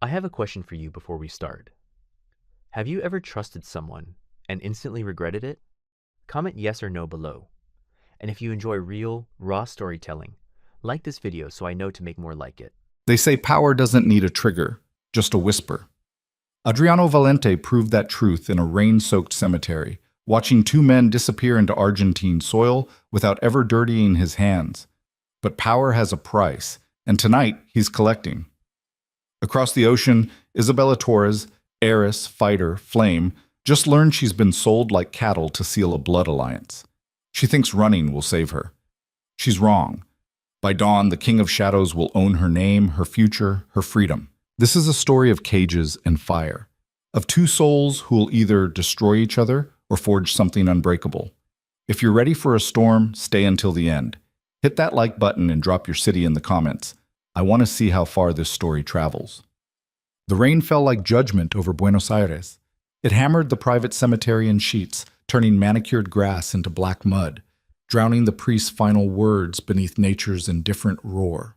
I have a question for you before we start. Have you ever trusted someone and instantly regretted it? Comment yes or no below. And if you enjoy real, raw storytelling, like this video so I know to make more like it. They say power doesn't need a trigger, just a whisper. Adriano Valente proved that truth in a rain-soaked cemetery, watching two men disappear into Argentine soil without ever dirtying his hands. But power has a price, and tonight he's collecting. Across the ocean, Isabella Torres, heiress, fighter, flame, just learned she's been sold like cattle to seal a blood alliance. She thinks running will save her. She's wrong. By dawn, the King of Shadows will own her name, her future, her freedom. This is a story of cages and fire, of two souls who will either destroy each other or forge something unbreakable. If you're ready for a storm, stay until the end. Hit that like button and drop your city in the comments. I want to see how far this story travels. The rain fell like judgment over Buenos Aires. It hammered the private cemetery in sheets, turning manicured grass into black mud, drowning the priest's final words beneath nature's indifferent roar.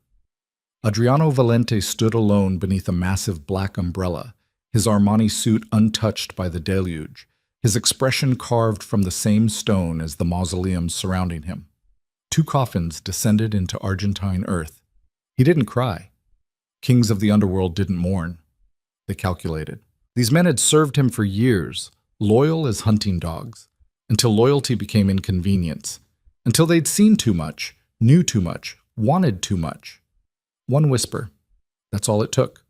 Adriano Valente stood alone beneath a massive black umbrella, his Armani suit untouched by the deluge, his expression carved from the same stone as the mausoleums surrounding him. Two coffins descended into Argentine earth. He didn't cry. Kings of the underworld didn't mourn. They calculated. These men had served him for years, loyal as hunting dogs, until loyalty became inconvenience, until they'd seen too much, knew too much, wanted too much. One whisper. That's all it took.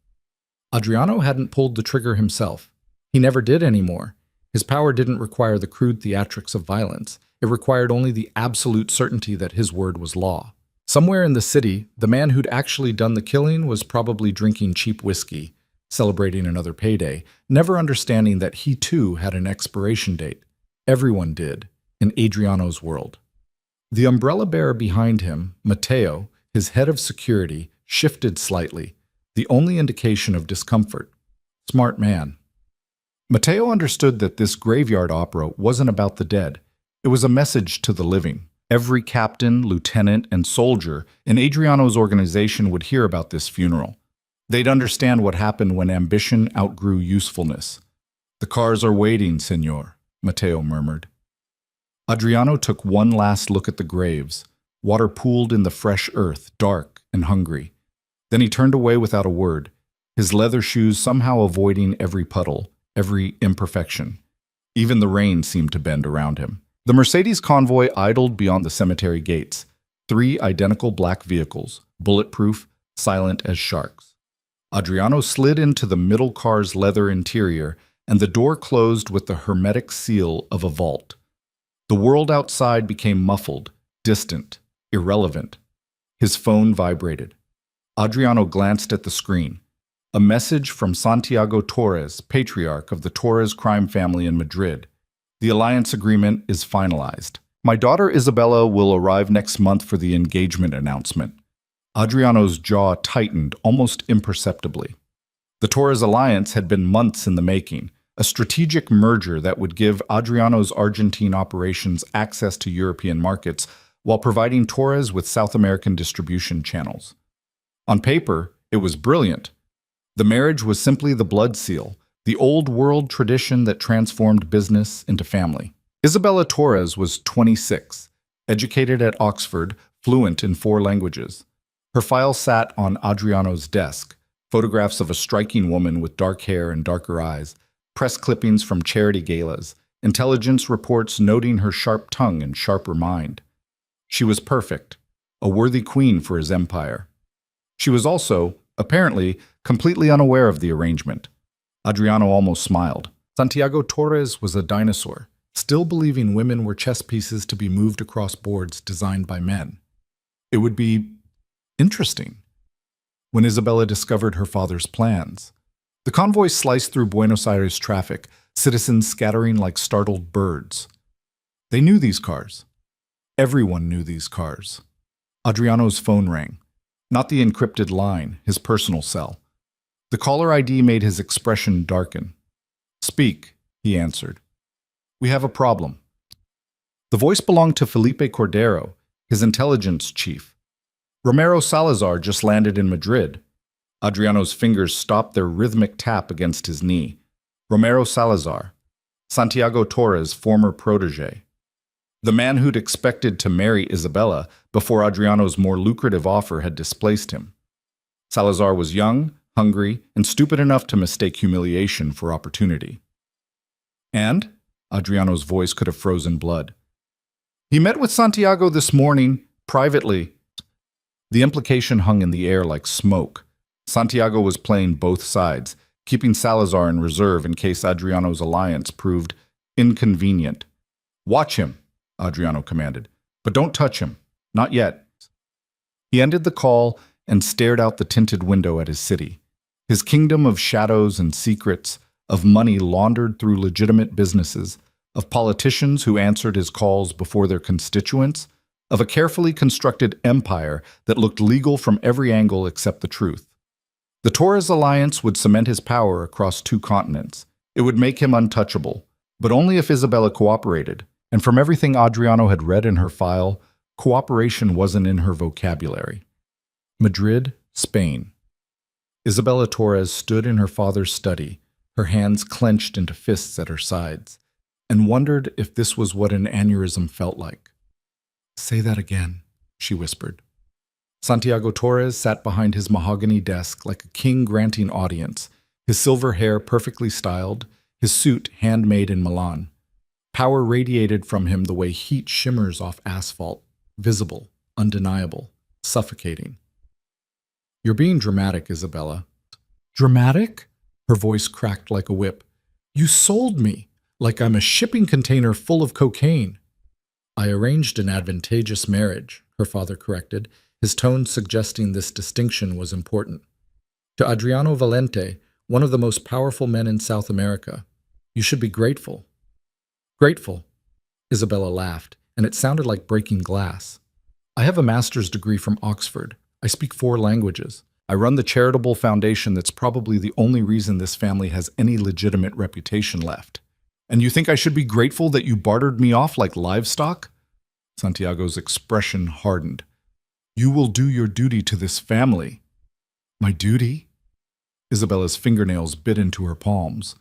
Adriano hadn't pulled the trigger himself. He never did anymore. His power didn't require the crude theatrics of violence. It required only the absolute certainty that his word was law. Somewhere in the city, the man who'd actually done the killing was probably drinking cheap whiskey, celebrating another payday, never understanding that he too had an expiration date. Everyone did, in Adriano's world. The umbrella bearer behind him, Mateo, his head of security, shifted slightly, the only indication of discomfort. Smart man. Mateo understood that this graveyard opera wasn't about the dead. It was a message to the living. Every captain, lieutenant, and soldier in Adriano's organization would hear about this funeral. They'd understand what happened when ambition outgrew usefulness. "The cars are waiting, senor," Mateo murmured. Adriano took one last look at the graves, water pooled in the fresh earth, dark and hungry. Then he turned away without a word, his leather shoes somehow avoiding every puddle, every imperfection. Even the rain seemed to bend around him. The Mercedes convoy idled beyond the cemetery gates, three identical black vehicles, bulletproof, silent as sharks. Adriano slid into the middle car's leather interior, and the door closed with the hermetic seal of a vault. The world outside became muffled, distant, irrelevant. His phone vibrated. Adriano glanced at the screen. A message from Santiago Torres, patriarch of the Torres crime family in Madrid. The alliance agreement is finalized. My daughter Isabella will arrive next month for the engagement announcement. Adriano's jaw tightened almost imperceptibly. The Torres alliance had been months in the making, a strategic merger that would give Adriano's Argentine operations access to European markets while providing Torres with South American distribution channels. On paper, it was brilliant. The marriage was simply the blood seal, the old world tradition that transformed business into family. Isabella Torres was 26, educated at Oxford, fluent in 4 languages. Her file sat on Adriano's desk, photographs of a striking woman with dark hair and darker eyes, press clippings from charity galas, intelligence reports noting her sharp tongue and sharper mind. She was perfect, a worthy queen for his empire. She was also, apparently, completely unaware of the arrangement. Adriano almost smiled. Santiago Torres was a dinosaur, still believing women were chess pieces to be moved across boards designed by men. It would be interesting when Isabella discovered her father's plans. The convoy sliced through Buenos Aires traffic, citizens scattering like startled birds. They knew these cars. Everyone knew these cars. Adriano's phone rang. Not the encrypted line, his personal cell. The caller ID made his expression darken. "Speak," he answered. "We have a problem." The voice belonged to Felipe Cordero, his intelligence chief. "Romero Salazar just landed in Madrid." Adriano's fingers stopped their rhythmic tap against his knee. Romero Salazar, Santiago Torres' former protege. The man who'd expected to marry Isabella before Adriano's more lucrative offer had displaced him. Salazar was young, hungry, and stupid enough to mistake humiliation for opportunity. And Adriano's voice could have frozen blood. He met with Santiago this morning, privately. The implication hung in the air like smoke. Santiago was playing both sides, keeping Salazar in reserve in case Adriano's alliance proved inconvenient. "Watch him," Adriano commanded, "but don't touch him. Not yet." He ended the call and stared out the tinted window at his city. His kingdom of shadows and secrets, of money laundered through legitimate businesses, of politicians who answered his calls before their constituents, of a carefully constructed empire that looked legal from every angle except the truth. The Torres alliance would cement his power across 2 continents. It would make him untouchable, but only if Isabella cooperated. And from everything Adriano had read in her file, cooperation wasn't in her vocabulary. Madrid, Spain. Isabella Torres stood in her father's study, her hands clenched into fists at her sides, and wondered if this was what an aneurysm felt like. "Say that again," she whispered. Santiago Torres sat behind his mahogany desk like a king granting audience, his silver hair perfectly styled, his suit handmade in Milan. Power radiated from him the way heat shimmers off asphalt, visible, undeniable, suffocating. "You're being dramatic, Isabella." "Dramatic?" Her voice cracked like a whip. "You sold me, like I'm a shipping container full of cocaine." "I arranged an advantageous marriage," her father corrected, his tone suggesting this distinction was important. "To Adriano Valente, one of the most powerful men in South America. You should be grateful." "Grateful?" Isabella laughed, and it sounded like breaking glass. "I have a master's degree from Oxford. I speak 4 languages. I run the charitable foundation that's probably the only reason this family has any legitimate reputation left. And you think I should be grateful that you bartered me off like livestock?" Santiago's expression hardened. "You will do your duty to this family." "My duty?" Isabella's fingernails bit into her palms.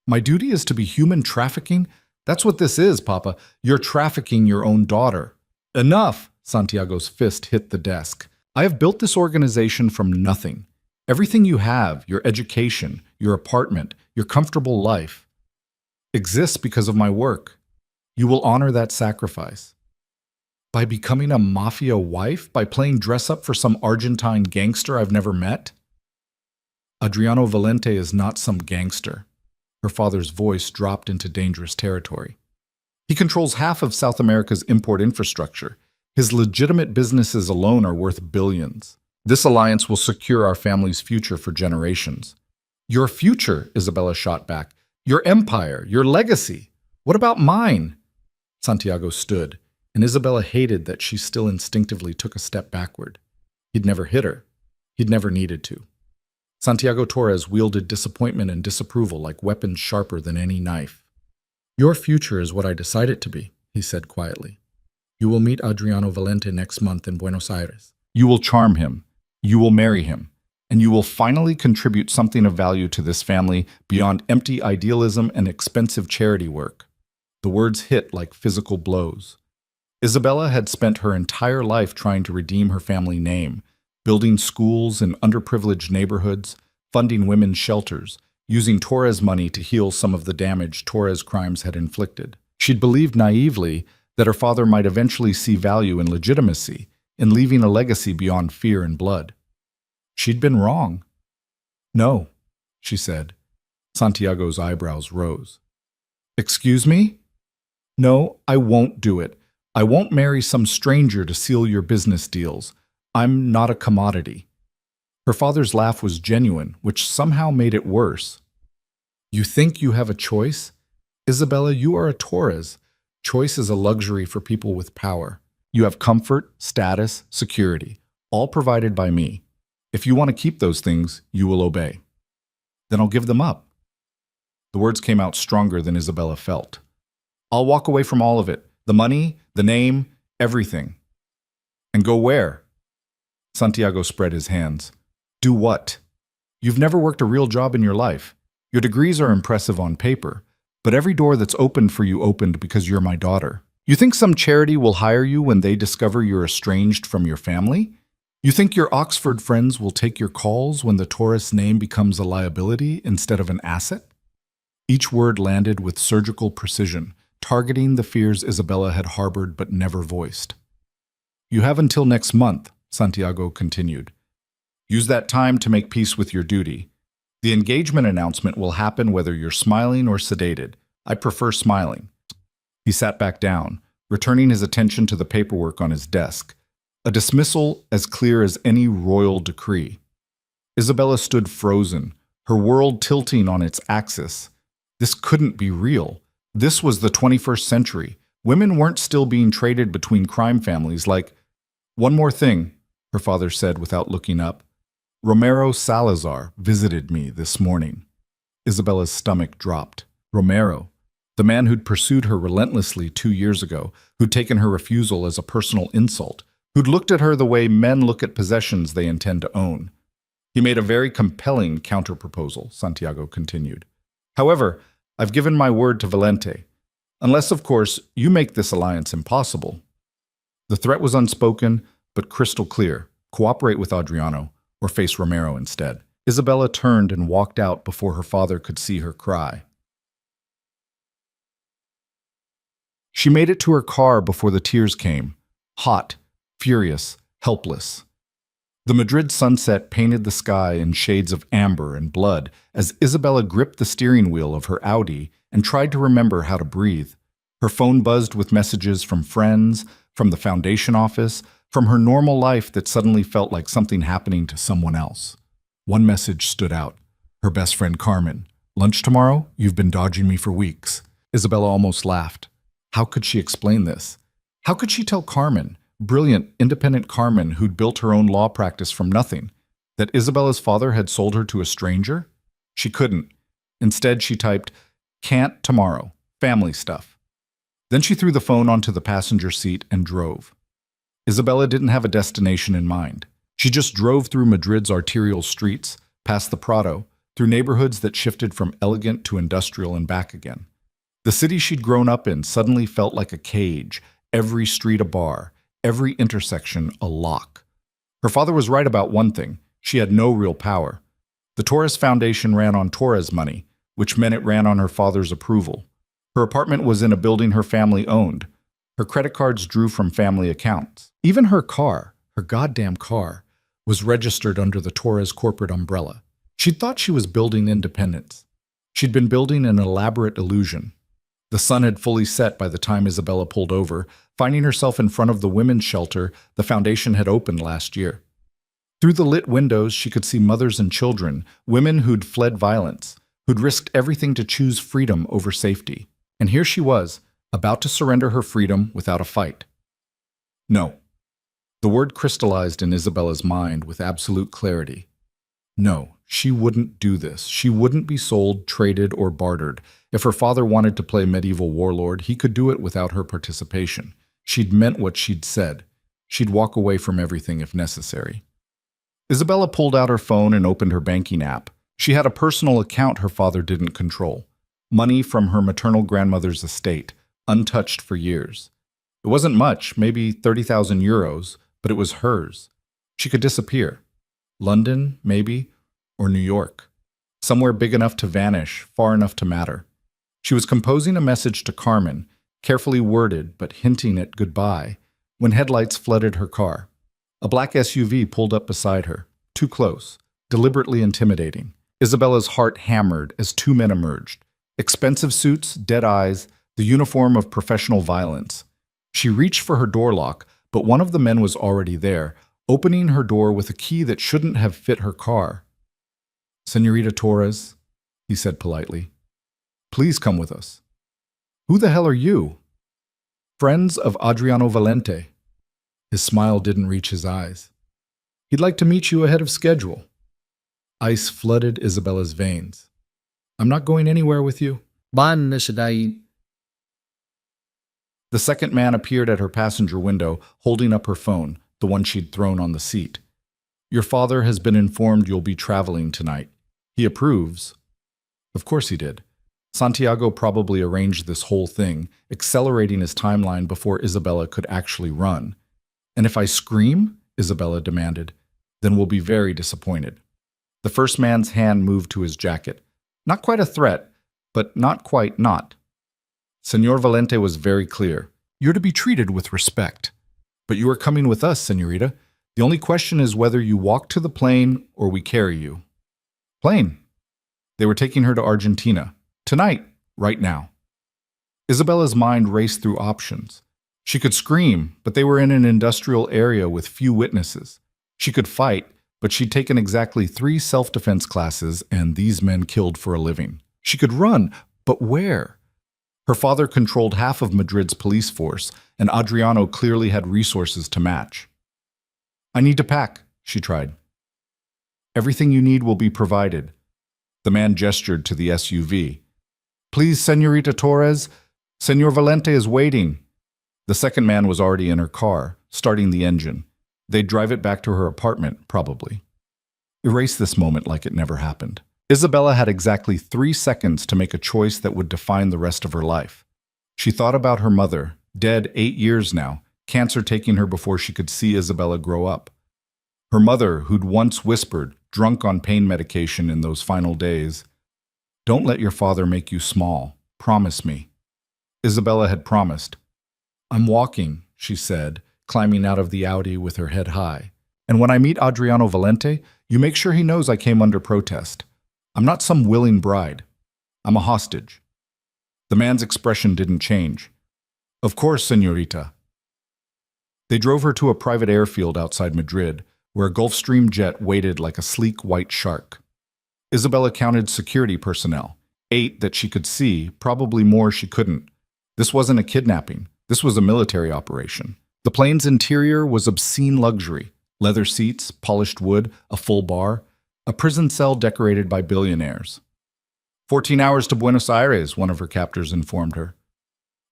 "My duty is to be human trafficking? That's what this is, Papa. You're trafficking your own daughter." "Enough!" Santiago's fist hit the desk. "I have built this organization from nothing. Everything you have, your education, your apartment, your comfortable life, exists because of my work. You will honor that sacrifice. By becoming a mafia wife? By playing dress-up for some Argentine gangster I've never met?" "Adriano Valente is not some gangster." Her father's voice dropped into dangerous territory. "He controls half of South America's import infrastructure. His legitimate businesses alone are worth billions. This alliance will secure our family's future for generations." "Your future," Isabella shot back. "Your empire, your legacy. What about mine?" Santiago stood, and Isabella hated that she still instinctively took a step backward. He'd never hit her. He'd never needed to. Santiago Torres wielded disappointment and disapproval like weapons sharper than any knife. "Your future is what I decide it to be," he said quietly. "You will meet Adriano Valente next month in Buenos Aires. You will charm him. You will marry him. And you will finally contribute something of value to this family beyond empty idealism and expensive charity work." The words hit like physical blows. Isabella had spent her entire life trying to redeem her family name, building schools in underprivileged neighborhoods, funding women's shelters, using Torres money to heal some of the damage Torres crimes had inflicted. She'd believed naively that her father might eventually see value in legitimacy, in leaving a legacy beyond fear and blood. She'd been wrong. "No," she said. Santiago's eyebrows rose. "Excuse me?" "No, I won't do it. I won't marry some stranger to seal your business deals. I'm not a commodity." Her father's laugh was genuine, which somehow made it worse. "You think you have a choice? Isabella, you are a Torres. Choice is a luxury for people with power. You have comfort, status, security, all provided by me. If you want to keep those things, you will obey." "Then I'll give them up." The words came out stronger than Isabella felt. "I'll walk away from all of it. The money, the name, everything." "And go where?" Santiago spread his hands. "Do what?" You've never worked a real job in your life. Your degrees are impressive on paper, but every door that's opened for you opened because you're my daughter. You think some charity will hire you when they discover you're estranged from your family? You think your Oxford friends will take your calls when the tourist's name becomes a liability instead of an asset? Each word landed with surgical precision, targeting the fears Isabella had harbored but never voiced. You have until next month, Santiago continued. Use that time to make peace with your duty. The engagement announcement will happen whether you're smiling or sedated. I prefer smiling. He sat back down, returning his attention to the paperwork on his desk, a dismissal as clear as any royal decree. Isabella stood frozen, her world tilting on its axis. This couldn't be real. This was the 21st century. Women weren't still being traded between crime families like... One more thing, her father said without looking up. Romero Salazar visited me this morning. Isabella's stomach dropped. Romero, the man who'd pursued her relentlessly 2 years ago, who'd taken her refusal as a personal insult, who'd looked at her the way men look at possessions they intend to own. He made a very compelling counterproposal, Santiago continued. However, I've given my word to Valente. Unless, of course, you make this alliance impossible. The threat was unspoken, but crystal clear. Cooperate with Adriano, or face Romero instead. Isabella turned and walked out before her father could see her cry. She made it to her car before the tears came, hot, furious, helpless. The Madrid sunset painted the sky in shades of amber and blood as Isabella gripped the steering wheel of her Audi and tried to remember how to breathe. Her phone buzzed with messages from friends, from the foundation office, from her normal life that suddenly felt like something happening to someone else. One message stood out. Her best friend Carmen. Lunch tomorrow? You've been dodging me for weeks. Isabella almost laughed. How could she explain this? How could she tell Carmen, brilliant, independent Carmen who'd built her own law practice from nothing, that Isabella's father had sold her to a stranger? She couldn't. Instead, she typed, "Can't tomorrow. Family stuff." Then she threw the phone onto the passenger seat and drove. Isabella didn't have a destination in mind. She just drove through Madrid's arterial streets, past the Prado, through neighborhoods that shifted from elegant to industrial and back again. The city she'd grown up in suddenly felt like a cage, every street a bar, every intersection a lock. Her father was right about one thing. She had no real power. The Torres Foundation ran on Torres money, which meant it ran on her father's approval. Her apartment was in a building her family owned. Her credit cards drew from family accounts. Even her car, her goddamn car, was registered under the Torres corporate umbrella. She'd thought she was building independence. She'd been building an elaborate illusion. The sun had fully set by the time Isabella pulled over, finding herself in front of the women's shelter the foundation had opened last year. Through the lit windows, she could see mothers and children, women who'd fled violence, who'd risked everything to choose freedom over safety. And here she was, about to surrender her freedom without a fight. No. The word crystallized in Isabella's mind with absolute clarity. No, she wouldn't do this. She wouldn't be sold, traded, or bartered. If her father wanted to play medieval warlord, he could do it without her participation. She'd meant what she'd said. She'd walk away from everything if necessary. Isabella pulled out her phone and opened her banking app. She had a personal account her father didn't control. Money from her maternal grandmother's estate, untouched for years. It wasn't much, maybe 30,000 euros, but it was hers. She could disappear. London, maybe, or New York. Somewhere big enough to vanish, far enough to matter. She was composing a message to Carmen, carefully worded but hinting at goodbye, when headlights flooded her car. A black SUV pulled up beside her, too close, deliberately intimidating. Isabella's heart hammered as two men emerged. Expensive suits, dead eyes, the uniform of professional violence. She reached for her door lock, but one of the men was already there, opening her door with a key that shouldn't have fit her car. "Señorita Torres," he said politely, "please come with us." "Who the hell are you?" "Friends of Adriano Valente." His smile didn't reach his eyes. "He'd like to meet you ahead of schedule." Ice flooded Isabella's veins. "I'm not going anywhere with you." The second man appeared at her passenger window, holding up her phone, the one she'd thrown on the seat. Your father has been informed you'll be traveling tonight. He approves. Of course he did. Santiago probably arranged this whole thing, accelerating his timeline before Isabella could actually run. And if I scream, Isabella demanded, then we'll be very disappointed. The first man's hand moved to his jacket. Not quite a threat, but not quite not. Senor Valente was very clear. You're to be treated with respect. But you are coming with us, senorita. The only question is whether you walk to the plane or we carry you. Plane. They were taking her to Argentina. Tonight, right now. Isabella's mind raced through options. She could scream, but they were in an industrial area with few witnesses. She could fight, but she'd taken exactly 3 self-defense classes, and these men killed for a living. She could run, but where? Her father controlled half of Madrid's police force, and Adriano clearly had resources to match. I need to pack, she tried. Everything you need will be provided. The man gestured to the SUV. Please, Senorita Torres, Senor Valente is waiting. The second man was already in her car, starting the engine. They'd drive it back to her apartment, probably. Erase this moment like it never happened. Isabella had exactly 3 seconds to make a choice that would define the rest of her life. She thought about her mother, dead 8 years now, cancer taking her before she could see Isabella grow up. Her mother, who'd once whispered, drunk on pain medication in those final days, "Don't let your father make you small. Promise me." Isabella had promised. "I'm walking," she said, climbing out of the Audi with her head high. "And when I meet Adriano Valente, you make sure he knows I came under protest. I'm not some willing bride. I'm a hostage." The man's expression didn't change. "Of course, señorita." They drove her to a private airfield outside Madrid, where a Gulfstream jet waited like a sleek white shark. Isabella counted security personnel, 8 that she could see, probably more she couldn't. This wasn't a kidnapping. This was a military operation. The plane's interior was obscene luxury. Leather seats, polished wood, a full bar, a prison cell decorated by billionaires. 14 hours to Buenos Aires, one of her captors informed her.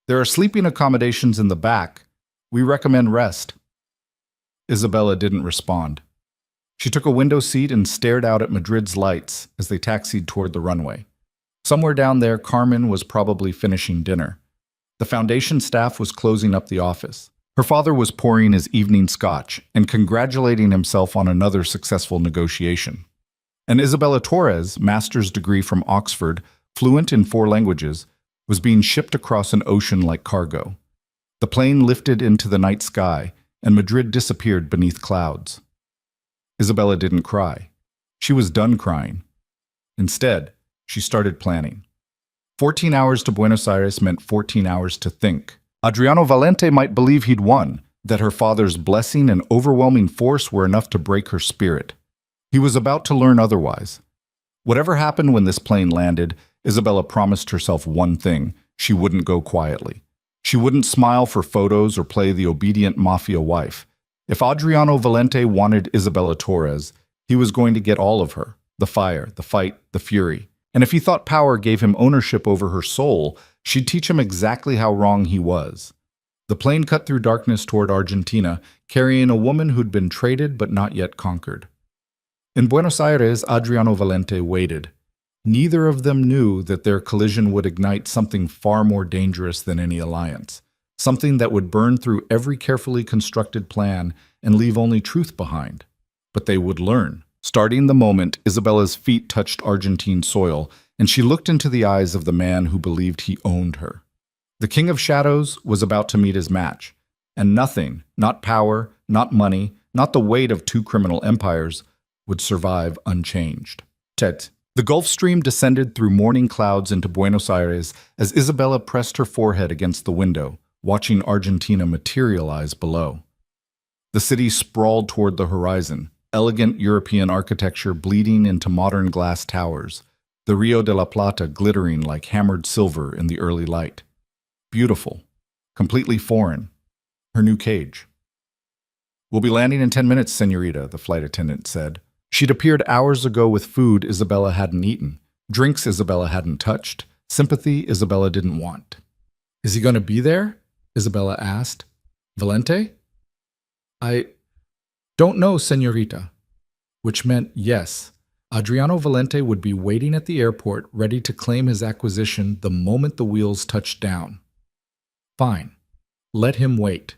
There are sleeping accommodations in the back. We recommend rest. Isabella didn't respond. She took a window seat and stared out at Madrid's lights as they taxied toward the runway. Somewhere down there, Carmen was probably finishing dinner. The foundation staff was closing up the office. Her father was pouring his evening scotch and congratulating himself on another successful negotiation. And Isabella Torres, master's degree from Oxford, fluent in 4 languages, was being shipped across an ocean like cargo. The plane lifted into the night sky, and Madrid disappeared beneath clouds. Isabella didn't cry. She was done crying. Instead, she started planning. 14 hours to Buenos Aires meant 14 hours to think. Adriano Valente might believe he'd won, that her father's blessing and overwhelming force were enough to break her spirit. He was about to learn otherwise. Whatever happened when this plane landed, Isabella promised herself one thing: she wouldn't go quietly. She wouldn't smile for photos or play the obedient Mafia wife. If Adriano Valente wanted Isabella Torres, he was going to get all of her: the fire, the fight, the fury. And if he thought power gave him ownership over her soul, she'd teach him exactly how wrong he was. The plane cut through darkness toward Argentina, carrying a woman who'd been traded but not yet conquered. In Buenos Aires, Adriano Valente waited. Neither of them knew that their collision would ignite something far more dangerous than any alliance, something that would burn through every carefully constructed plan and leave only truth behind. But they would learn. Starting the moment Isabella's feet touched Argentine soil, and she looked into the eyes of the man who believed he owned her. The King of Shadows was about to meet his match, and nothing, not power, not money, not the weight of 2 criminal empires, would survive unchanged. Tet. The Gulf Stream descended through morning clouds into Buenos Aires as Isabella pressed her forehead against the window, watching Argentina materialize below. The city sprawled toward the horizon, elegant European architecture bleeding into modern glass towers, the Rio de la Plata glittering like hammered silver in the early light. Beautiful, completely foreign, her new cage. "We'll be landing in 10 minutes, señorita," the flight attendant said. She'd appeared hours ago with food Isabella hadn't eaten, drinks Isabella hadn't touched, sympathy Isabella didn't want. "Is he going to be there?" Isabella asked. "Valente?" "I don't know, señorita." which meant yes, Adriano Valente would be waiting at the airport ready to claim his acquisition the moment the wheels touched down. Fine. Let him wait.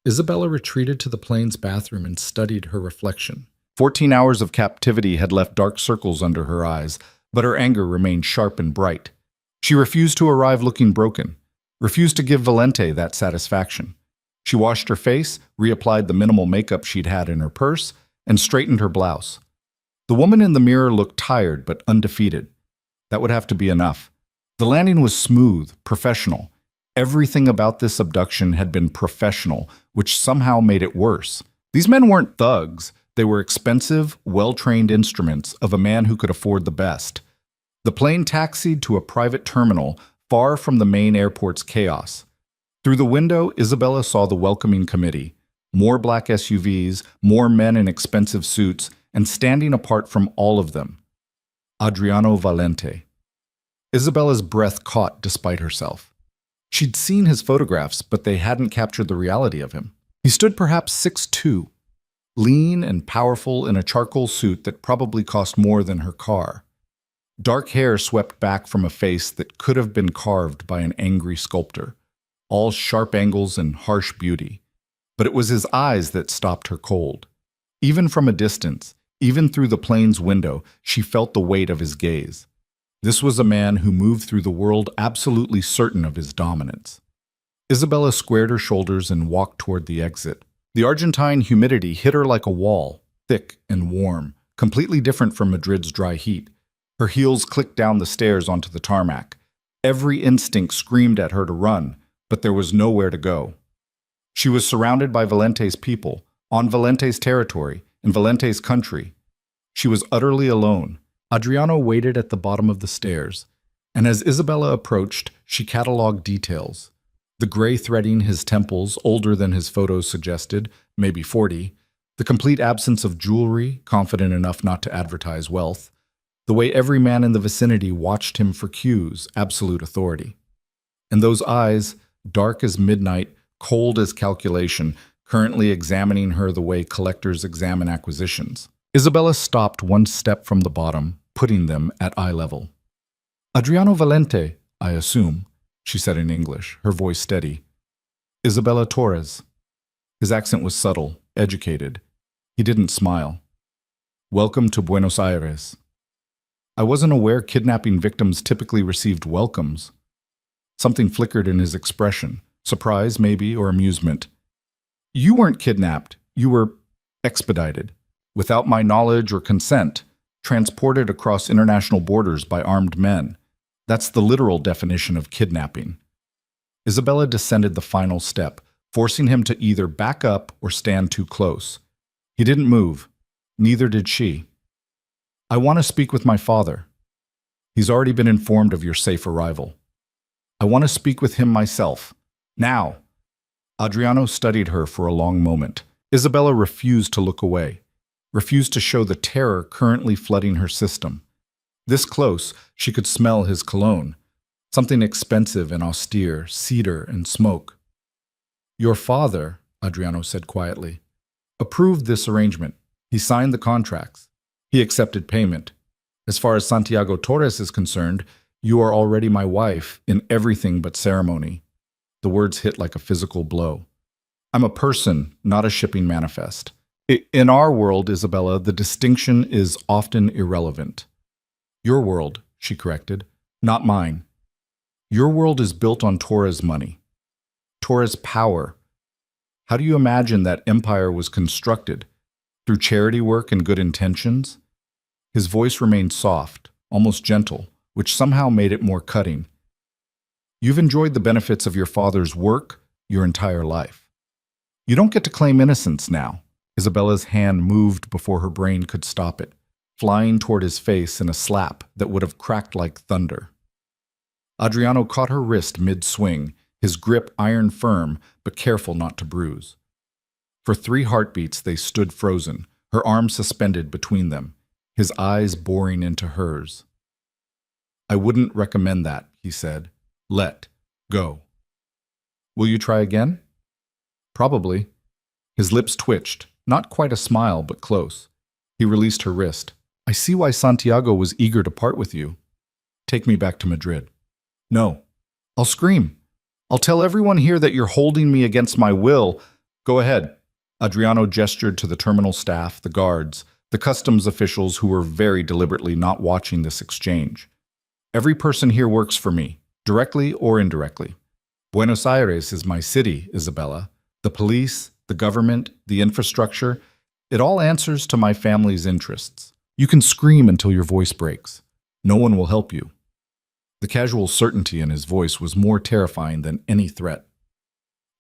Isabella retreated to the plane's bathroom and studied her reflection. 14 hours of captivity had left dark circles under her eyes, but her anger remained sharp and bright. She refused to arrive looking broken, refused to give Valente that satisfaction. She washed her face, reapplied the minimal makeup she'd had in her purse, and straightened her blouse. The woman in the mirror looked tired but undefeated. That would have to be enough. The landing was smooth, professional. Everything about this abduction had been professional, which somehow made it worse. These men weren't thugs. They were expensive, well-trained instruments of a man who could afford the best. The plane taxied to a private terminal far from the main airport's chaos. Through the window, Isabella saw the welcoming committee. More black SUVs, more men in expensive suits, and standing apart from all of them, Adriano Valente. Isabella's breath caught despite herself. She'd seen his photographs, but they hadn't captured the reality of him. He stood perhaps 6'2", lean and powerful in a charcoal suit that probably cost more than her car. Dark hair swept back from a face that could have been carved by an angry sculptor, all sharp angles and harsh beauty. But it was his eyes that stopped her cold. Even from a distance, even through the plane's window, she felt the weight of his gaze. This was a man who moved through the world absolutely certain of his dominance. Isabella squared her shoulders and walked toward the exit. The Argentine humidity hit her like a wall, thick and warm, completely different from Madrid's dry heat. Her heels clicked down the stairs onto the tarmac. Every instinct screamed at her to run, but there was nowhere to go. She was surrounded by Valente's people, on Valente's territory, in Valente's country. She was utterly alone. Adriano waited at the bottom of the stairs, and as Isabella approached, she catalogued details. The gray threading his temples, older than his photos suggested, maybe 40, the complete absence of jewelry, confident enough not to advertise wealth, the way every man in the vicinity watched him for cues, absolute authority. And those eyes, dark as midnight, cold as calculation, currently examining her the way collectors examine acquisitions. Isabella stopped one step from the bottom, putting them at eye level. "Adriano Valente, I assume," she said in English, her voice steady. "Isabella Torres." His accent was subtle, educated. He didn't smile. "Welcome to Buenos Aires." I wasn't aware kidnapping victims typically received welcomes. Something flickered in his expression, surprise maybe, or amusement. "You weren't kidnapped. You were expedited, without my knowledge or consent, transported across international borders by armed men. That's the literal definition of kidnapping." Isabella descended the final step, forcing him to either back up or stand too close. He didn't move. Neither did she. "I want to speak with my father. He's already been informed of your safe arrival. I want to speak with him myself. Now." Adriano studied her for a long moment. Isabella refused to look away, refused to show the terror currently flooding her system. This close, she could smell his cologne, something expensive and austere, cedar and smoke. "Your father," Adriano said quietly, "approved this arrangement. He signed the contracts. He accepted payment. As far as Santiago Torres is concerned, you are already my wife in everything but ceremony." The words hit like a physical blow. "I'm a person, not a shipping manifest. In our world, Isabella, the distinction is often irrelevant." "Your world," she corrected, "not mine. Your world is built on Torres money, Torres power. How do you imagine that empire was constructed? Through charity work and good intentions?" His voice remained soft, almost gentle, which somehow made it more cutting. "You've enjoyed the benefits of your father's work your entire life. You don't get to claim innocence now." Isabella's hand moved before her brain could stop it, flying toward his face in a slap that would have cracked like thunder. Adriano caught her wrist mid-swing, his grip iron firm but careful not to bruise. For 3 heartbeats they stood frozen, her arms suspended between them, his eyes boring into hers. "I wouldn't recommend that," he said. "Let go." "Will you try again?" "Probably." His lips twitched, not quite a smile, but close. He released her wrist. I see why Santiago was eager to part with you. Take me back to Madrid. No. I'll scream. I'll tell everyone here that you're holding me against my will. Go ahead. Adriano gestured to the terminal staff, the guards, the customs officials who were very deliberately not watching this exchange. Every person here works for me, directly or indirectly. Buenos Aires is my city, Isabella. The police, the government, the infrastructure, it all answers to my family's interests. You can scream until your voice breaks. No one will help you. The casual certainty in his voice was more terrifying than any threat.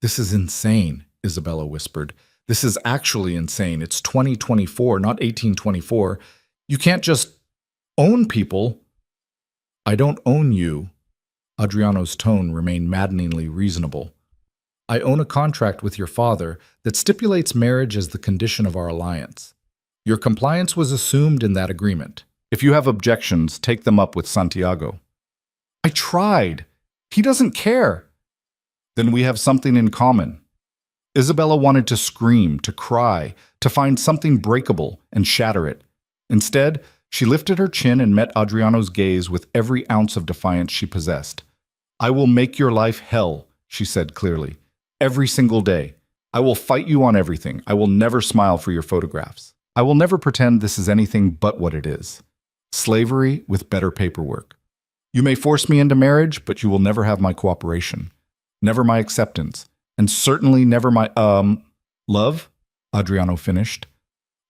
This is insane, Isabella whispered. This is actually insane. It's 2024, not 1824. You can't just own people. I don't own you. Adriano's tone remained maddeningly reasonable. I own a contract with your father that stipulates marriage as the condition of our alliance. Your compliance was assumed in that agreement. If you have objections, take them up with Santiago. I tried. He doesn't care. Then we have something in common. Isabella wanted to scream, to cry, to find something breakable and shatter it. Instead, she lifted her chin and met Adriano's gaze with every ounce of defiance she possessed. I will make your life hell, she said clearly. Every single day. I will fight you on everything. I will never smile for your photographs. I will never pretend this is anything but what it is. Slavery with better paperwork. You may force me into marriage, but you will never have my cooperation. Never my acceptance. And certainly never my, love? Adriano finished.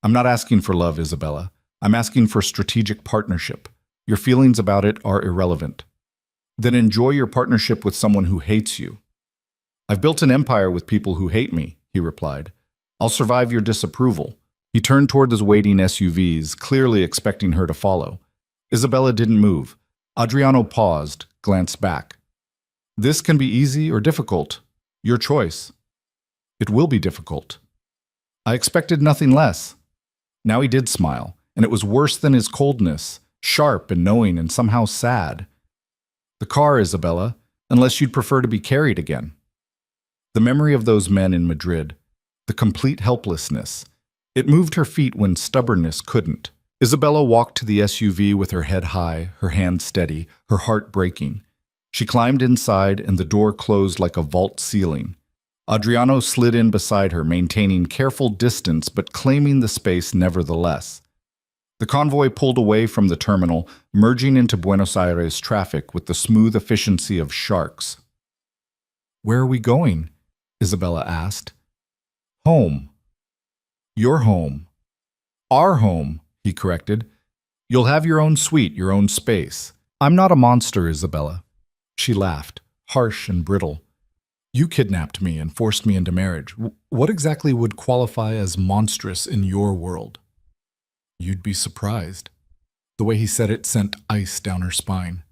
I'm not asking for love, Isabella. I'm asking for strategic partnership. Your feelings about it are irrelevant. Then enjoy your partnership with someone who hates you. I've built an empire with people who hate me, he replied. I'll survive your disapproval. He turned toward those waiting SUVs, clearly expecting her to follow. Isabella didn't move. Adriano paused, glanced back. This can be easy or difficult. Your choice. It will be difficult. I expected nothing less. Now he did smile, and it was worse than his coldness, sharp and knowing and somehow sad. The car, Isabella, unless you'd prefer to be carried again. The memory of those men in Madrid, the complete helplessness, it moved her feet when stubbornness couldn't. Isabella walked to the SUV with her head high, her hand steady, her heart breaking. She climbed inside and the door closed like a vault ceiling. Adriano slid in beside her, maintaining careful distance but claiming the space nevertheless. The convoy pulled away from the terminal, merging into Buenos Aires traffic with the smooth efficiency of sharks. Where are we going? Isabella asked. Home. Your home. Our home, he corrected. You'll have your own suite, your own space. I'm not a monster, Isabella. She laughed, harsh and brittle. You kidnapped me and forced me into marriage. What exactly would qualify as monstrous in your world? You'd be surprised. The way he said it sent ice down her spine.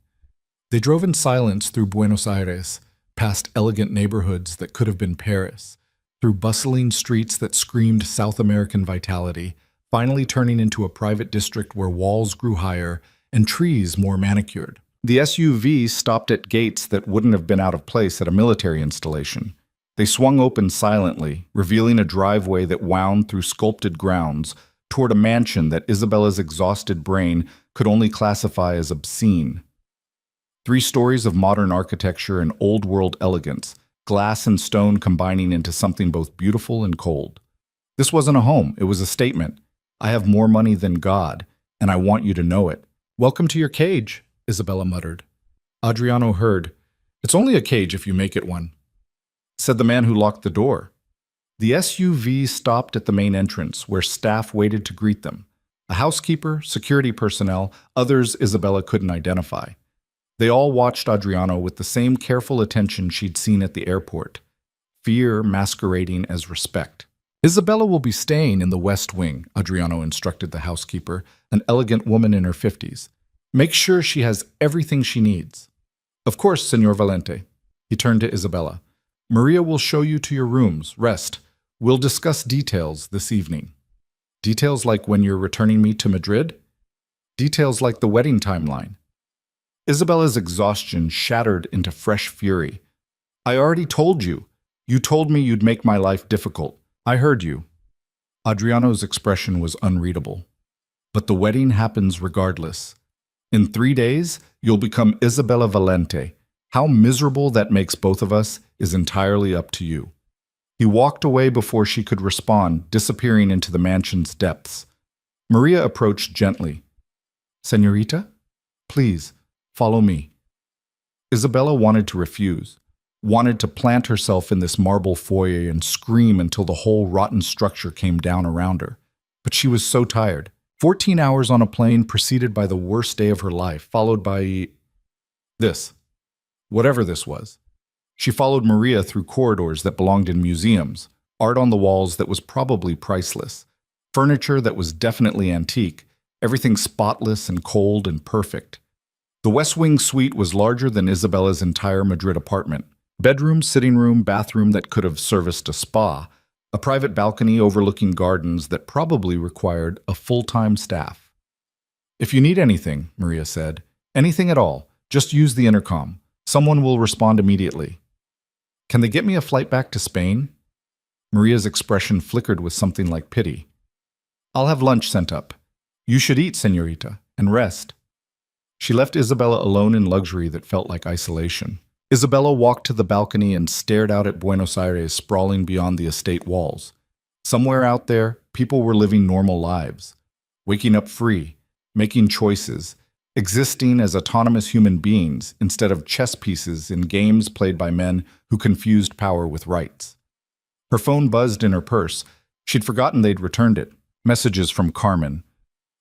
They drove in silence through Buenos Aires, past elegant neighborhoods that could have been Paris, through bustling streets that screamed South American vitality, finally turning into a private district where walls grew higher and trees more manicured. The SUV stopped at gates that wouldn't have been out of place at a military installation. They swung open silently, revealing a driveway that wound through sculpted grounds toward a mansion that Isabella's exhausted brain could only classify as obscene. 3 stories of modern architecture and old-world elegance, glass and stone combining into something both beautiful and cold. This wasn't a home, it was a statement. I have more money than God, and I want you to know it. Welcome to your cage, Isabella muttered. Adriano heard. It's only a cage if you make it one, said the man who locked the door. The SUV stopped at the main entrance, where staff waited to greet them. A housekeeper, security personnel, others Isabella couldn't identify. They all watched Adriano with the same careful attention she'd seen at the airport, fear masquerading as respect. Isabella will be staying in the West Wing, Adriano instructed the housekeeper, an elegant woman in her 50s. Make sure she has everything she needs. Of course, Senor Valente. He turned to Isabella. Maria will show you to your rooms. Rest. We'll discuss details this evening. Details like when you're returning me to Madrid? Details like the wedding timeline. Isabella's exhaustion shattered into fresh fury. I already told you. You told me you'd make my life difficult. I heard you. Adriano's expression was unreadable. But the wedding happens regardless. In 3 days, you'll become Isabella Valente. How miserable that makes both of us is entirely up to you." He walked away before she could respond, disappearing into the mansion's depths. Maria approached gently. "Señorita, please, follow me." Isabella wanted to refuse, wanted to plant herself in this marble foyer and scream until the whole rotten structure came down around her. But she was so tired. 14 hours on a plane preceded by the worst day of her life, followed by this. Whatever this was. She followed Maria through corridors that belonged in museums, art on the walls that was probably priceless, furniture that was definitely antique, everything spotless and cold and perfect. The West Wing suite was larger than Isabella's entire Madrid apartment. Bedroom, sitting room, bathroom that could have serviced a spa, a private balcony overlooking gardens that probably required a full-time staff. "If you need anything," Maria said, "anything at all, just use the intercom. Someone will respond immediately." "Can they get me a flight back to Spain?" Maria's expression flickered with something like pity. "I'll have lunch sent up. You should eat, señorita, and rest." She left Isabella alone in luxury that felt like isolation. Isabella walked to the balcony and stared out at Buenos Aires sprawling beyond the estate walls. Somewhere out there, people were living normal lives, waking up free, making choices, existing as autonomous human beings instead of chess pieces in games played by men who confused power with rights. Her phone buzzed in her purse. She'd forgotten they'd returned it. Messages from Carmen.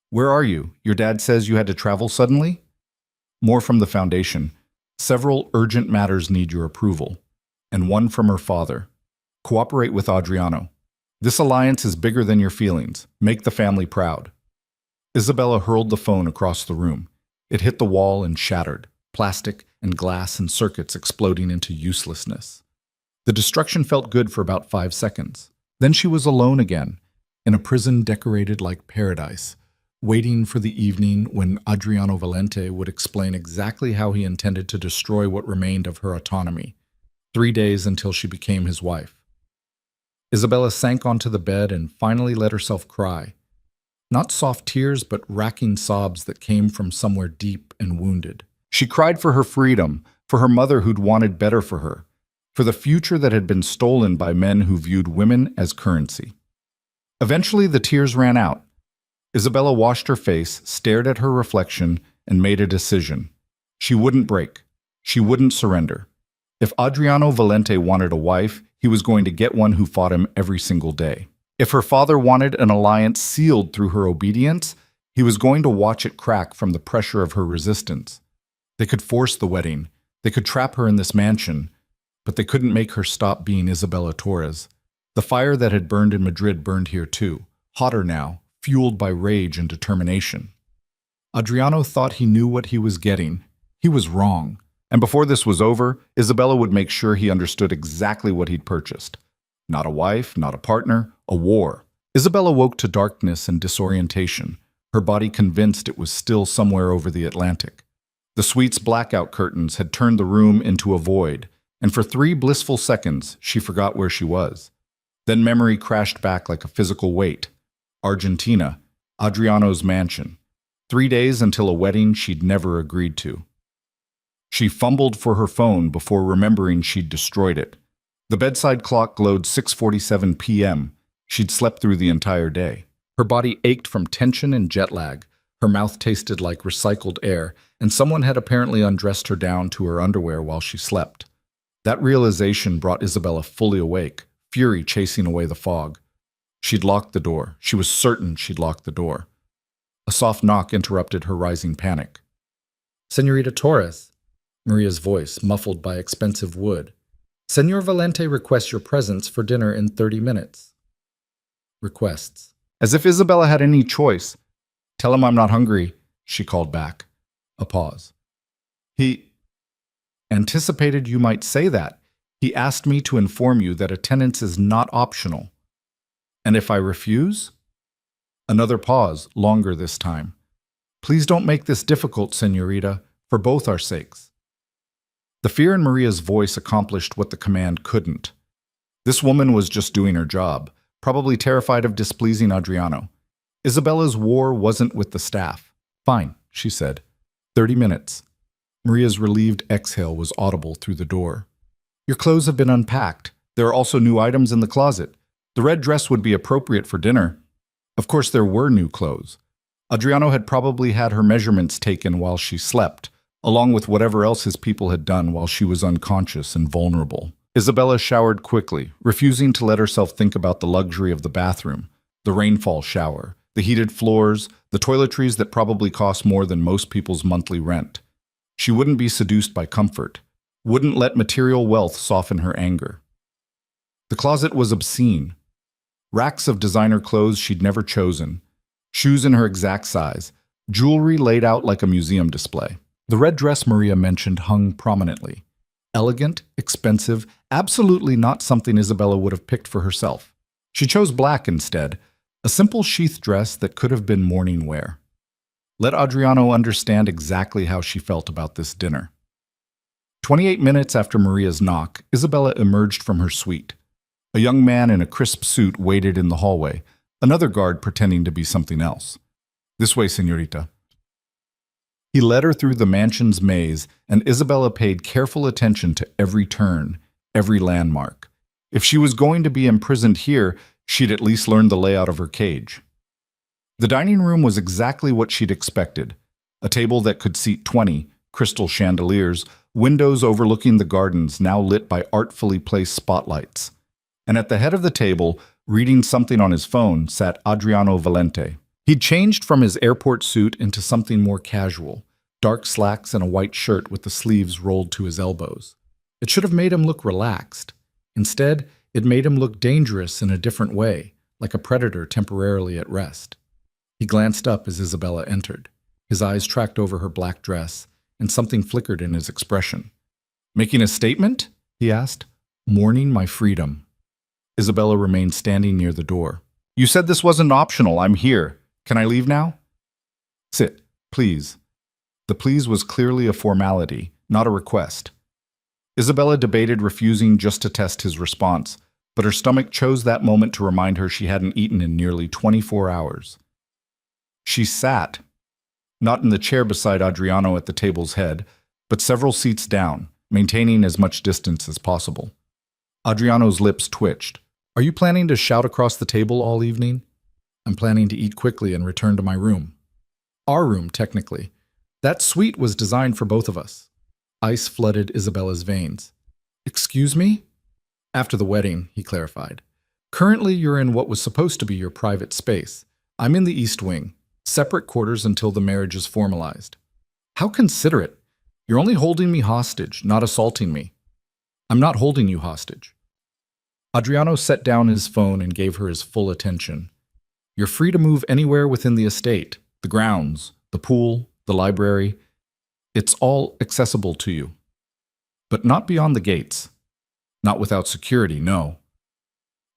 "Where are you? Your dad says you had to travel suddenly?" More from the foundation. "Several urgent matters need your approval." And one from her father. "Cooperate with Adriano. This alliance is bigger than your feelings. Make the family proud." Isabella hurled the phone across the room. It hit the wall and shattered, plastic and glass and circuits exploding into uselessness. The destruction felt good for about 5 seconds. Then she was alone again, in a prison decorated like paradise, waiting for the evening when Adriano Valente would explain exactly how he intended to destroy what remained of her autonomy. 3 days until she became his wife. Isabella sank onto the bed and finally let herself cry. Not soft tears, but racking sobs that came from somewhere deep and wounded. She cried for her freedom, for her mother who'd wanted better for her, for the future that had been stolen by men who viewed women as currency. Eventually, the tears ran out. Isabella washed her face, stared at her reflection, and made a decision. She wouldn't break. She wouldn't surrender. If Adriano Valente wanted a wife, he was going to get one who fought him every single day. If her father wanted an alliance sealed through her obedience, he was going to watch it crack from the pressure of her resistance. They could force the wedding. They could trap her in this mansion. But they couldn't make her stop being Isabella Torres. The fire that had burned in Madrid burned here too, hotter now, fueled by rage and determination. Adriano thought he knew what he was getting. He was wrong. And before this was over, Isabella would make sure he understood exactly what he'd purchased. Not a wife, not a partner, a war. Isabella woke to darkness and disorientation, her body convinced it was still somewhere over the Atlantic. The suite's blackout curtains had turned the room into a void, and for 3 blissful seconds, she forgot where she was. Then memory crashed back like a physical weight. Argentina, Adriano's mansion. 3 days until a wedding she'd never agreed to. She fumbled for her phone before remembering she'd destroyed it. The bedside clock glowed 6:47 p.m. She'd slept through the entire day. Her body ached from tension and jet lag. Her mouth tasted like recycled air, and someone had apparently undressed her down to her underwear while she slept. That realization brought Isabella fully awake, fury chasing away the fog. She'd locked the door. She was certain she'd locked the door. A soft knock interrupted her rising panic. "Señorita Torres," Maria's voice, muffled by expensive wood. "Señor Valente requests your presence for dinner in 30 minutes. Requests. As if Isabella had any choice. "Tell him I'm not hungry," she called back. A pause. "He anticipated you might say that. He asked me to inform you that attendance is not optional. And if I refuse?" Another pause, longer this time. "Please don't make this difficult, señorita, for both our sakes." The fear in Maria's voice accomplished what the command couldn't. This woman was just doing her job, probably terrified of displeasing Adriano. Isabella's war wasn't with the staff. Fine, she said. 30 minutes. Maria's relieved exhale was audible through the door. Your clothes have been unpacked. There are also new items in the closet. The red dress would be appropriate for dinner. Of course, there were new clothes. Adriano had probably had her measurements taken while she slept, along with whatever else his people had done while she was unconscious and vulnerable. Isabella showered quickly, refusing to let herself think about the luxury of the bathroom, the rainfall shower, the heated floors, the toiletries that probably cost more than most people's monthly rent. She wouldn't be seduced by comfort, wouldn't let material wealth soften her anger. The closet was obscene. Racks of designer clothes she'd never chosen, shoes in her exact size, jewelry laid out like a museum display. The red dress Maria mentioned hung prominently. Elegant, expensive, absolutely not something Isabella would have picked for herself. She chose black instead, a simple sheath dress that could have been morning wear. Let Adriano understand exactly how she felt about this dinner. 28 minutes after Maria's knock, Isabella emerged from her suite. A young man in a crisp suit waited in the hallway, another guard pretending to be something else. This way, señorita. He led her through the mansion's maze, and Isabella paid careful attention to every turn, every landmark. If she was going to be imprisoned here, she'd at least learn the layout of her cage. The dining room was exactly what she'd expected. A table that could seat 20, crystal chandeliers, windows overlooking the gardens now lit by artfully placed spotlights. And at the head of the table, reading something on his phone, sat Adriano Valente. He'd changed from his airport suit into something more casual, dark slacks and a white shirt with the sleeves rolled to his elbows. It should have made him look relaxed. Instead, it made him look dangerous in a different way, like a predator temporarily at rest. He glanced up as Isabella entered. His eyes tracked over her black dress, and something flickered in his expression. "Making a statement?" he asked. "Mourning my freedom." Isabella remained standing near the door. "You said this wasn't optional. I'm here. Can I leave now?" "Sit, please." The please was clearly a formality, not a request. Isabella debated refusing just to test his response, but her stomach chose that moment to remind her she hadn't eaten in nearly 24 hours. She sat, not in the chair beside Adriano at the table's head, but several seats down, maintaining as much distance as possible. Adriano's lips twitched. "Are you planning to shout across the table all evening?" "I'm planning to eat quickly and return to my room." "Our room, technically. That suite was designed for both of us." Ice flooded Isabella's veins. "Excuse me?" "After the wedding," he clarified. "Currently, you're in what was supposed to be your private space. I'm in the East Wing. Separate quarters until the marriage is formalized." "How considerate. You're only holding me hostage, not assaulting me." "I'm not holding you hostage." Adriano set down his phone and gave her his full attention. "You're free to move anywhere within the estate, the grounds, the pool, the library. It's all accessible to you. But not beyond the gates. Not without security, no.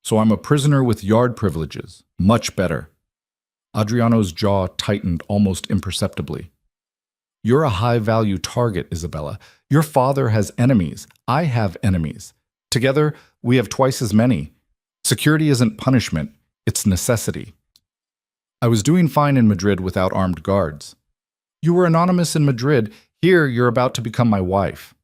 So I'm a prisoner with yard privileges. Much better." Adriano's jaw tightened almost imperceptibly. "You're a high-value target, Isabella. Your father has enemies. I have enemies. Together, we have twice as many. Security isn't punishment, it's necessity. I was doing fine in Madrid without armed guards. You were anonymous in Madrid. Here, you're about to become my wife.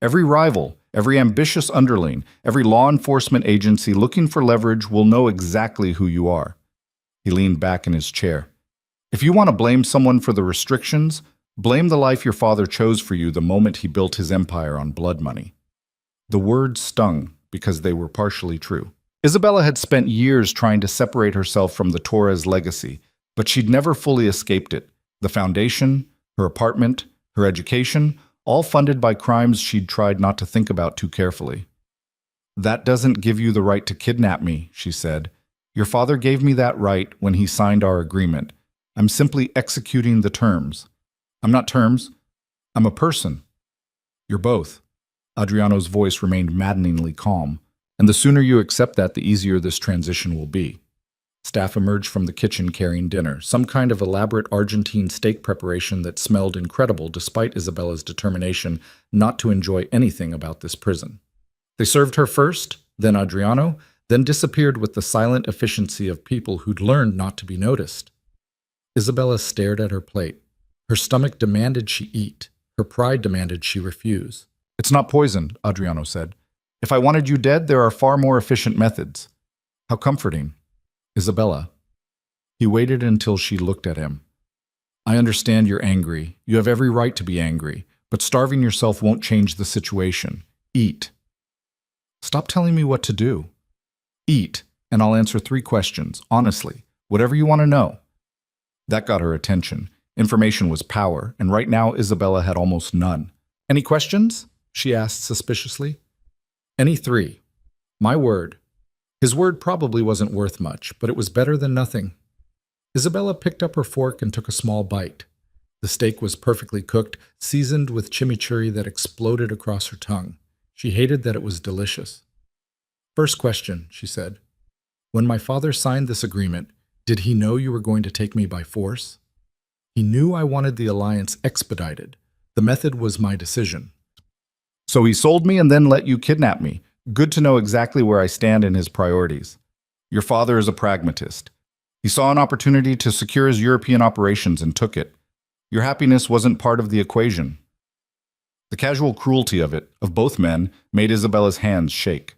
Every rival, every ambitious underling, every law enforcement agency looking for leverage will know exactly who you are." He leaned back in his chair. "If you want to blame someone for the restrictions, blame the life your father chose for you the moment he built his empire on blood money." The words stung because they were partially true. Isabella had spent years trying to separate herself from the Torres legacy, but she'd never fully escaped it. The foundation, her apartment, her education, all funded by crimes she'd tried not to think about too carefully. "That doesn't give you the right to kidnap me," she said. "Your father gave me that right when he signed our agreement. I'm simply executing the terms." "I'm not terms. I'm a person." "You're both." Adriano's voice remained maddeningly calm. "And the sooner you accept that, the easier this transition will be." Staff emerged from the kitchen carrying dinner, some kind of elaborate Argentine steak preparation that smelled incredible despite Isabella's determination not to enjoy anything about this prison. They served her first, then Adriano, then disappeared with the silent efficiency of people who'd learned not to be noticed. Isabella stared at her plate. Her stomach demanded she eat. Her pride demanded she refuse. "It's not poison," Adriano said. "If I wanted you dead, there are far more efficient methods." "How comforting." "Isabella." He waited until she looked at him. "I understand you're angry. You have every right to be angry. But starving yourself won't change the situation. Eat." "Stop telling me what to do." "Eat, and I'll answer 3 questions, honestly. Whatever you want to know." That got her attention. Information was power, and right now Isabella had almost none. "Any questions?" she asked suspiciously. "Any 3. My word." His word probably wasn't worth much, but it was better than nothing. Isabella picked up her fork and took a small bite. The steak was perfectly cooked, seasoned with chimichurri that exploded across her tongue. She hated that it was delicious. "First question," she said. "When my father signed this agreement, did he know you were going to take me by force?" "He knew I wanted the alliance expedited. The method was my decision." "So he sold me and then let you kidnap me. Good to know exactly where I stand in his priorities. Your father is a pragmatist. He saw an opportunity to secure his European operations and took it. Your happiness wasn't part of the equation." The casual cruelty of it, of both men, made Isabella's hands shake.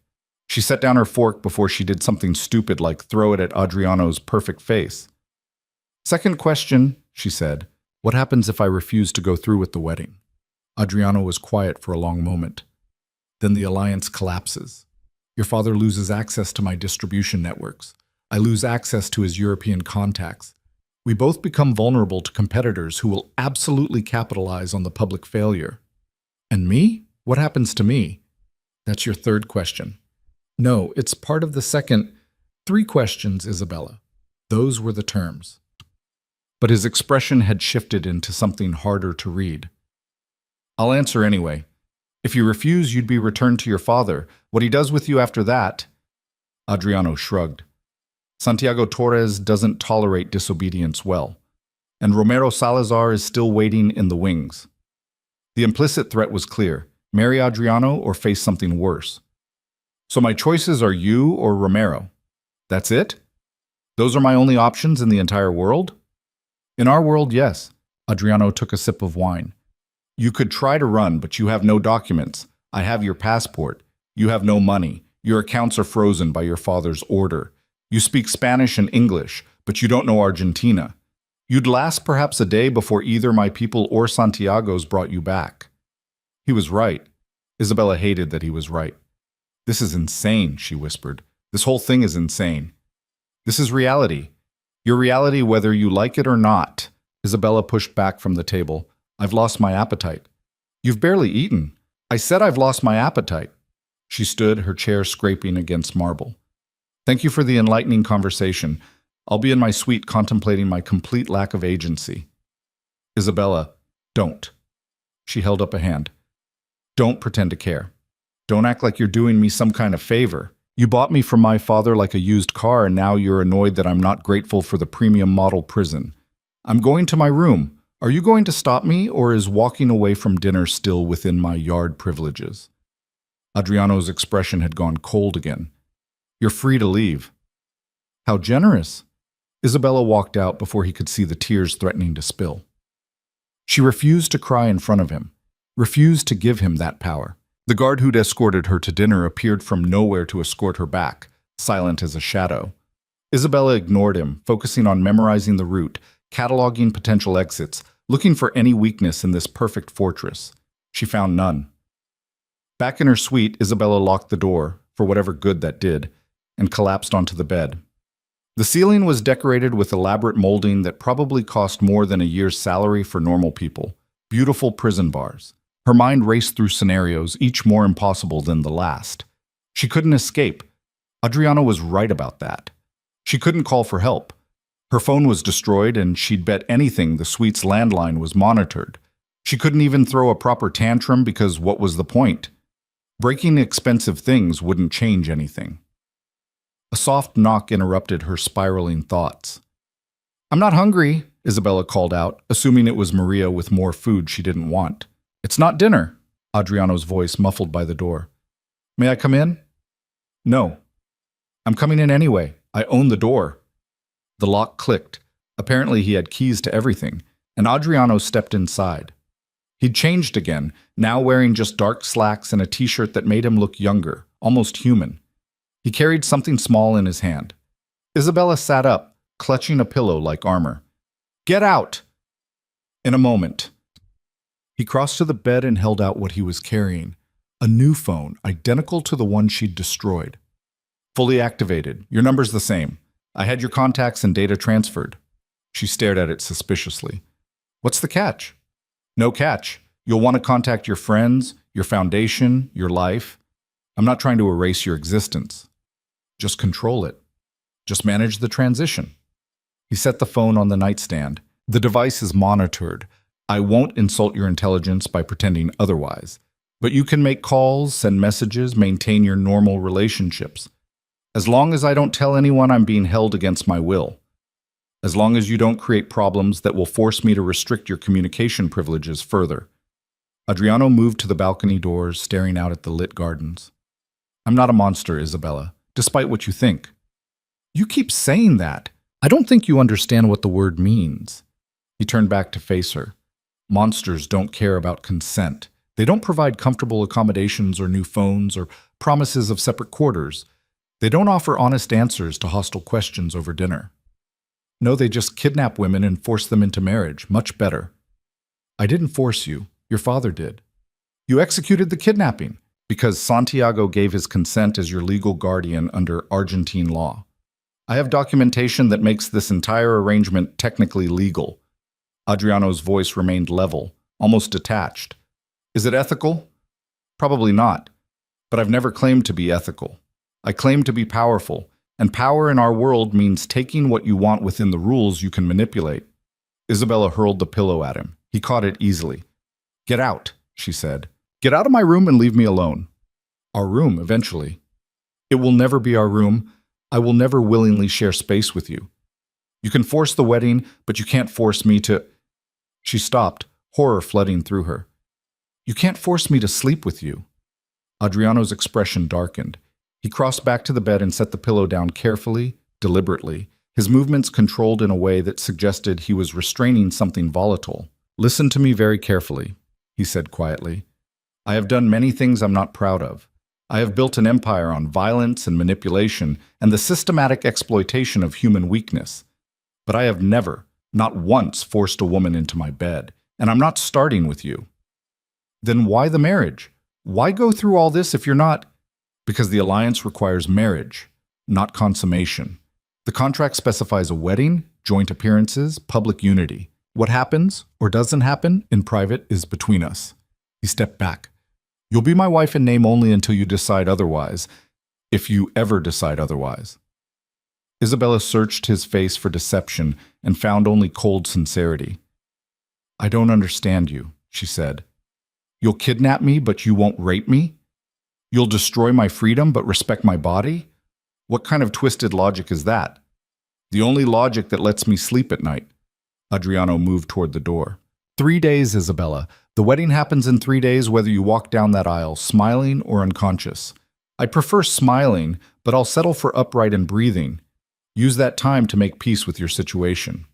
She set down her fork before she did something stupid like throw it at Adriano's perfect face. "Second question," she said. "What happens if I refuse to go through with the wedding?" Adriano was quiet for a long moment. "Then the alliance collapses. Your father loses access to my distribution networks. I lose access to his European contacts. We both become vulnerable to competitors who will absolutely capitalize on the public failure." "And me? What happens to me?" "That's your third question." "No, it's part of the second. 3 questions, Isabella. Those were the terms." But his expression had shifted into something harder to read. "I'll answer anyway. If you refuse, you'd be returned to your father. What he does with you after that..." Adriano shrugged. "Santiago Torres doesn't tolerate disobedience well, and Romero Salazar is still waiting in the wings." The implicit threat was clear: marry Adriano or face something worse. "So my choices are you or Romero. That's it? Those are my only options in the entire world?" "In our world, yes." Adriano took a sip of wine. "You could try to run, but you have no documents. I have your passport. You have no money. Your accounts are frozen by your father's order. You speak Spanish and English, but you don't know Argentina. You'd last perhaps a day before either my people or Santiago's brought you back." He was right. Isabella hated that he was right. "This is insane," she whispered. "This whole thing is insane. This is reality. Your reality whether you like it or not." Isabella pushed back from the table. "I've lost my appetite." "You've barely eaten." "I said I've lost my appetite." She stood, her chair scraping against marble. "Thank you for the enlightening conversation. I'll be in my suite contemplating my complete lack of agency." "Isabella, don't." She held up a hand. "Don't pretend to care. Don't act like you're doing me some kind of favor. You bought me from my father like a used car, and now you're annoyed that I'm not grateful for the premium model prison. I'm going to my room. Are you going to stop me, or is walking away from dinner still within my yard privileges?" Adriano's expression had gone cold again. "You're free to leave." "How generous." Isabella walked out before he could see the tears threatening to spill. She refused to cry in front of him, refused to give him that power. The guard who'd escorted her to dinner appeared from nowhere to escort her back, silent as a shadow. Isabella ignored him, focusing on memorizing the route, cataloging potential exits, looking for any weakness in this perfect fortress. She found none. Back in her suite, Isabella locked the door, for whatever good that did, and collapsed onto the bed. The ceiling was decorated with elaborate molding that probably cost more than a year's salary for normal people. Beautiful prison bars. Her mind raced through scenarios, each more impossible than the last. She couldn't escape. Adriano was right about that. She couldn't call for help. Her phone was destroyed, and she'd bet anything the suite's landline was monitored. She couldn't even throw a proper tantrum because what was the point? Breaking expensive things wouldn't change anything. A soft knock interrupted her spiraling thoughts. "I'm not hungry," Isabella called out, assuming it was Maria with more food she didn't want. "It's not dinner," Adriano's voice muffled by the door. "May I come in?" "No." I'm coming in anyway. I own the door. The lock clicked. Apparently he had keys to everything, and Adriano stepped inside. He'd changed again, now wearing just dark slacks and a t-shirt that made him look younger, almost human. He carried something small in his hand. Isabella sat up, clutching a pillow like armor. "Get out!" In a moment. He crossed to the bed and held out what he was carrying. A new phone, identical to the one she'd destroyed. "Fully activated. Your number's the same. I had your contacts and data transferred." She stared at it suspiciously. "What's the catch?" "No catch. You'll want to contact your friends, your foundation, your life. I'm not trying to erase your existence. Just control it. Just manage the transition." He set the phone on the nightstand. "The device is monitored. I won't insult your intelligence by pretending otherwise. But you can make calls, send messages, maintain your normal relationships. As long as I don't tell anyone I'm being held against my will. As long as you don't create problems that will force me to restrict your communication privileges further." Adriano moved to the balcony doors, staring out at the lit gardens. "I'm not a monster, Isabella, despite what you think." "You keep saying that. I don't think you understand what the word means." He turned back to face her. "Monsters don't care about consent. They don't provide comfortable accommodations or new phones or promises of separate quarters. They don't offer honest answers to hostile questions over dinner. No, they just kidnap women and force them into marriage. Much better." "I didn't force you. Your father did." "You executed the kidnapping because Santiago gave his consent as your legal guardian under Argentine law. I have documentation that makes this entire arrangement technically legal." Adriano's voice remained level, almost detached. "Is it ethical? Probably not. But I've never claimed to be ethical. I claim to be powerful, and power in our world means taking what you want within the rules you can manipulate." Isabella hurled the pillow at him. He caught it easily. "Get out," she said. "Get out of my room and leave me alone." "Our room, eventually." "It will never be our room. I will never willingly share space with you. You can force the wedding, but you can't force me to—" She stopped, horror flooding through her. "You can't force me to sleep with you." Adriano's expression darkened. He crossed back to the bed and set the pillow down carefully, deliberately, his movements controlled in a way that suggested he was restraining something volatile. "Listen to me very carefully," he said quietly. "I have done many things I'm not proud of. I have built an empire on violence and manipulation and the systematic exploitation of human weakness. But I have never, not once, forced a woman into my bed, and I'm not starting with you." "Then why the marriage? Why go through all this if you're not—" "Because the alliance requires marriage, not consummation. The contract specifies a wedding, joint appearances, public unity. What happens or doesn't happen in private is between us." He stepped back. "You'll be my wife in name only until you decide otherwise, if you ever decide otherwise." Isabella searched his face for deception and found only cold sincerity. "I don't understand you," she said. "You'll kidnap me, but you won't rape me? You'll destroy my freedom, but respect my body? What kind of twisted logic is that?" "The only logic that lets me sleep at night." Adriano moved toward the door. 3 days, Isabella. The wedding happens in 3 days whether you walk down that aisle, smiling or unconscious. I prefer smiling, but I'll settle for upright and breathing. Use that time to make peace with your situation."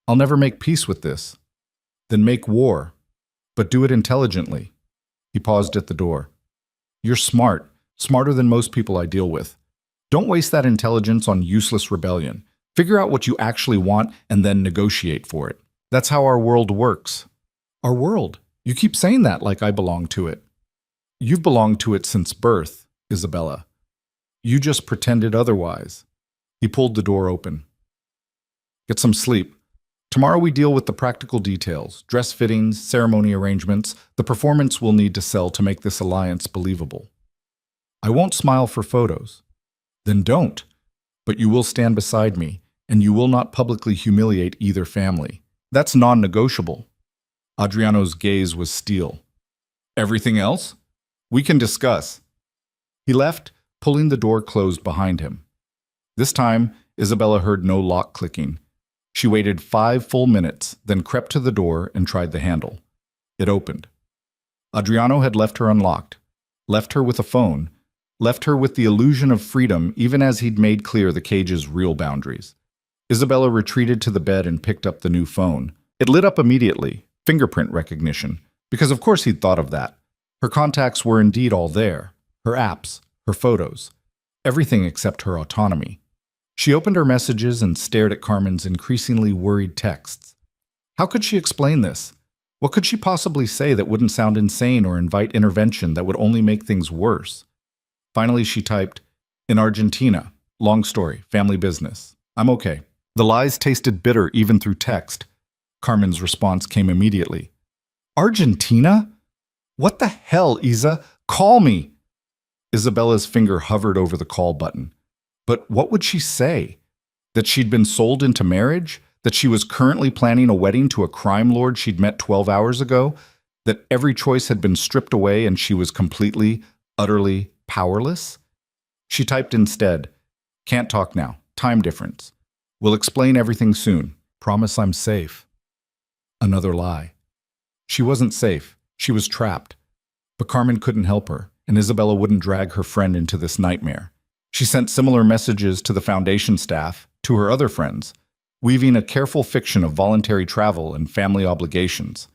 "I'll never make peace with this." "Then make war. But do it intelligently." He paused at the door. "You're smart, smarter than most people I deal with. Don't waste that intelligence on useless rebellion. Figure out what you actually want and then negotiate for it. That's how our world works." "Our world? You keep saying that like I belong to it." "You've belonged to it since birth, Isabella. You just pretended otherwise." He pulled the door open. "Get some sleep. Tomorrow we deal with the practical details, dress fittings, ceremony arrangements, the performance we'll need to sell to make this alliance believable." "I won't smile for photos." "Then don't. But you will stand beside me, and you will not publicly humiliate either family. That's non-negotiable." Adriano's gaze was steel. "Everything else? We can discuss." He left, pulling the door closed behind him. This time, Isabella heard no lock clicking. She waited 5 full minutes, then crept to the door and tried the handle. It opened. Adriano had left her unlocked, left her with a phone, left her with the illusion of freedom even as he'd made clear the cage's real boundaries. Isabella retreated to the bed and picked up the new phone. It lit up immediately, fingerprint recognition, because of course he'd thought of that. Her contacts were indeed all there, her apps, her photos, everything except her autonomy. She opened her messages and stared at Carmen's increasingly worried texts. How could she explain this? What could she possibly say that wouldn't sound insane or invite intervention that would only make things worse? Finally, she typed, "In Argentina. Long story, family business. I'm okay." The lies tasted bitter even through text. Carmen's response came immediately. "Argentina? What the hell, Isa? Call me!" Isabella's finger hovered over the call button. But what would she say? That she'd been sold into marriage? That she was currently planning a wedding to a crime lord she'd met 12 hours ago? That every choice had been stripped away and she was completely, utterly powerless? She typed instead, "Can't talk now. Time difference. We'll explain everything soon. Promise I'm safe." Another lie. She wasn't safe. She was trapped. But Carmen couldn't help her, and Isabella wouldn't drag her friend into this nightmare. She sent similar messages to the foundation staff, to her other friends, weaving a careful fiction of voluntary travel and family obligations.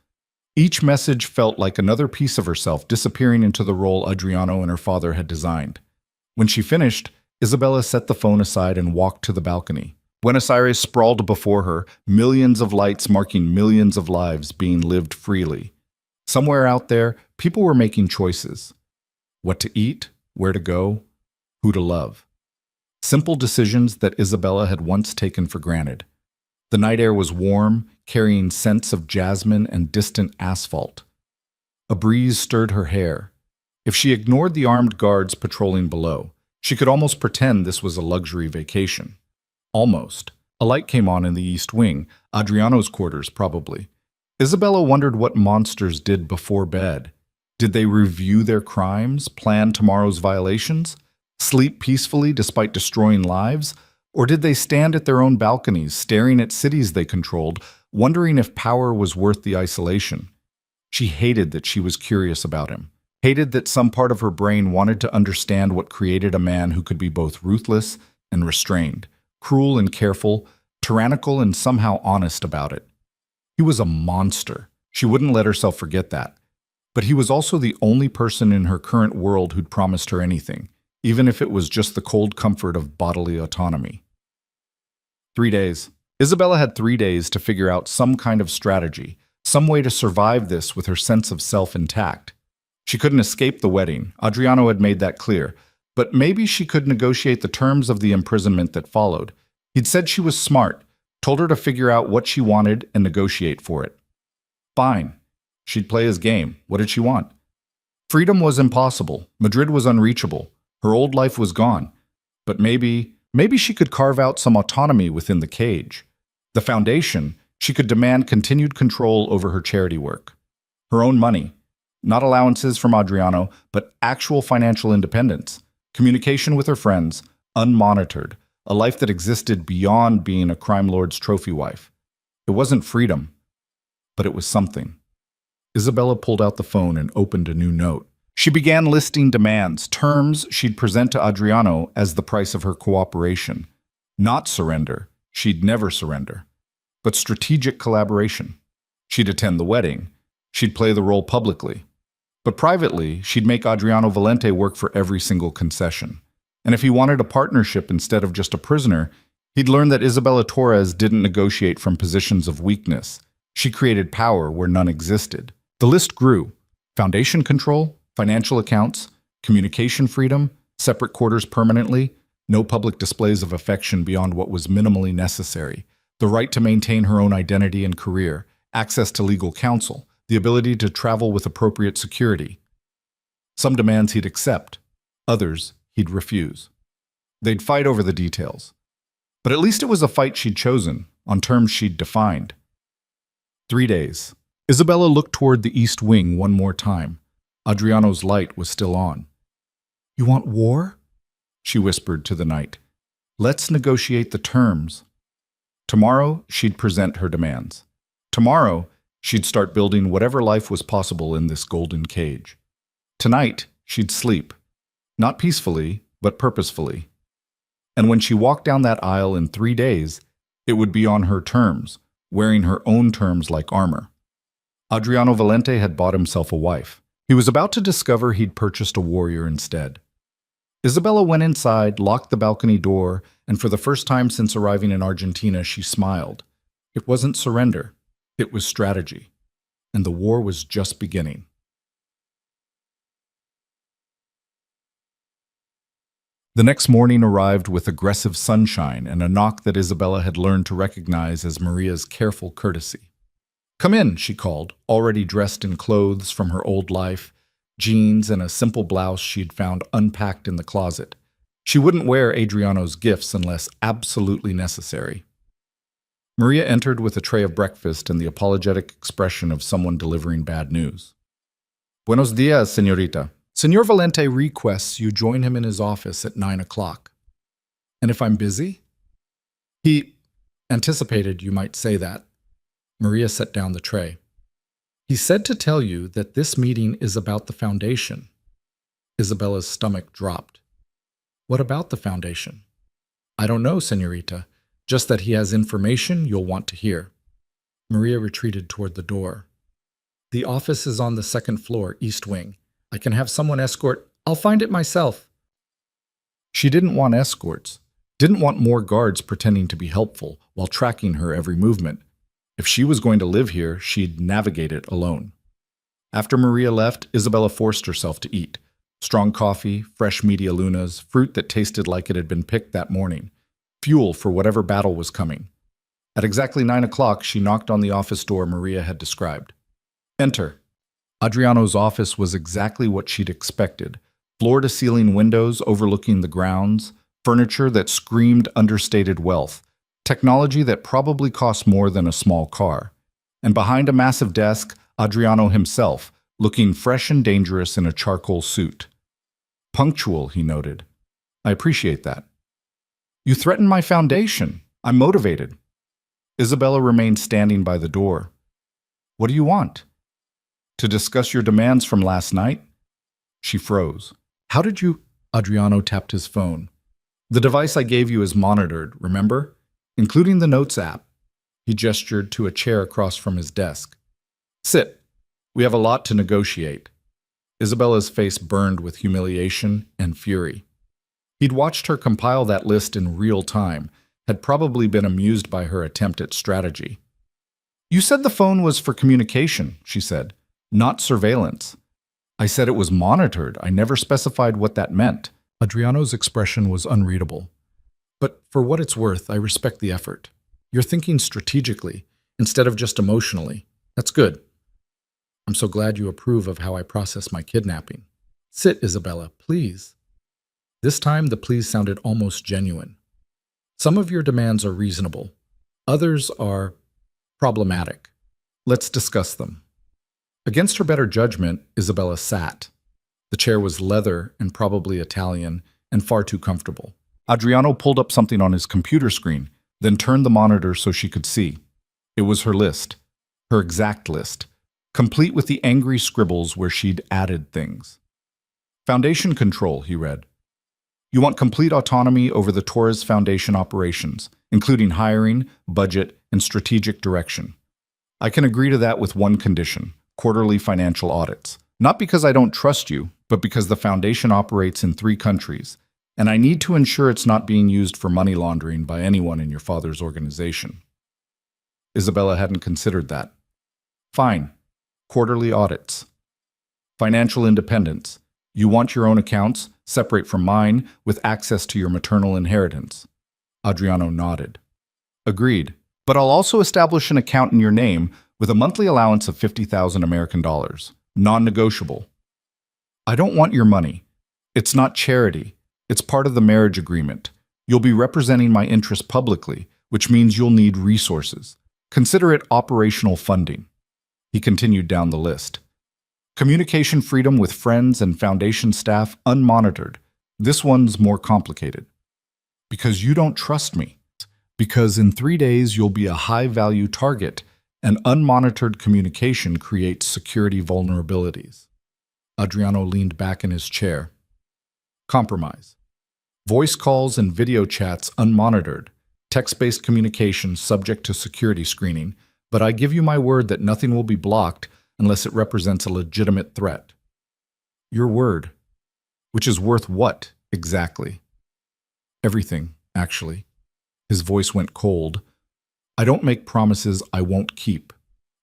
Each message felt like another piece of herself disappearing into the role Adriano and her father had designed. When she finished, Isabella set the phone aside and walked to the balcony. Buenos Aires sprawled before her, millions of lights marking millions of lives being lived freely. Somewhere out there, people were making choices. What to eat, where to go, who to love. Simple decisions that Isabella had once taken for granted. The night air was warm, carrying scents of jasmine and distant asphalt. A breeze stirred her hair. If she ignored the armed guards patrolling below, she could almost pretend this was a luxury vacation. Almost. A light came on in the east wing, Adriano's quarters probably. Isabella wondered what monsters did before bed. Did they review their crimes, plan tomorrow's violations, sleep peacefully despite destroying lives? Or did they stand at their own balconies, staring at cities they controlled, wondering if power was worth the isolation? She hated that she was curious about him, hated that some part of her brain wanted to understand what created a man who could be both ruthless and restrained, cruel and careful, tyrannical and somehow honest about it. He was a monster. She wouldn't let herself forget that. But he was also the only person in her current world who'd promised her anything, even if it was just the cold comfort of bodily autonomy. 3 days. Isabella had 3 days to figure out some kind of strategy, some way to survive this with her sense of self intact. She couldn't escape the wedding. Adriano had made that clear. But maybe she could negotiate the terms of the imprisonment that followed. He'd said she was smart, told her to figure out what she wanted and negotiate for it. Fine. She'd play his game. What did she want? Freedom was impossible. Madrid was unreachable. Her old life was gone. But maybe she could carve out some autonomy within the cage. The foundation, she could demand continued control over her charity work. Her own money. Not allowances from Adriano, but actual financial independence. Communication with her friends, unmonitored, a life that existed beyond being a crime lord's trophy wife. It wasn't freedom, but it was something. Isabella pulled out the phone and opened a new note. She began listing demands, terms she'd present to Adriano as the price of her cooperation. Not surrender, she'd never surrender, but strategic collaboration. She'd attend the wedding. She'd play the role publicly. But privately, she'd make Adriano Valente work for every single concession. And if he wanted a partnership instead of just a prisoner, he'd learn that Isabella Torres didn't negotiate from positions of weakness. She created power where none existed. The list grew. Foundation control, financial accounts, communication freedom, separate quarters permanently, no public displays of affection beyond what was minimally necessary, the right to maintain her own identity and career, access to legal counsel, the ability to travel with appropriate security. Some demands he'd accept, others he'd refuse. They'd fight over the details. But at least it was a fight she'd chosen, on terms she'd defined. 3 days. Isabella looked toward the east wing one more time. Adriano's light was still on. "You want war?" she whispered to the night. "Let's negotiate the terms." Tomorrow, she'd present her demands. Tomorrow, she'd start building whatever life was possible in this golden cage. Tonight, she'd sleep. Not peacefully, but purposefully. And when she walked down that aisle in 3 days, it would be on her terms, wearing her own terms like armor. Adriano Valente had bought himself a wife. He was about to discover he'd purchased a warrior instead. Isabella went inside, locked the balcony door, and for the first time since arriving in Argentina, she smiled. It wasn't surrender. It was strategy. And the war was just beginning. The next morning arrived with aggressive sunshine and a knock that Isabella had learned to recognize as Maria's careful courtesy. "Come in," she called, already dressed in clothes from her old life, jeans and a simple blouse she'd found unpacked in the closet. She wouldn't wear Adriano's gifts unless absolutely necessary. Maria entered with a tray of breakfast and the apologetic expression of someone delivering bad news. "Buenos dias, señorita. Señor Valente requests you join him in his office at 9 o'clock. And if I'm busy?" He anticipated you might say that. Maria set down the tray. "He said to tell you that this meeting is about the foundation." Isabella's stomach dropped. "What about the foundation?" "I don't know, señorita. Just that he has information you'll want to hear." Maria retreated toward the door. "The office is on the second floor, east wing. I can have someone escort. I'll find it myself." She didn't want escorts, didn't want more guards pretending to be helpful while tracking her every movement. If she was going to live here, she'd navigate it alone. After Maria left, Isabella forced herself to eat. Strong coffee, fresh media lunas, fruit that tasted like it had been picked that morning. Fuel for whatever battle was coming. At exactly 9 o'clock, she knocked on the office door Maria had described. "Enter." Adriano's office was exactly what she'd expected. Floor-to-ceiling windows overlooking the grounds, furniture that screamed understated wealth, technology that probably cost more than a small car. And behind a massive desk, Adriano himself, looking fresh and dangerous in a charcoal suit. "Punctual," he noted. "I appreciate that." "You threaten my foundation. I'm motivated." Isabella remained standing by the door. "What do you want?" "To discuss your demands from last night?" She froze. "How did you—" Adriano tapped his phone. "The device I gave you is monitored, remember? Including the Notes app." He gestured to a chair across from his desk. "Sit. We have a lot to negotiate." Isabella's face burned with humiliation and fury. He'd watched her compile that list in real time, had probably been amused by her attempt at strategy. "You said the phone was for communication," she said, "not surveillance." "I said it was monitored. I never specified what that meant." Adriano's expression was unreadable. "But for what it's worth, I respect the effort. You're thinking strategically, instead of just emotionally. That's good. I'm so glad you approve of how I process my kidnapping. Sit, Isabella, please." This time, the please sounded almost genuine. "Some of your demands are reasonable. Others are problematic. Let's discuss them." Against her better judgment, Isabella sat. The chair was leather and probably Italian, and far too comfortable. Adriano pulled up something on his computer screen, then turned the monitor so she could see. It was her list, her exact list, complete with the angry scribbles where she'd added things. "Foundation control," he read. "You want complete autonomy over the Torres Foundation operations, including hiring, budget, and strategic direction. I can agree to that with one condition: quarterly financial audits. Not because I don't trust you, but because the foundation operates in 3 countries, and I need to ensure it's not being used for money laundering by anyone in your father's organization." Isabella hadn't considered that. "Fine. Quarterly audits. Financial independence. You want your own accounts, separate from mine, with access to your maternal inheritance." Adriano nodded. "Agreed. But I'll also establish an account in your name with a monthly allowance of 50,000 American dollars. Non-negotiable." "I don't want your money. It's not charity. It's part of the marriage agreement. You'll be representing my interests publicly, which means you'll need resources. Consider it operational funding." He continued down the list. "Communication freedom with friends and foundation staff unmonitored. This one's more complicated." "Because you don't trust me. Because in 3 days you'll be a high-value target, and unmonitored communication creates security vulnerabilities." Adriano leaned back in his chair. Compromise. Voice calls and video chats unmonitored. Text-based communication subject to security screening, but I give you my word that nothing will be blocked unless it represents a legitimate threat. Your word. Which is worth what, exactly? Everything, actually. His voice went cold. I don't make promises I won't keep.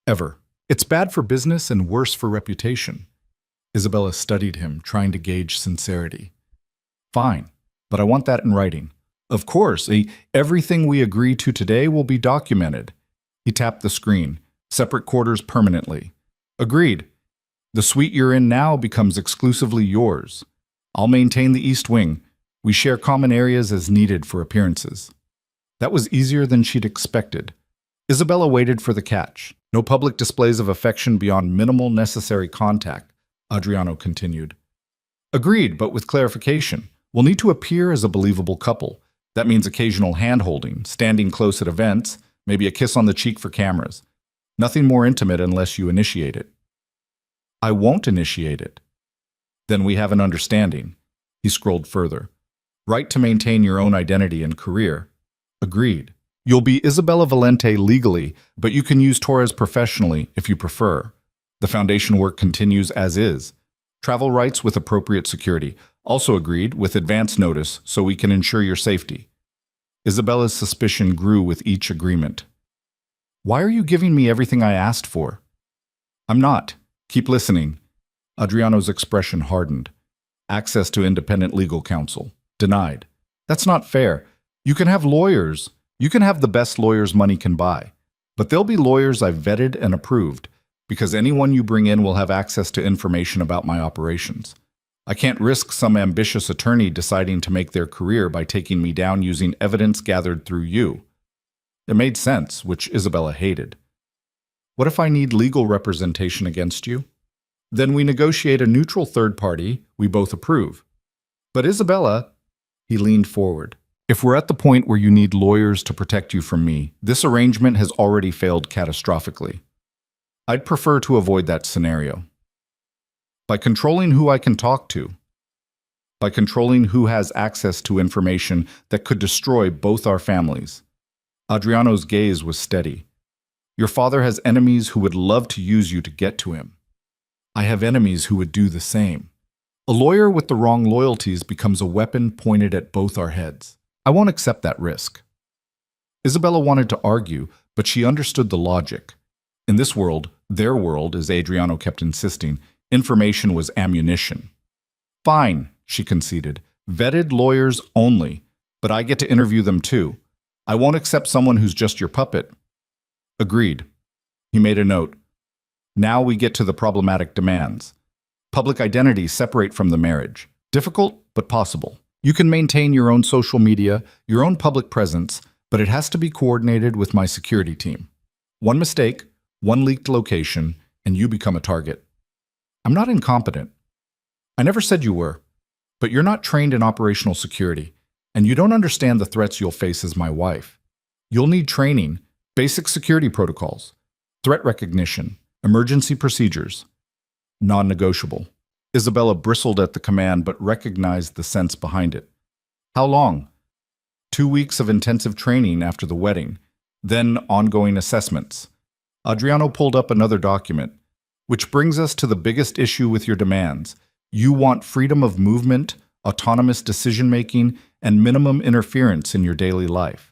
Ever. It's bad for business and worse for reputation. Isabella studied him, trying to gauge sincerity. Fine, but I want that in writing. Of course, everything we agree to today will be documented. He tapped the screen. Separate quarters permanently. Agreed. The suite you're in now becomes exclusively yours. I'll maintain the East Wing. We share common areas as needed for appearances. That was easier than she'd expected. Isabella waited for the catch. No public displays of affection beyond minimal necessary contact, Adriano continued. Agreed, but with clarification. We'll need to appear as a believable couple. That means occasional hand-holding, standing close at events, maybe a kiss on the cheek for cameras. Nothing more intimate unless you initiate it. I won't initiate it. Then we have an understanding. He scrolled further. Right to maintain your own identity and career. Agreed. You'll be Isabella Valente legally, but you can use Torres professionally if you prefer. The foundation work continues as is. Travel rights with appropriate security. Also agreed, with advance notice, so we can ensure your safety. Isabella's suspicion grew with each agreement. Why are you giving me everything I asked for? I'm not. Keep listening. Adriano's expression hardened. Access to independent legal counsel. Denied. That's not fair. You can have lawyers. You can have the best lawyers money can buy. But they'll be lawyers I've vetted and approved, because anyone you bring in will have access to information about my operations. I can't risk some ambitious attorney deciding to make their career by taking me down using evidence gathered through you. It made sense, which Isabella hated. What if I need legal representation against you? Then we negotiate a neutral third party we both approve. But Isabella, he leaned forward. If we're at the point where you need lawyers to protect you from me, this arrangement has already failed catastrophically. I'd prefer to avoid that scenario. By controlling who I can talk to. By controlling who has access to information that could destroy both our families. Adriano's gaze was steady. Your father has enemies who would love to use you to get to him. I have enemies who would do the same. A lawyer with the wrong loyalties becomes a weapon pointed at both our heads. I won't accept that risk. Isabella wanted to argue, but she understood the logic. In this world, their world, as Adriano kept insisting, information was ammunition. Fine, she conceded. Vetted lawyers only, but I get to interview them too. I won't accept someone who's just your puppet. Agreed. He made a note. Now we get to the problematic demands. Public identity separate from the marriage. Difficult, but possible. You can maintain your own social media, your own public presence, but it has to be coordinated with my security team. One mistake, one leaked location, and you become a target. I'm not incompetent. I never said you were, but you're not trained in operational security, and you don't understand the threats you'll face as my wife. You'll need training, basic security protocols, threat recognition, emergency procedures. Non-negotiable. Isabella bristled at the command but recognized the sense behind it. How long? 2 weeks of intensive training after the wedding, then ongoing assessments. Adriano pulled up another document. Which brings us to the biggest issue with your demands. You want freedom of movement, autonomous decision-making, and minimum interference in your daily life.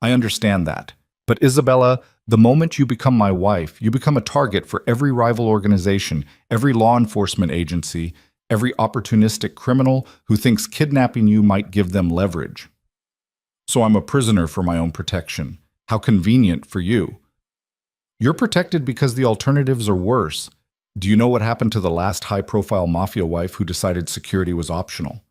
I understand that. But Isabella, the moment you become my wife, you become a target for every rival organization, every law enforcement agency, every opportunistic criminal who thinks kidnapping you might give them leverage. So I'm a prisoner for my own protection. How convenient for you. You're protected because the alternatives are worse. Do you know what happened to the last high-profile Mafia wife who decided security was optional?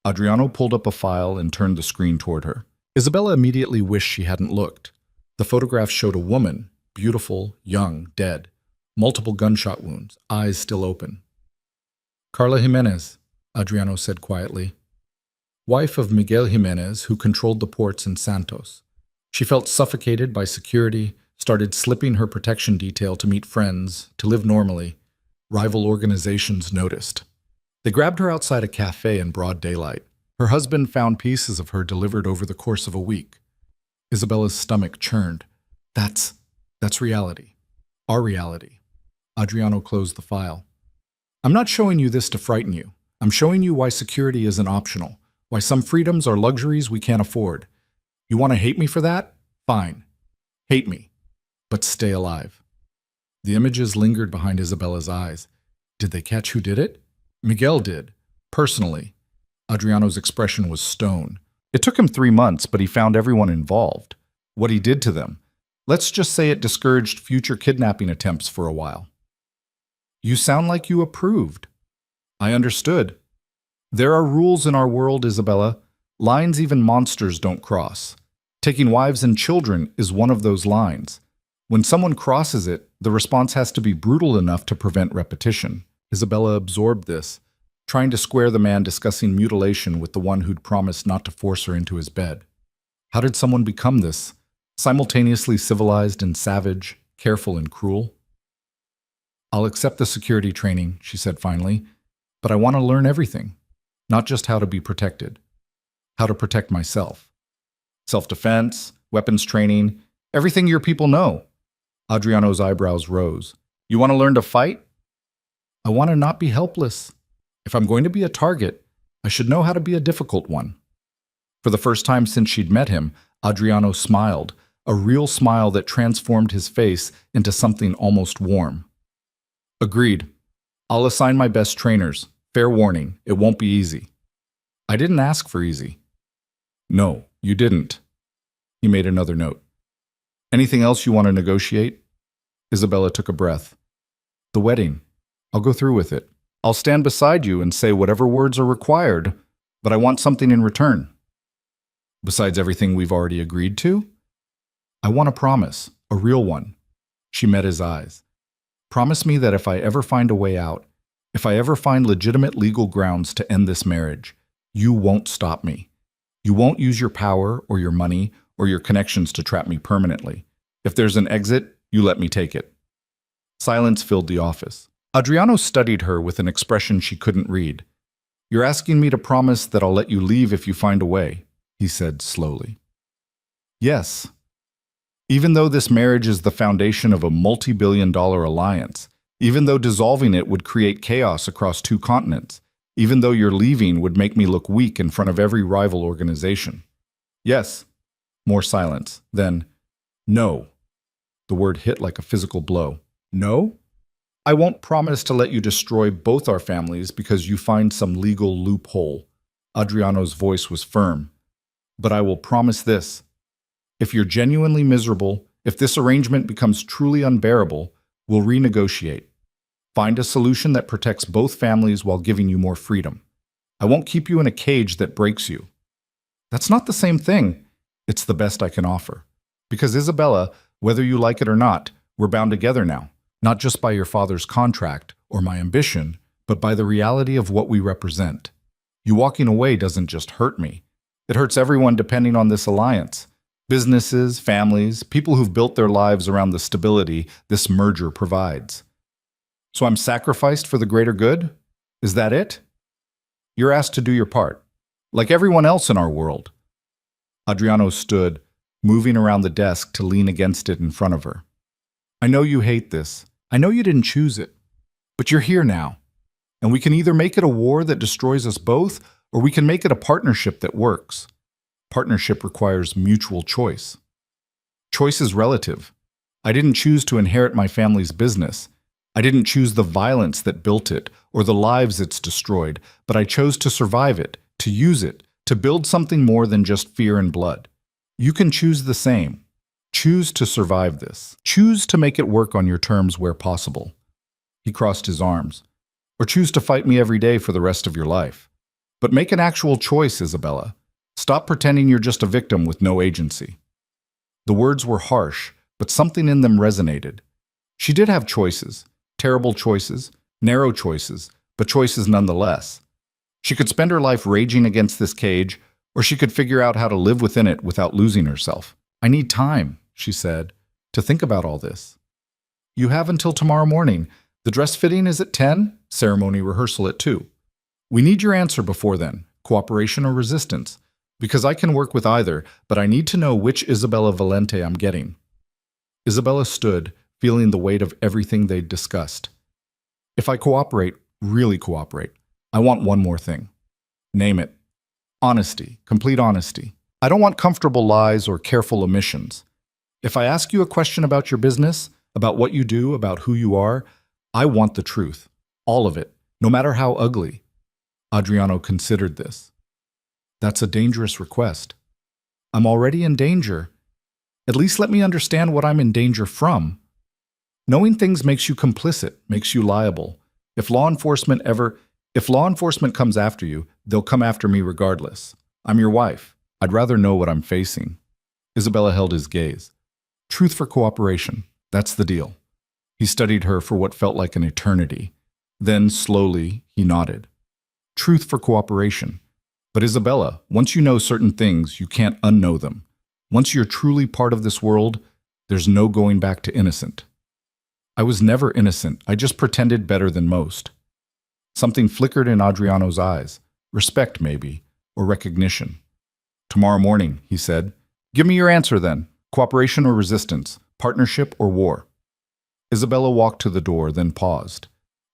Adriano pulled up a file and turned the screen toward her. Isabella immediately wished she hadn't looked. The photograph showed a woman, beautiful, young, dead, multiple gunshot wounds, eyes still open. Carla Jimenez, Adriano said quietly. Wife of Miguel Jimenez, who controlled the ports in Santos. She felt suffocated by security, started slipping her protection detail to meet friends, to live normally. Rival organizations noticed. They grabbed her outside a cafe in broad daylight. Her husband found pieces of her delivered over the course of a week. Isabella's stomach churned. That's reality. Our reality. Adriano closed the file. I'm not showing you this to frighten you. I'm showing you why security isn't optional, why some freedoms are luxuries we can't afford. You want to hate me for that? Fine. Hate me. But stay alive. The images lingered behind Isabella's eyes. Did they catch who did it? Miguel did. Personally. Adriano's expression was stone. It took him 3 months, but he found everyone involved. What he did to them. Let's just say it discouraged future kidnapping attempts for a while. You sound like you approved. I understood. There are rules in our world, Isabella. Lines even monsters don't cross. Taking wives and children is one of those lines. When someone crosses it, the response has to be brutal enough to prevent repetition. Isabella absorbed this, trying to square the man discussing mutilation with the one who'd promised not to force her into his bed. How did someone become this? Simultaneously civilized and savage, careful and cruel? I'll accept the security training, she said finally, but I want to learn everything, not just how to be protected, how to protect myself. Self-defense, weapons training, everything your people know. Adriano's eyebrows rose. You want to learn to fight? I want to not be helpless. If I'm going to be a target, I should know how to be a difficult one. For the first time since she'd met him, Adriano smiled, a real smile that transformed his face into something almost warm. Agreed. I'll assign my best trainers. Fair warning, it won't be easy. I didn't ask for easy. No, you didn't. He made another note. Anything else you want to negotiate? Isabella took a breath. The wedding. I'll go through with it. I'll stand beside you and say whatever words are required, but I want something in return. Besides everything we've already agreed to? I want a promise, a real one. She met his eyes. Promise me that if I ever find a way out, if I ever find legitimate legal grounds to end this marriage, you won't stop me. You won't use your power or your money or your connections to trap me permanently. If there's an exit, you let me take it. Silence filled the office. Adriano studied her with an expression she couldn't read. You're asking me to promise that I'll let you leave if you find a way, he said slowly. Yes. Even though this marriage is the foundation of a multi-billion-dollar alliance, even though dissolving it would create chaos across 2 continents, even though your leaving would make me look weak in front of every rival organization. Yes. More silence. Then, no. The word hit like a physical blow. No? I won't promise to let you destroy both our families because you find some legal loophole. Adriano's voice was firm. But I will promise this. If you're genuinely miserable, if this arrangement becomes truly unbearable, we'll renegotiate. Find a solution that protects both families while giving you more freedom. I won't keep you in a cage that breaks you. That's not the same thing. It's the best I can offer. Because Isabella, whether you like it or not, we're bound together now, not just by your father's contract or my ambition, but by the reality of what we represent. You walking away doesn't just hurt me. It hurts everyone depending on this alliance. Businesses, families, people who've built their lives around the stability this merger provides. So I'm sacrificed for the greater good? Is that it? You're asked to do your part, like everyone else in our world. Adriano stood, moving around the desk to lean against it in front of her. I know you hate this. I know you didn't choose it. But you're here now. And we can either make it a war that destroys us both, or we can make it a partnership that works. Partnership requires mutual choice. Choice is relative. I didn't choose to inherit my family's business. I didn't choose the violence that built it or the lives it's destroyed, but I chose to survive it, to use it, to build something more than just fear and blood. You can choose the same. Choose to survive this. Choose to make it work on your terms where possible. He crossed his arms. Or choose to fight me every day for the rest of your life. But make an actual choice, Isabella. Stop pretending you're just a victim with no agency. The words were harsh, but something in them resonated. She did have choices, terrible choices, narrow choices, but choices nonetheless. She could spend her life raging against this cage, or she could figure out how to live within it without losing herself. I need time, she said, to think about all this. You have until tomorrow morning. The dress fitting is at 10, ceremony rehearsal at 2. We need your answer before then, cooperation or resistance, because I can work with either, but I need to know which Isabella Valente I'm getting. Isabella stood, feeling the weight of everything they'd discussed. If I cooperate, really cooperate, I want one more thing. Name it. Honesty, complete honesty. I don't want comfortable lies or careful omissions. If I ask you a question about your business, about what you do, about who you are, I want the truth. All of it, no matter how ugly. Adriano considered this. That's a dangerous request. I'm already in danger. At least let me understand what I'm in danger from. Knowing things makes you complicit, makes you liable. If law enforcement comes after you, they'll come after me regardless. I'm your wife. I'd rather know what I'm facing. Isabella held his gaze. Truth for cooperation. That's the deal. He studied her for what felt like an eternity. Then, slowly, he nodded. Truth for cooperation. But Isabella, once you know certain things, you can't unknow them. Once you're truly part of this world, there's no going back to innocent. I was never innocent. I just pretended better than most. Something flickered in Adriano's eyes. Respect, maybe, or recognition. Tomorrow morning, he said. Give me your answer then. Cooperation or resistance? Partnership or war? Isabella walked to the door, then paused.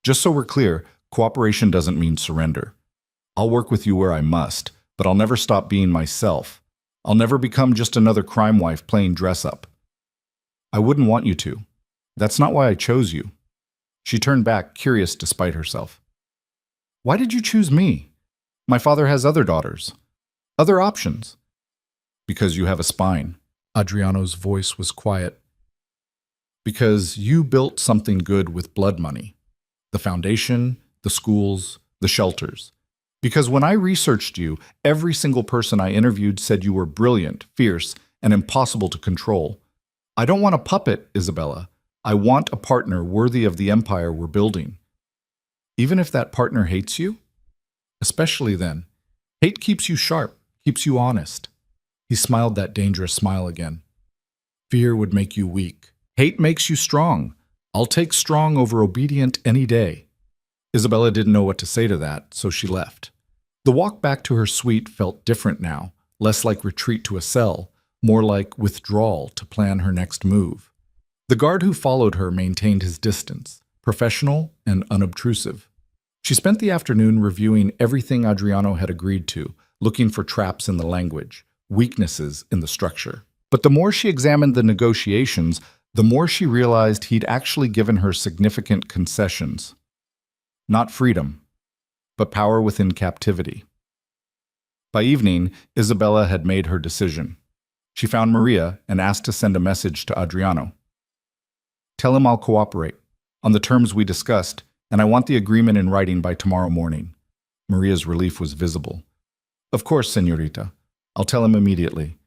Just so we're clear, cooperation doesn't mean surrender. I'll work with you where I must, but I'll never stop being myself. I'll never become just another crime wife playing dress-up. I wouldn't want you to. That's not why I chose you. She turned back, curious despite herself. Why did you choose me? My father has other daughters. Other options. Because you have a spine. Adriano's voice was quiet. Because you built something good with blood money. The foundation, the schools, the shelters. Because when I researched you, every single person I interviewed said you were brilliant, fierce, and impossible to control. I don't want a puppet, Isabella. I want a partner worthy of the empire we're building. Even if that partner hates you? Especially then. Hate keeps you sharp, keeps you honest. He smiled that dangerous smile again. Fear would make you weak. Hate makes you strong. I'll take strong over obedient any day. Isabella didn't know what to say to that, so she left. The walk back to her suite felt different now, less like retreat to a cell, more like withdrawal to plan her next move. The guard who followed her maintained his distance, professional and unobtrusive. She spent the afternoon reviewing everything Adriano had agreed to, looking for traps in the language, weaknesses in the structure. But the more she examined the negotiations, the more she realized he'd actually given her significant concessions. Not freedom, but power within captivity. By evening, Isabella had made her decision. She found Maria and asked to send a message to Adriano. Tell him I'll cooperate, on the terms we discussed, and I want the agreement in writing by tomorrow morning. Maria's relief was visible. Of course, señorita. I'll tell him immediately.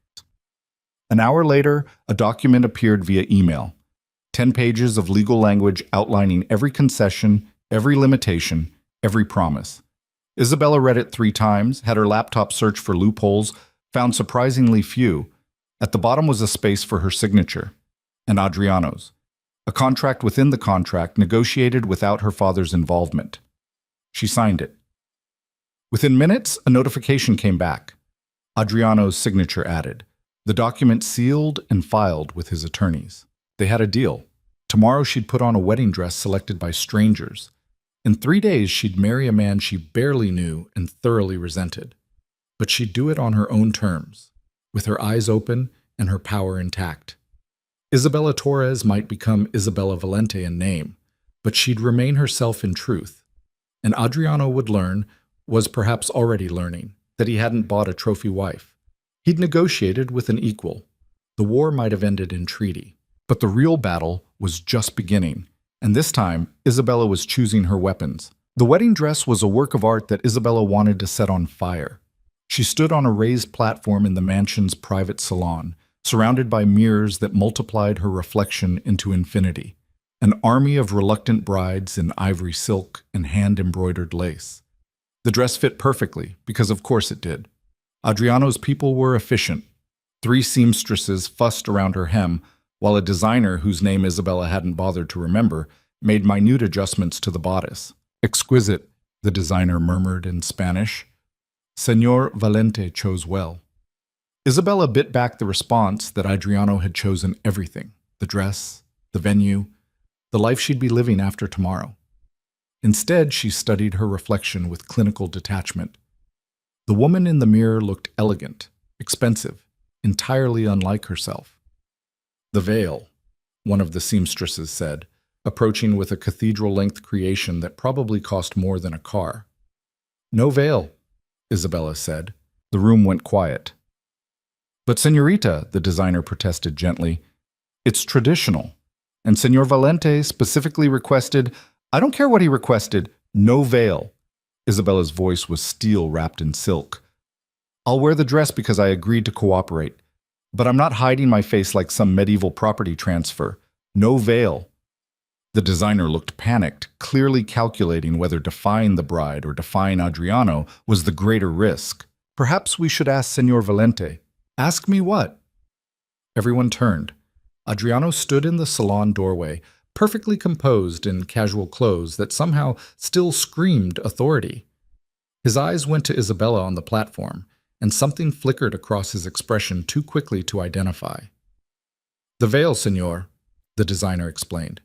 An hour later, a document appeared via email. 10 pages of legal language outlining every concession, every limitation, every promise. Isabella read it 3 times, had her laptop search for loopholes, found surprisingly few. At the bottom was a space for her signature, and Adriano's. A contract within the contract negotiated without her father's involvement. She signed it. Within minutes, a notification came back. Adriano's signature added. The document sealed and filed with his attorneys. They had a deal. Tomorrow she'd put on a wedding dress selected by strangers. In 3 days, she'd marry a man she barely knew and thoroughly resented. But she'd do it on her own terms, with her eyes open and her power intact. Isabella Torres might become Isabella Valente in name, but she'd remain herself in truth. And Adriano would learn, was perhaps already learning, that he hadn't bought a trophy wife. He'd negotiated with an equal. The war might have ended in treaty, but the real battle was just beginning. And this time, Isabella was choosing her weapons. The wedding dress was a work of art that Isabella wanted to set on fire. She stood on a raised platform in the mansion's private salon, surrounded by mirrors that multiplied her reflection into infinity. An army of reluctant brides in ivory silk and hand-embroidered lace. The dress fit perfectly, because of course it did. Adriano's people were efficient. 3 seamstresses fussed around her hem, while a designer whose name Isabella hadn't bothered to remember made minute adjustments to the bodice. Exquisite, the designer murmured in Spanish. Senor Valente chose well. Isabella bit back the response that Adriano had chosen everything: the dress, the venue, the life she'd be living after tomorrow. Instead, she studied her reflection with clinical detachment. The woman in the mirror looked elegant, expensive, entirely unlike herself. The veil, one of the seamstresses said, approaching with a cathedral-length creation that probably cost more than a car. No veil, Isabella said. The room went quiet. But senorita, the designer protested gently, it's traditional. And Senor Valente specifically requested, I don't care what he requested, no veil. Isabella's voice was steel wrapped in silk. I'll wear the dress because I agreed to cooperate. But I'm not hiding my face like some medieval property transfer. No veil. The designer looked panicked, clearly calculating whether defying the bride or defying Adriano was the greater risk. Perhaps we should ask Senor Valente. Ask me what? Everyone turned. Adriano stood in the salon doorway, perfectly composed in casual clothes that somehow still screamed authority. His eyes went to Isabella on the platform, and something flickered across his expression too quickly to identify. The veil, senor, the designer explained.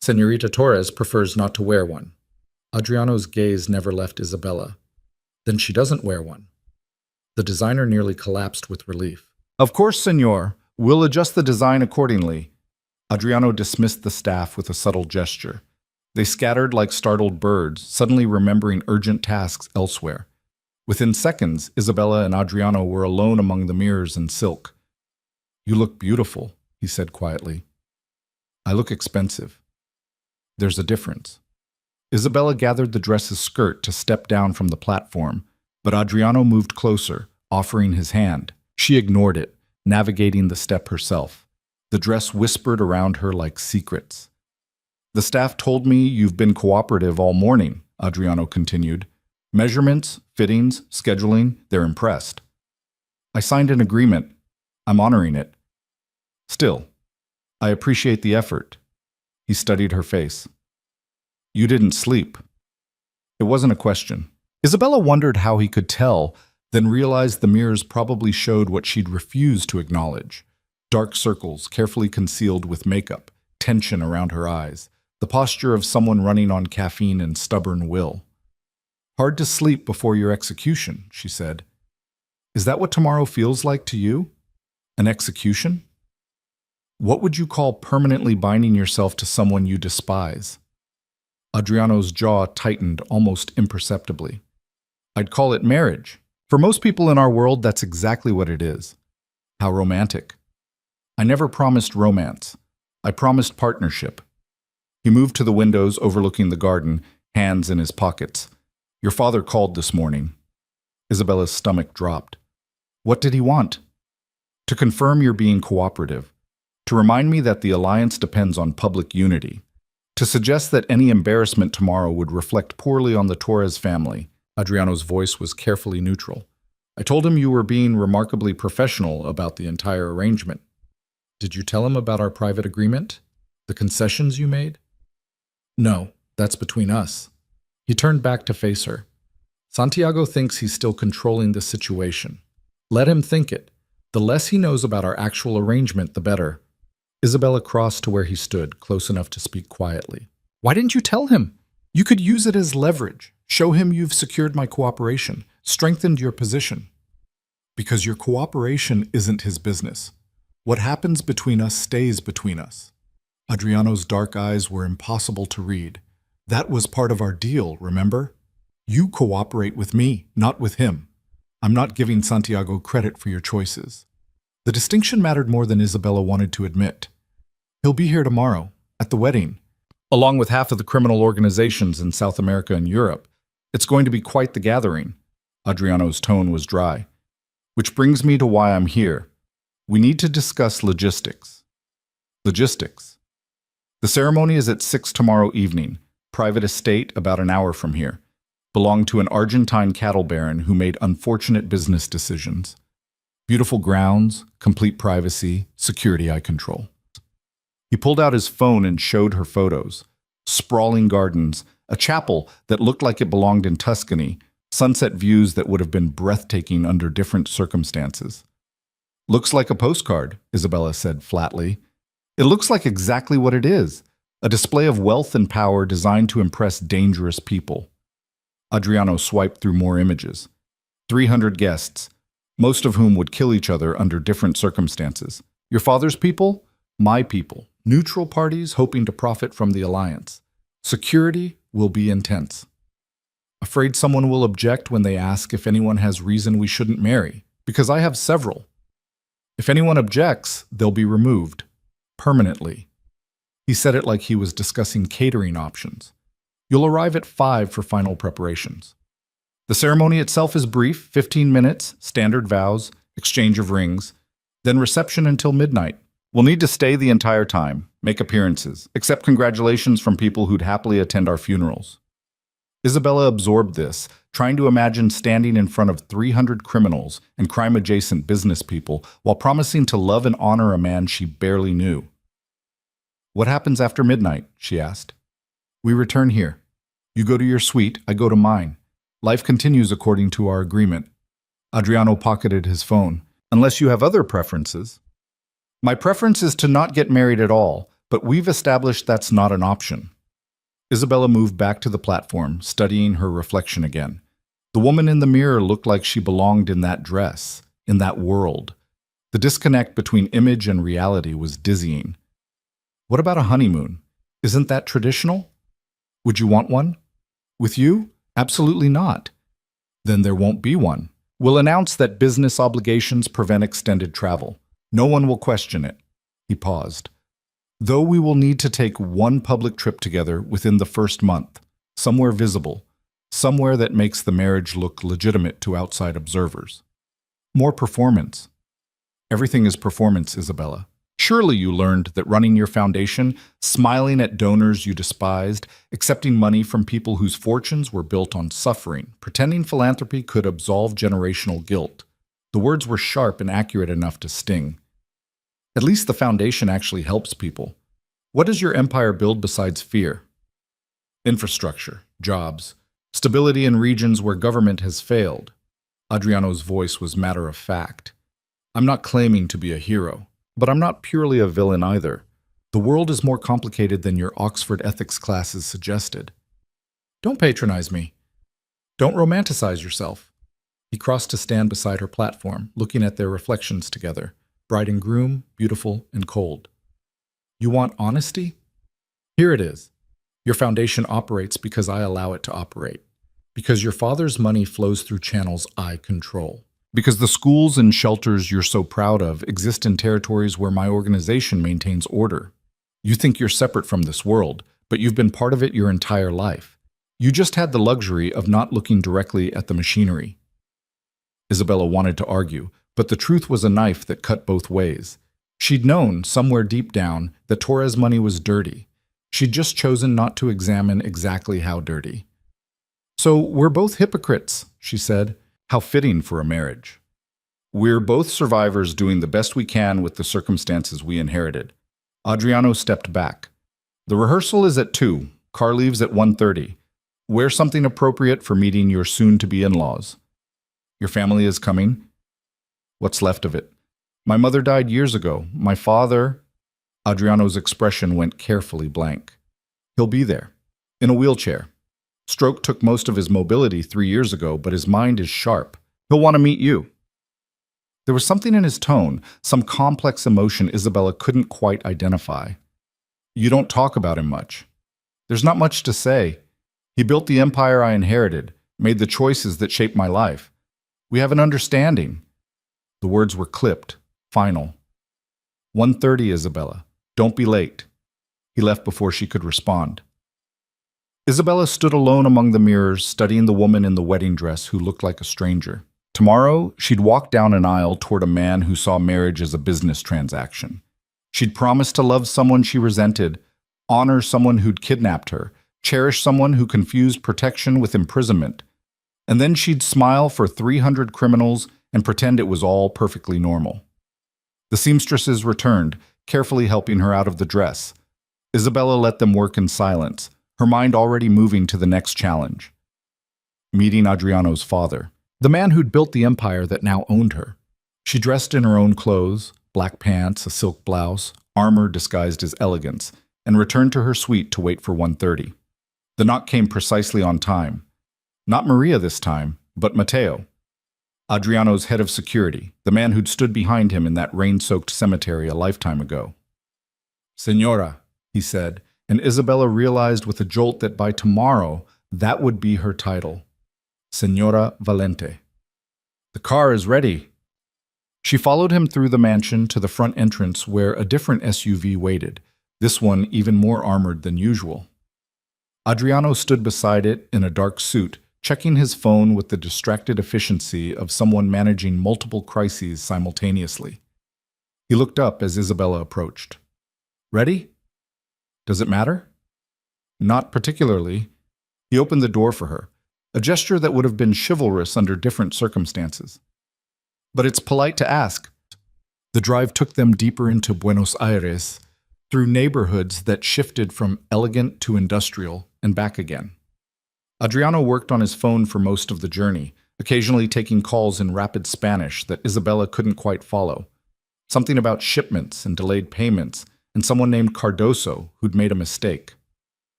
Senorita Torres prefers not to wear one. Adriano's gaze never left Isabella. Then she doesn't wear one. The designer nearly collapsed with relief. Of course, senor. We'll adjust the design accordingly. Adriano dismissed the staff with a subtle gesture. They scattered like startled birds, suddenly remembering urgent tasks elsewhere. Within seconds, Isabella and Adriano were alone among the mirrors and silk. You look beautiful, he said quietly. I look expensive. There's a difference. Isabella gathered the dress's skirt to step down from the platform, but Adriano moved closer, offering his hand. She ignored it, navigating the step herself. The dress whispered around her like secrets. The staff told me you've been cooperative all morning, Adriano continued. Measurements, fittings, scheduling, they're impressed. I signed an agreement. I'm honoring it. Still, I appreciate the effort. He studied her face. You didn't sleep. It wasn't a question. Isabella wondered how he could tell, then realized the mirrors probably showed what she'd refused to acknowledge. Dark circles carefully concealed with makeup, tension around her eyes, the posture of someone running on caffeine and stubborn will. Hard to sleep before your execution, she said. Is that what tomorrow feels like to you? An execution? What would you call permanently binding yourself to someone you despise? Adriano's jaw tightened almost imperceptibly. I'd call it marriage. For most people in our world, that's exactly what it is. How romantic. I never promised romance. I promised partnership. He moved to the windows overlooking the garden, hands in his pockets. Your father called this morning. Isabella's stomach dropped. What did he want? To confirm you're being cooperative. To remind me that the alliance depends on public unity. To suggest that any embarrassment tomorrow would reflect poorly on the Torres family. Adriano's voice was carefully neutral. I told him you were being remarkably professional about the entire arrangement. Did you tell him about our private agreement? The concessions you made? No, that's between us. He turned back to face her. Santiago thinks he's still controlling the situation. Let him think it. The less he knows about our actual arrangement, the better. Isabella crossed to where he stood, close enough to speak quietly. Why didn't you tell him? You could use it as leverage. Show him you've secured my cooperation, strengthened your position. Because your cooperation isn't his business. What happens between us stays between us. Adriano's dark eyes were impossible to read. That was part of our deal, remember? You cooperate with me, not with him. I'm not giving Santiago credit for your choices. The distinction mattered more than Isabella wanted to admit. He'll be here tomorrow, at the wedding, along with half of the criminal organizations in South America and Europe. It's going to be quite the gathering. Adriano's tone was dry. Which brings me to why I'm here. We need to discuss logistics. Logistics. The ceremony is at 6 tomorrow evening, private estate about an hour from here. Belonged to an Argentine cattle baron who made unfortunate business decisions. Beautiful grounds, complete privacy, security I control. He pulled out his phone and showed her photos. sprawling gardens, a chapel that looked like it belonged in Tuscany, sunset views that would have been breathtaking under different circumstances. Looks like a postcard, Isabella said flatly. It looks like exactly what it is, a display of wealth and power designed to impress dangerous people. Adriano swiped through more images. 300 guests, most of whom would kill each other under different circumstances. Your father's people? My people. Neutral parties hoping to profit from the alliance. Security will be intense. Afraid someone will object when they ask if anyone has reason we shouldn't marry, because I have several. If anyone objects, they'll be removed. Permanently. He said it like he was discussing catering options. You'll arrive at 5 for final preparations. The ceremony itself is brief, 15 minutes, standard vows, exchange of rings, then reception until midnight. We'll need to stay the entire time, make appearances, accept congratulations from people who'd happily attend our funerals. Isabella absorbed this, trying to imagine standing in front of 300 criminals and crime-adjacent business people while promising to love and honor a man she barely knew. What happens after midnight? She asked. We return here. You go to your suite, I go to mine. Life continues according to our agreement. Adriano pocketed his phone. Unless you have other preferences. My preference is to not get married at all, but we've established that's not an option. Isabella moved back to the platform, studying her reflection again. The woman in the mirror looked like she belonged in that dress, in that world. The disconnect between image and reality was dizzying. What about a honeymoon? Isn't that traditional? Would you want one? With you? Absolutely not. Then there won't be one. We'll announce that business obligations prevent extended travel. No one will question it. He paused. Though we will need to take one public trip together within the first month, somewhere visible, somewhere that makes the marriage look legitimate to outside observers. More performance. Everything is performance, Isabella. Surely you learned that running your foundation, smiling at donors you despised, accepting money from people whose fortunes were built on suffering, pretending philanthropy could absolve generational guilt. The words were sharp and accurate enough to sting. At least the foundation actually helps people. What does your empire build besides fear? Infrastructure, jobs, stability in regions where government has failed. Adriano's voice was matter of fact. I'm not claiming to be a hero. But I'm not purely a villain either. The world is more complicated than your Oxford ethics classes suggested. Don't patronize me. Don't romanticize yourself. He crossed to stand beside her platform, looking at their reflections together, bride and groom, beautiful and cold. You want honesty? Here it is. Your foundation operates because I allow it to operate. Because your father's money flows through channels I control. Because the schools and shelters you're so proud of exist in territories where my organization maintains order. You think you're separate from this world, but you've been part of it your entire life. You just had the luxury of not looking directly at the machinery. Isabella wanted to argue, but the truth was a knife that cut both ways. She'd known, somewhere deep down, that Torres' money was dirty. She'd just chosen not to examine exactly how dirty. So we're both hypocrites, she said. How fitting for a marriage. We're both survivors doing the best we can with the circumstances we inherited. Adriano stepped back. The rehearsal is at 2. Car leaves at 1:30. Wear something appropriate for meeting your soon-to-be in-laws. Your family is coming? What's left of it? My mother died years ago. My father... Adriano's expression went carefully blank. He'll be there. In a wheelchair. Stroke took most of his mobility 3 years ago, but his mind is sharp. He'll want to meet you. There was something in his tone, some complex emotion Isabella couldn't quite identify. You don't talk about him much. There's not much to say. He built the empire I inherited, made the choices that shaped my life. We have an understanding. The words were clipped, final. 1:30, Isabella. Don't be late. He left before she could respond. Isabella stood alone among the mirrors, studying the woman in the wedding dress who looked like a stranger. Tomorrow, she'd walk down an aisle toward a man who saw marriage as a business transaction. She'd promised to love someone she resented, honor someone who'd kidnapped her, cherish someone who confused protection with imprisonment. And then she'd smile for 300 criminals and pretend it was all perfectly normal. The seamstresses returned, carefully helping her out of the dress. Isabella let them work in silence, her mind already moving to the next challenge. Meeting Adriano's father, the man who'd built the empire that now owned her. She dressed in her own clothes, black pants, a silk blouse, armor disguised as elegance, and returned to her suite to wait for 1:30. The knock came precisely on time. Not Maria this time, but Matteo, Adriano's head of security, the man who'd stood behind him in that rain-soaked cemetery a lifetime ago. "Senora," he said, and Isabella realized with a jolt that by tomorrow that would be her title. Senora Valente. "The car is ready." She followed him through the mansion to the front entrance where a different SUV waited, this one even more armored than usual. Adriano stood beside it in a dark suit, checking his phone with the distracted efficiency of someone managing multiple crises simultaneously. He looked up as Isabella approached. "Ready? Does it matter?" "Not particularly." He opened the door for her, a gesture that would have been chivalrous under different circumstances. "But it's polite to ask." The drive took them deeper into Buenos Aires, through neighborhoods that shifted from elegant to industrial and back again. Adriano worked on his phone for most of the journey, occasionally taking calls in rapid Spanish that Isabella couldn't quite follow. Something about shipments and delayed payments, and someone named Cardoso who'd made a mistake.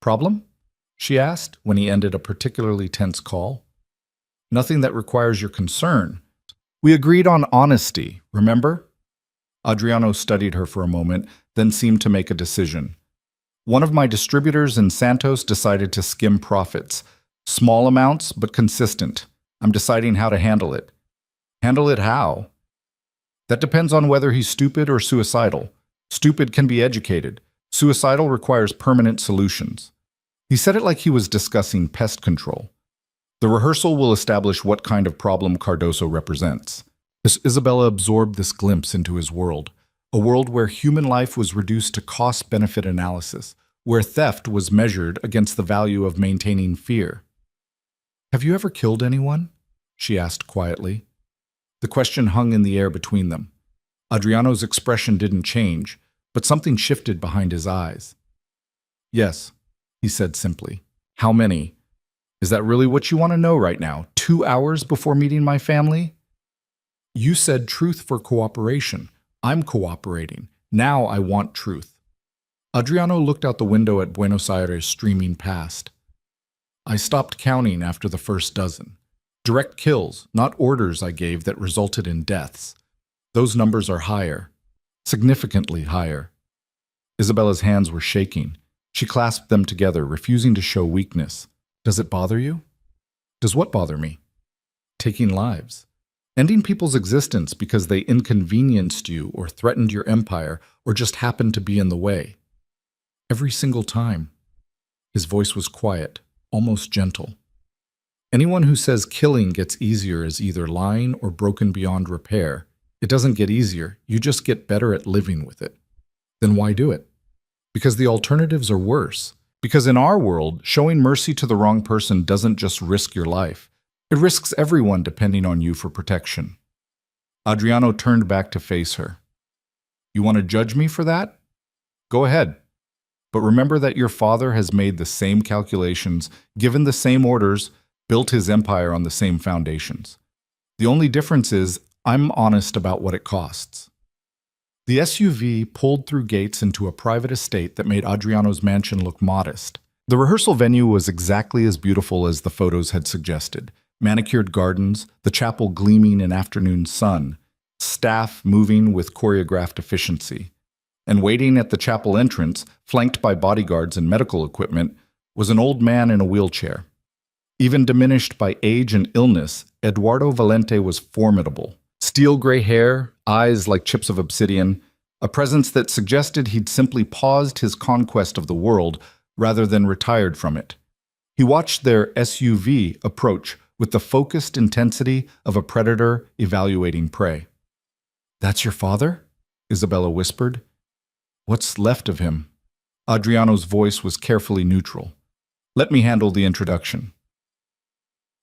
"Problem?" she asked when he ended a particularly tense call. "Nothing that requires your concern. We agreed on honesty, remember?" Adriano studied her for a moment, then seemed to make a decision. "One of my distributors in Santos decided to skim profits. Small amounts, but consistent. I'm deciding how to handle it." "Handle it how?" "That depends on whether he's stupid or suicidal. Stupid can be educated. Suicidal requires permanent solutions." He said it like he was discussing pest control. "The rehearsal will establish what kind of problem Cardoso represents." As Isabella absorbed this glimpse into his world, a world where human life was reduced to cost-benefit analysis, where theft was measured against the value of maintaining fear. "Have you ever killed anyone?" she asked quietly. The question hung in the air between them. Adriano's expression didn't change, but something shifted behind his eyes. "Yes," he said simply. "How many? Is that really what you want to know right now, 2 hours before meeting my family?" "You said truth for cooperation. I'm cooperating. Now I want truth." Adriano looked out the window at Buenos Aires streaming past. "I stopped counting after the first dozen. Direct kills, not orders I gave that resulted in deaths. Those numbers are higher. Significantly higher." Isabella's hands were shaking. She clasped them together, refusing to show weakness. "Does it bother you?" "Does what bother me?" "Taking lives. Ending people's existence because they inconvenienced you or threatened your empire or just happened to be in the way. Every single time." His voice was quiet, almost gentle. "Anyone who says killing gets easier is either lying or broken beyond repair. It doesn't get easier, you just get better at living with it." "Then why do it?" "Because the alternatives are worse. Because in our world, showing mercy to the wrong person doesn't just risk your life. It risks everyone depending on you for protection." Adriano turned back to face her. "You want to judge me for that? Go ahead. But remember that your father has made the same calculations, given the same orders, built his empire on the same foundations. The only difference is I'm honest about what it costs." The SUV pulled through gates into a private estate that made Adriano's mansion look modest. The rehearsal venue was exactly as beautiful as the photos had suggested. Manicured gardens, the chapel gleaming in afternoon sun, staff moving with choreographed efficiency. And waiting at the chapel entrance, flanked by bodyguards and medical equipment, was an old man in a wheelchair. Even diminished by age and illness, Eduardo Valente was formidable. Steel gray hair, eyes like chips of obsidian, a presence that suggested he'd simply paused his conquest of the world rather than retired from it. He watched their SUV approach with the focused intensity of a predator evaluating prey. "That's your father?" Isabella whispered. "What's left of him?" Adriano's voice was carefully neutral. "Let me handle the introduction.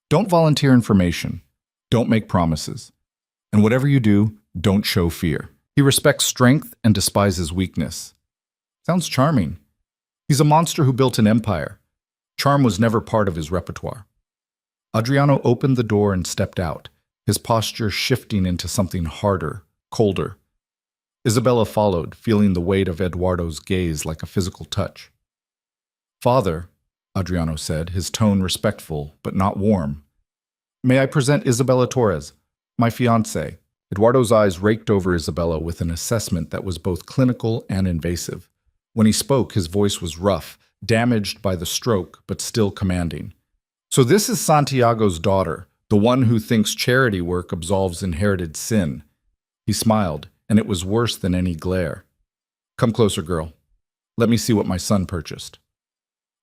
Don't volunteer information. Don't make promises. And whatever you do, don't show fear. He respects strength and despises weakness." "Sounds charming." He's a monster who built an empire. Charm was never part of his repertoire. Adriano opened the door and stepped out, his posture shifting into something harder, colder. Isabella followed, feeling the weight of Eduardo's gaze like a physical touch. "Father," Adriano said, his tone respectful but not warm, "may I present Isabella Torres, my fiancée?" Eduardo's eyes raked over Isabella with an assessment that was both clinical and invasive. When he spoke, his voice was rough, damaged by the stroke, but still commanding. "So this is Santiago's daughter, the one who thinks charity work absolves inherited sin." He smiled, and it was worse than any glare. "Come closer, girl. Let me see what my son purchased."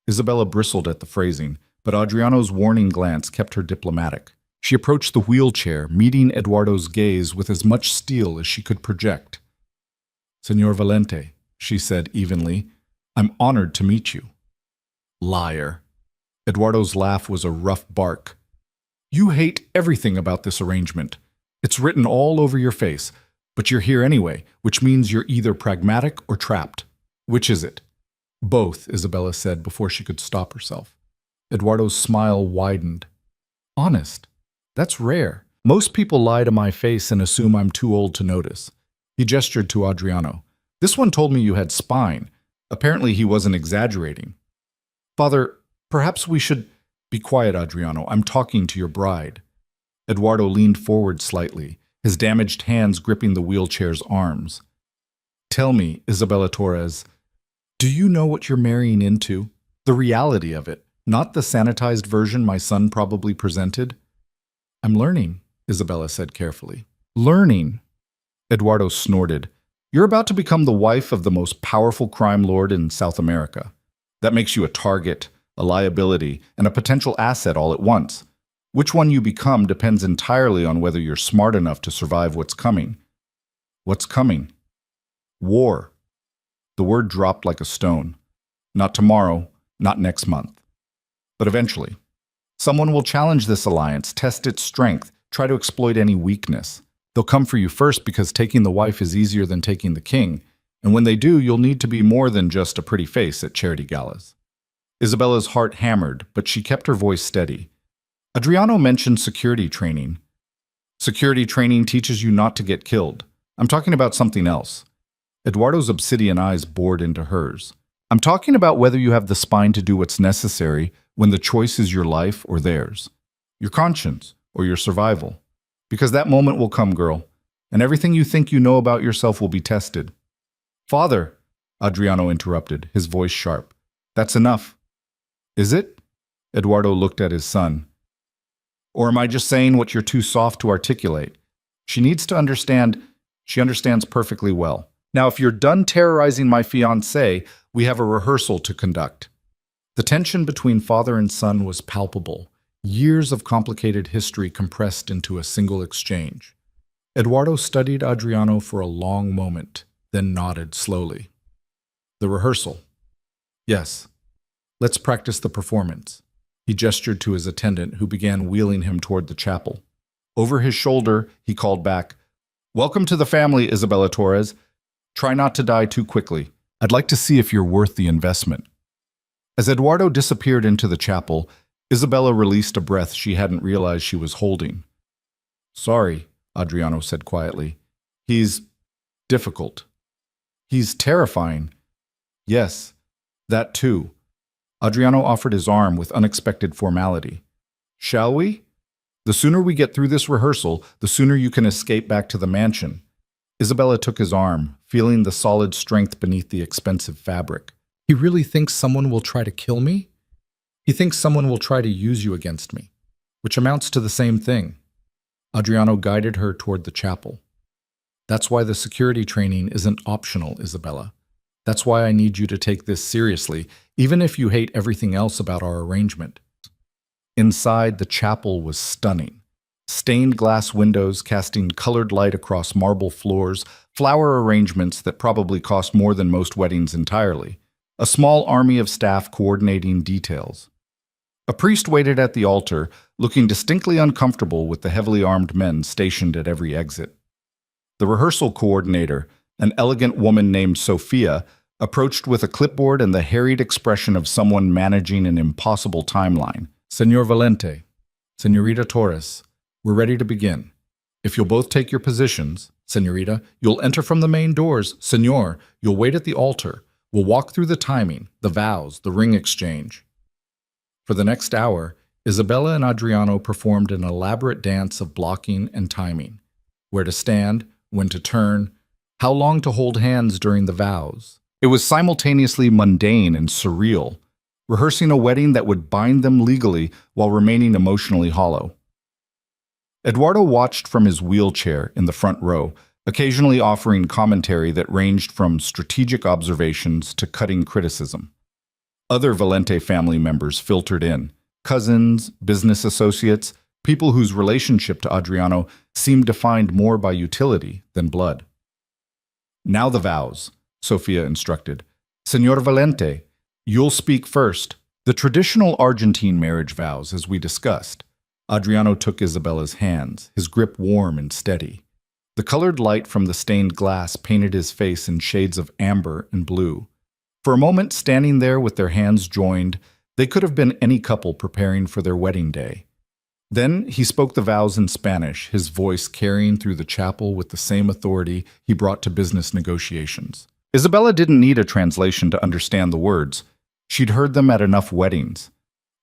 Isabella bristled at the phrasing, but Adriano's warning glance kept her diplomatic. She approached the wheelchair, meeting Eduardo's gaze with as much steel as she could project. "Señor Valente," she said evenly, "I'm honored to meet you." "Liar." Eduardo's laugh was a rough bark. "You hate everything about this arrangement. It's written all over your face, but you're here anyway, which means you're either pragmatic or trapped. Which is it?" "Both," Isabella said before she could stop herself. Eduardo's smile widened. "Honest? That's rare. Most people lie to my face and assume I'm too old to notice." He gestured to Adriano. "This one told me you had spine." Apparently he wasn't exaggerating. "Father, perhaps we should—" "Be quiet, Adriano. I'm talking to your bride." Eduardo leaned forward slightly, his damaged hands gripping the wheelchair's arms. "Tell me, Isabella Torres, do you know what you're marrying into? The reality of it, not the sanitized version my son probably presented?" "I'm learning," Isabella said carefully. "Learning?" Eduardo snorted. "You're about to become the wife of the most powerful crime lord in South America. That makes you a target, a liability, and a potential asset all at once. Which one you become depends entirely on whether you're smart enough to survive what's coming." "What's coming?" "War." The word dropped like a stone. "Not tomorrow, not next month. But eventually. Someone will challenge this alliance, test its strength, try to exploit any weakness. They'll come for you first because taking the wife is easier than taking the king, and when they do, you'll need to be more than just a pretty face at charity galas." Isabella's heart hammered, but she kept her voice steady. "Adriano mentioned security training." "Security training teaches you not to get killed. I'm talking about something else." Eduardo's obsidian eyes bored into hers. "I'm talking about whether you have the spine to do what's necessary when the choice is your life or theirs, your conscience or your survival. Because that moment will come, girl, and everything you think you know about yourself will be tested." "Father," Adriano interrupted, his voice sharp. "That's enough." "Is it?" Eduardo looked at his son. "Or am I just saying what you're too soft to articulate? She needs to understand. She understands perfectly well. Now, if you're done terrorizing my fiancée, we have a rehearsal to conduct." The tension between father and son was palpable, years of complicated history compressed into a single exchange. Eduardo studied Adriano for a long moment, then nodded slowly. "The rehearsal?" "Yes. Let's practice the performance." He gestured to his attendant, who began wheeling him toward the chapel. Over his shoulder, he called back, "Welcome to the family, Isabella Torres. Try not to die too quickly. I'd like to see if you're worth the investment." As Eduardo disappeared into the chapel, Isabella released a breath she hadn't realized she was holding. "Sorry," Adriano said quietly. "He's difficult. He's terrifying." "Yes, that too." Adriano offered his arm with unexpected formality. "Shall we? The sooner we get through this rehearsal, the sooner you can escape back to the mansion." Isabella took his arm, feeling the solid strength beneath the expensive fabric. "He really thinks someone will try to kill me? He thinks someone will try to use you against me, which amounts to the same thing." Adriano guided her toward the chapel. "That's why the security training isn't optional, Isabella. That's why I need you to take this seriously, even if you hate everything else about our arrangement." Inside, the chapel was stunning. Stained glass windows casting colored light across marble floors, flower arrangements that probably cost more than most weddings entirely. A small army of staff coordinating details. A priest waited at the altar, looking distinctly uncomfortable with the heavily armed men stationed at every exit. The rehearsal coordinator, an elegant woman named Sophia, approached with a clipboard and the harried expression of someone managing an impossible timeline. Senor Valente, Senorita Torres, we're ready to begin. If you'll both take your positions, Senorita, you'll enter from the main doors. Senor, you'll wait at the altar. We'll walk through the timing, the vows, the ring exchange. For the next hour, Isabella and Adriano performed an elaborate dance of blocking and timing. Where to stand, when to turn, how long to hold hands during the vows. It was simultaneously mundane and surreal, rehearsing a wedding that would bind them legally while remaining emotionally hollow. Eduardo watched from his wheelchair in the front row, occasionally offering commentary that ranged from strategic observations to cutting criticism. Other Valente family members filtered in, cousins, business associates, people whose relationship to Adriano seemed defined more by utility than blood. Now the vows, Sofia instructed. Senor Valente, you'll speak first. The traditional Argentine marriage vows, as we discussed. Adriano took Isabella's hands, his grip warm and steady. The colored light from the stained glass painted his face in shades of amber and blue. For a moment, standing there with their hands joined, they could have been any couple preparing for their wedding day. Then he spoke the vows in Spanish, his voice carrying through the chapel with the same authority he brought to business negotiations. Isabella didn't need a translation to understand the words. She'd heard them at enough weddings.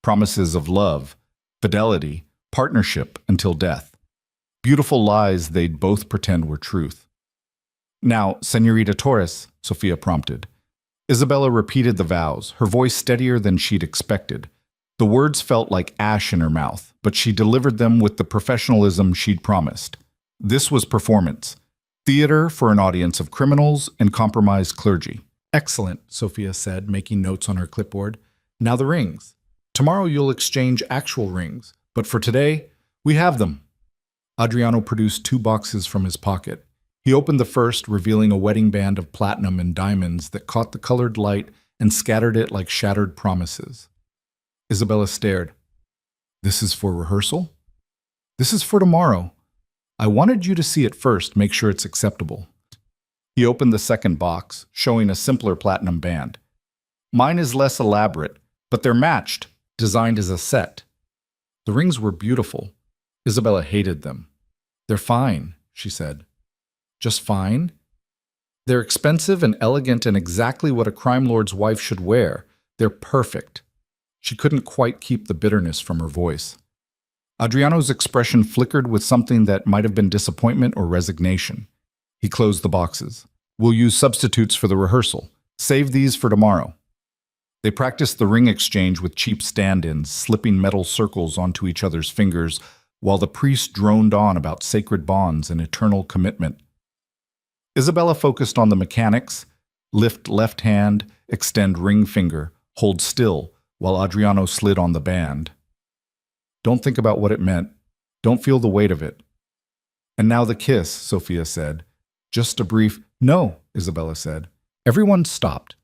Promises of love, fidelity, partnership until death. Beautiful lies they'd both pretend were truth. Now, Senorita Torres, Sofia prompted. Isabella repeated the vows, her voice steadier than she'd expected. The words felt like ash in her mouth, but she delivered them with the professionalism she'd promised. This was performance. Theater for an audience of criminals and compromised clergy. Excellent, Sofia said, making notes on her clipboard. Now the rings. Tomorrow you'll exchange actual rings, but for today, we have them. Adriano produced 2 boxes from his pocket. He opened the first, revealing a wedding band of platinum and diamonds that caught the colored light and scattered it like shattered promises. Isabella stared. This is for rehearsal? This is for tomorrow. I wanted you to see it first, make sure it's acceptable. He opened the second box, showing a simpler platinum band. Mine is less elaborate, but they're matched, designed as a set. The rings were beautiful. Isabella hated them. They're fine, she said. Just fine? They're expensive and elegant and exactly what a crime lord's wife should wear. They're perfect. She couldn't quite keep the bitterness from her voice. Adriano's expression flickered with something that might have been disappointment or resignation. He closed the boxes. We'll use substitutes for the rehearsal. Save these for tomorrow. They practiced the ring exchange with cheap stand-ins, slipping metal circles onto each other's fingers, while the priest droned on about sacred bonds and eternal commitment. Isabella focused on the mechanics: lift left hand, extend ring finger, hold still, while Adriano slid on the band. Don't think about what it meant. Don't feel the weight of it. And now the kiss, Sofia said. Just a brief, no, Isabella said. Everyone stopped.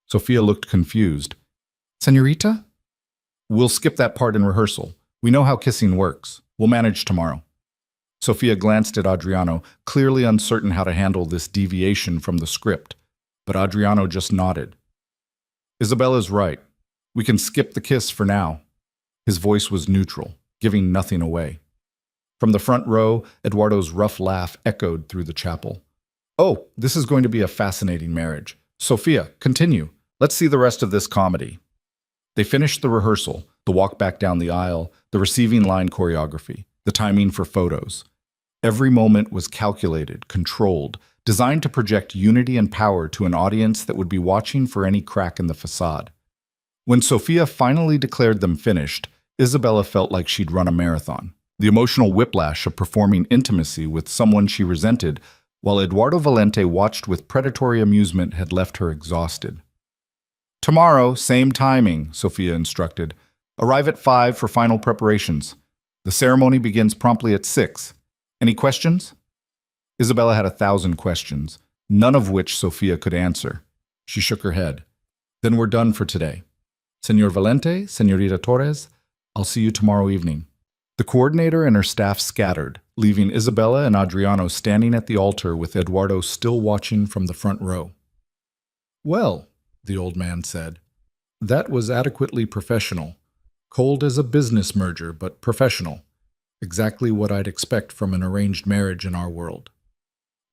Sofia looked confused. Senorita? We'll skip that part in rehearsal. We know how kissing works. We'll manage tomorrow. Sofia glanced at Adriano, clearly uncertain how to handle this deviation from the script, but Adriano just nodded. Isabella's right. We can skip the kiss for now. His voice was neutral, giving nothing away. From the front row, Eduardo's rough laugh echoed through the chapel. Oh, this is going to be a fascinating marriage. Sofia, continue. Let's see the rest of this comedy. They finished the rehearsal, the walk back down the aisle, the receiving line choreography, the timing for photos. Every moment was calculated, controlled, designed to project unity and power to an audience that would be watching for any crack in the facade. When Sofia finally declared them finished, Isabella felt like she'd run a marathon. The emotional whiplash of performing intimacy with someone she resented, while Eduardo Valente watched with predatory amusement, had left her exhausted. Tomorrow, same timing, Sofia instructed. Arrive at 5 for final preparations. The ceremony begins promptly at 6. Any questions? Isabella had 1,000 questions, none of which Sofia could answer. She shook her head. Then we're done for today. Senor Valente, Senorita Torres, I'll see you tomorrow evening. The coordinator and her staff scattered, leaving Isabella and Adriano standing at the altar with Eduardo still watching from the front row. Well, the old man said, that was adequately professional. Cold as a business merger, but professional. Exactly what I'd expect from an arranged marriage in our world.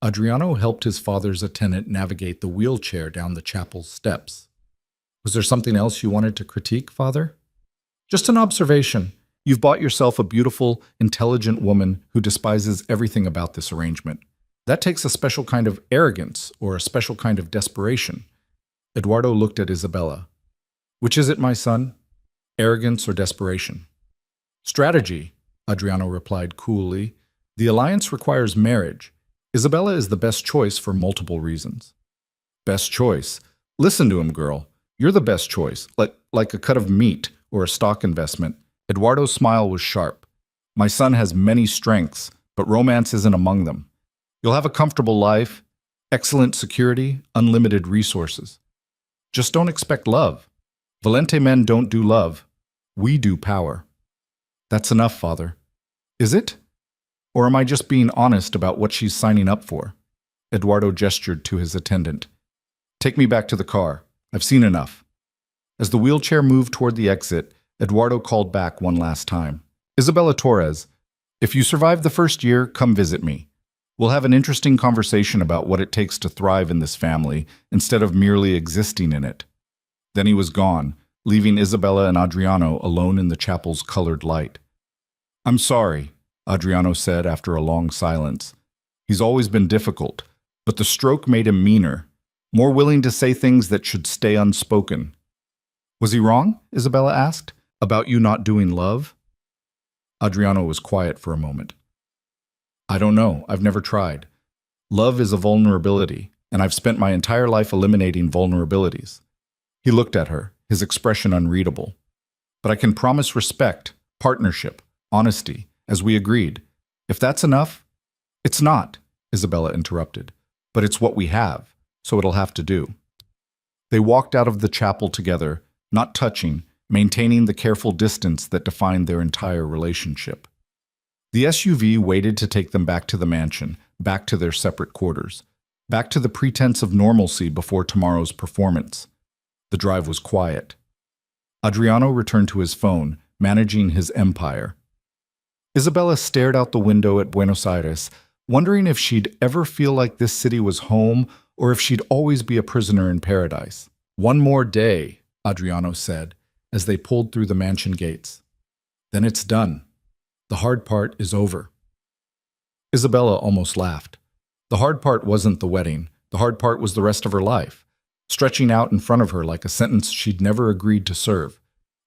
Adriano helped his father's attendant navigate the wheelchair down the chapel's steps. Was there something else you wanted to critique, Father? Just an observation. You've bought yourself a beautiful, intelligent woman who despises everything about this arrangement. That takes a special kind of arrogance or a special kind of desperation. Eduardo looked at Isabella. Which is it, my son? Arrogance or desperation? Strategy, Adriano replied coolly. The alliance requires marriage. Isabella is the best choice for multiple reasons. Best choice? Listen to him, girl. You're the best choice, like a cut of meat or a stock investment. Eduardo's smile was sharp. My son has many strengths, but romance isn't among them. You'll have a comfortable life, excellent security, unlimited resources. Just don't expect love. Valente men don't do love. We do power. That's enough, Father. Is it? Or am I just being honest about what she's signing up for? Eduardo gestured to his attendant. Take me back to the car. I've seen enough. As the wheelchair moved toward the exit, Eduardo called back one last time. Isabella Torres, if you survive the first year, come visit me. We'll have an interesting conversation about what it takes to thrive in this family instead of merely existing in it. Then he was gone, leaving Isabella and Adriano alone in the chapel's colored light. I'm sorry, Adriano said after a long silence. He's always been difficult, but the stroke made him meaner, more willing to say things that should stay unspoken. Was he wrong? Isabella asked. About you not doing love? Adriano was quiet for a moment. I don't know. I've never tried. Love is a vulnerability, and I've spent my entire life eliminating vulnerabilities. He looked at her, his expression unreadable. But I can promise respect, partnership, honesty, as we agreed. If that's enough? It's not, Isabella interrupted. But it's what we have, so it'll have to do. They walked out of the chapel together, not touching, maintaining the careful distance that defined their entire relationship. The SUV waited to take them back to the mansion, back to their separate quarters, back to the pretense of normalcy before tomorrow's performance. The drive was quiet. Adriano returned to his phone, managing his empire. Isabella stared out the window at Buenos Aires, wondering if she'd ever feel like this city was home or if she'd always be a prisoner in paradise. One more day, Adriano said, as they pulled through the mansion gates. Then it's done. The hard part is over. Isabella almost laughed. The hard part wasn't the wedding. The hard part was the rest of her life, stretching out in front of her like a sentence she'd never agreed to serve.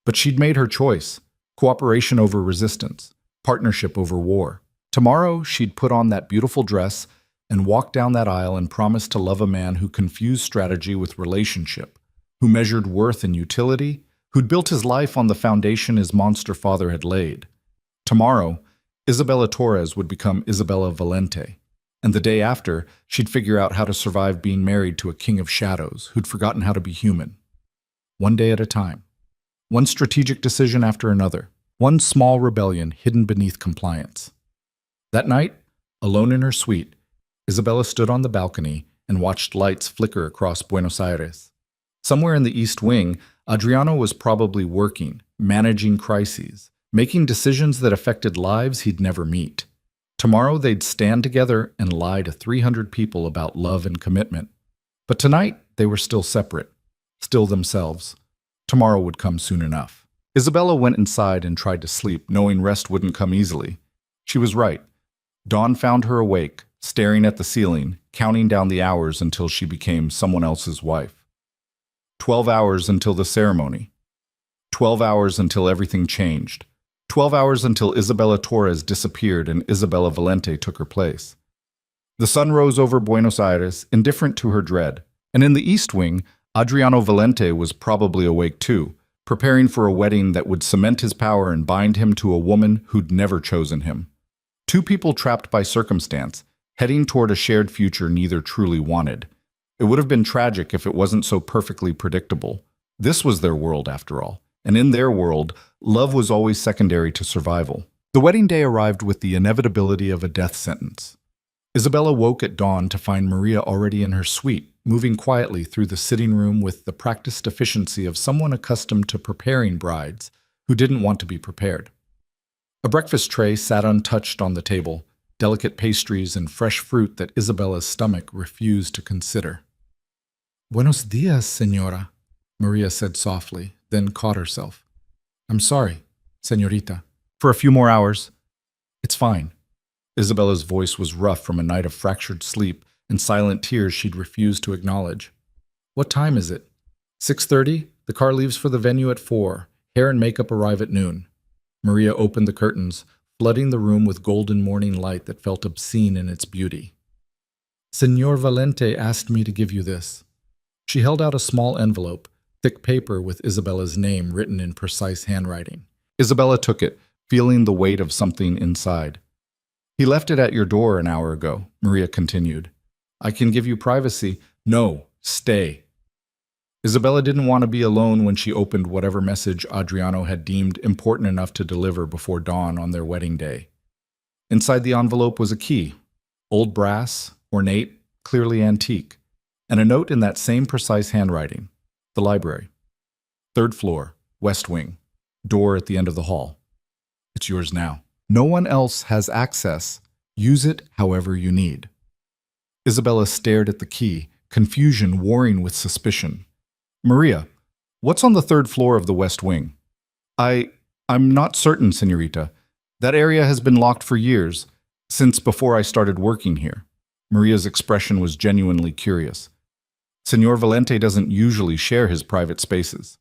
But she'd made her choice. Cooperation over resistance. Partnership over war. Tomorrow, she'd put on that beautiful dress and walk down that aisle and promise to love a man who confused strategy with relationship, who measured worth in utility, who'd built his life on the foundation his monster father had laid. Tomorrow, Isabella Torres would become Isabella Valente, and the day after, she'd figure out how to survive being married to a king of shadows who'd forgotten how to be human. One day at a time. One strategic decision after another. One small rebellion hidden beneath compliance. That night, alone in her suite, Isabella stood on the balcony and watched lights flicker across Buenos Aires. Somewhere in the East Wing, Adriano was probably working, managing crises, making decisions that affected lives he'd never meet. Tomorrow they'd stand together and lie to 300 people about love and commitment. But tonight, they were still separate, still themselves. Tomorrow would come soon enough. Isabella went inside and tried to sleep, knowing rest wouldn't come easily. She was right. Dawn found her awake, staring at the ceiling, counting down the hours until she became someone else's wife. 12 hours until the ceremony. 12 hours until everything changed. 12 hours until Isabella Torres disappeared and Isabella Valente took her place. The sun rose over Buenos Aires, indifferent to her dread. And in the East Wing, Adriano Valente was probably awake too, preparing for a wedding that would cement his power and bind him to a woman who'd never chosen him. Two people trapped by circumstance, heading toward a shared future neither truly wanted. It would have been tragic if it wasn't so perfectly predictable. This was their world, after all. And in their world, love was always secondary to survival. The wedding day arrived with the inevitability of a death sentence. Isabella woke at dawn to find Maria already in her suite, moving quietly through the sitting room with the practiced efficiency of someone accustomed to preparing brides who didn't want to be prepared. A breakfast tray sat untouched on the table, delicate pastries and fresh fruit that Isabella's stomach refused to consider. "Buenos dias, señora," Maria said softly, then caught herself. "I'm sorry, señorita. For a few more hours." "It's fine." Isabella's voice was rough from a night of fractured sleep and silent tears she'd refused to acknowledge. "What time is it?" 6:30. The car leaves for the venue at 4. Hair and makeup arrive at noon. Maria opened the curtains, flooding the room with golden morning light that felt obscene in its beauty. "Señor Valente asked me to give you this." She held out a small envelope, thick paper with Isabella's name written in precise handwriting. Isabella took it, feeling the weight of something inside. "He left it at your door an hour ago," Maria continued. "I can give you privacy." "No, stay." Isabella didn't want to be alone when she opened whatever message Adriano had deemed important enough to deliver before dawn on their wedding day. Inside the envelope was a key, old brass, ornate, clearly antique, and a note in that same precise handwriting. The library. 3rd floor, west wing, door at the end of the hall. It's yours now. No one else has access. Use it however you need. Isabella stared at the key, confusion warring with suspicion. "Maria, what's on the 3rd floor of the west wing?" I'm not certain, señorita. That area has been locked for years, since before I started working here." Maria's expression was genuinely curious. "Señor Valente doesn't usually share his private spaces."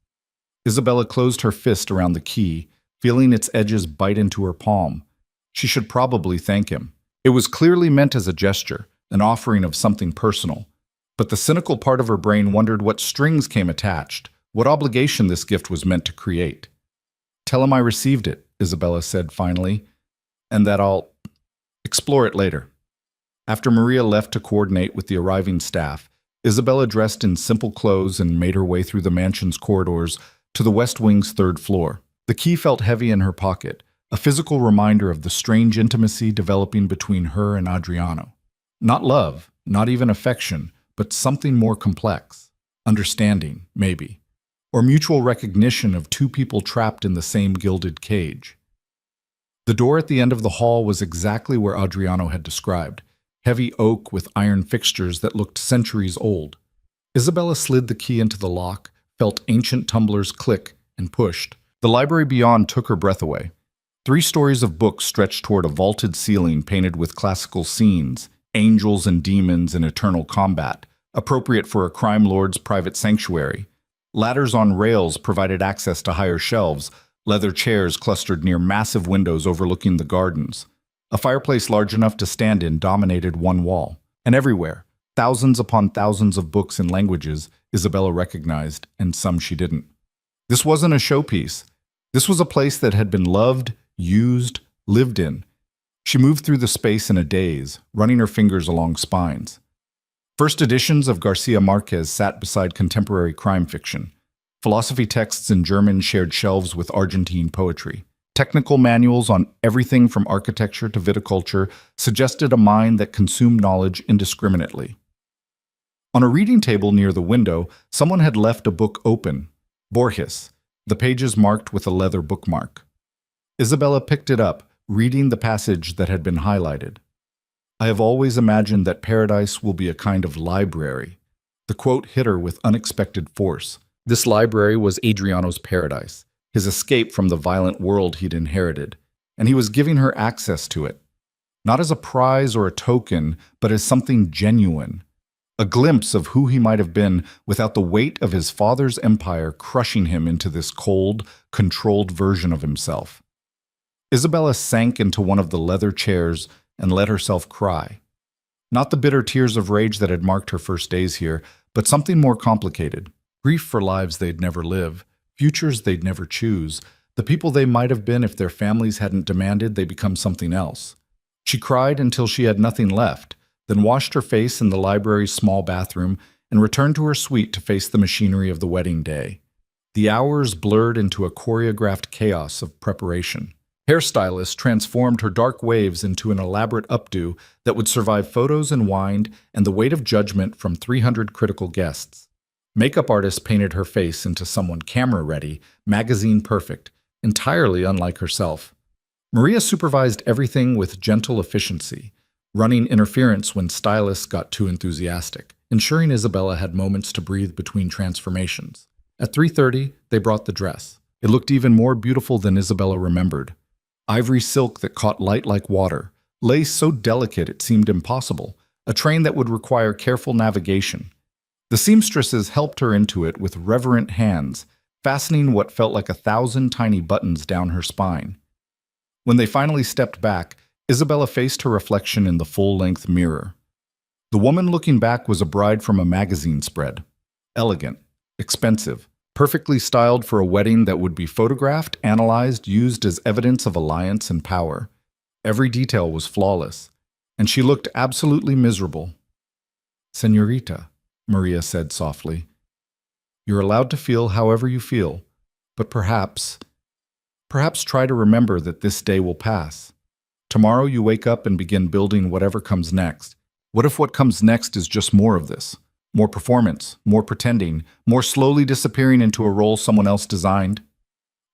Isabella closed her fist around the key, feeling its edges bite into her palm. She should probably thank him. It was clearly meant as a gesture, an offering of something personal. But the cynical part of her brain wondered what strings came attached, what obligation this gift was meant to create. "Tell him I received it," Isabella said finally, "and that I'll explore it later." After Maria left to coordinate with the arriving staff, Isabella dressed in simple clothes and made her way through the mansion's corridors to the West Wing's 3rd floor. The key felt heavy in her pocket, a physical reminder of the strange intimacy developing between her and Adriano. Not love, not even affection, but something more complex. Understanding, maybe. Or mutual recognition of two people trapped in the same gilded cage. The door at the end of the hall was exactly where Adriano had described, heavy oak with iron fixtures that looked centuries old. Isabella slid the key into the lock, felt ancient tumblers click, and pushed. The library beyond took her breath away. 3 stories of books stretched toward a vaulted ceiling painted with classical scenes, angels and demons in eternal combat, appropriate for a crime lord's private sanctuary. Ladders on rails provided access to higher shelves, leather chairs clustered near massive windows overlooking the gardens. A fireplace large enough to stand in dominated one wall. And everywhere, thousands upon thousands of books in languages Isabella recognized, and some she didn't. This wasn't a showpiece. This was a place that had been loved, used, lived in. She moved through the space in a daze, running her fingers along spines. First editions of Garcia Marquez sat beside contemporary crime fiction. Philosophy texts in German shared shelves with Argentine poetry. Technical manuals on everything from architecture to viticulture suggested a mind that consumed knowledge indiscriminately. On a reading table near the window, someone had left a book open. Borges, the pages marked with a leather bookmark. Isabella picked it up, reading the passage that had been highlighted. "I have always imagined that paradise will be a kind of library." The quote hit her with unexpected force. This library was Adriano's paradise, his escape from the violent world he'd inherited, and he was giving her access to it. Not as a prize or a token, but as something genuine. A glimpse of who he might have been without the weight of his father's empire crushing him into this cold, controlled version of himself. Isabella sank into one of the leather chairs and let herself cry. Not the bitter tears of rage that had marked her first days here, but something more complicated. Grief for lives they'd never live, futures they'd never choose, the people they might have been if their families hadn't demanded they become something else. She cried until she had nothing left, then washed her face in the library's small bathroom and returned to her suite to face the machinery of the wedding day. The hours blurred into a choreographed chaos of preparation. Hairstylist transformed her dark waves into an elaborate updo that would survive photos and wind and the weight of judgment from 300 critical guests. Makeup artist painted her face into someone camera-ready, magazine-perfect, entirely unlike herself. Maria supervised everything with gentle efficiency, running interference when stylists got too enthusiastic, ensuring Isabella had moments to breathe between transformations. At 3:30, they brought the dress. It looked even more beautiful than Isabella remembered. Ivory silk that caught light like water, lace so delicate it seemed impossible, a train that would require careful navigation. The seamstresses helped her into it with reverent hands, fastening what felt like 1,000 tiny buttons down her spine. When they finally stepped back, Isabella faced her reflection in the full-length mirror. The woman looking back was a bride from a magazine spread. Elegant, expensive, perfectly styled for a wedding that would be photographed, analyzed, used as evidence of alliance and power. Every detail was flawless, and she looked absolutely miserable. "Señorita," Maria said softly, "you're allowed to feel however you feel, but perhaps try to remember that this day will pass. Tomorrow you wake up and begin building whatever comes next. What if what comes next is just more of this? More performance, more pretending, more slowly disappearing into a role someone else designed?"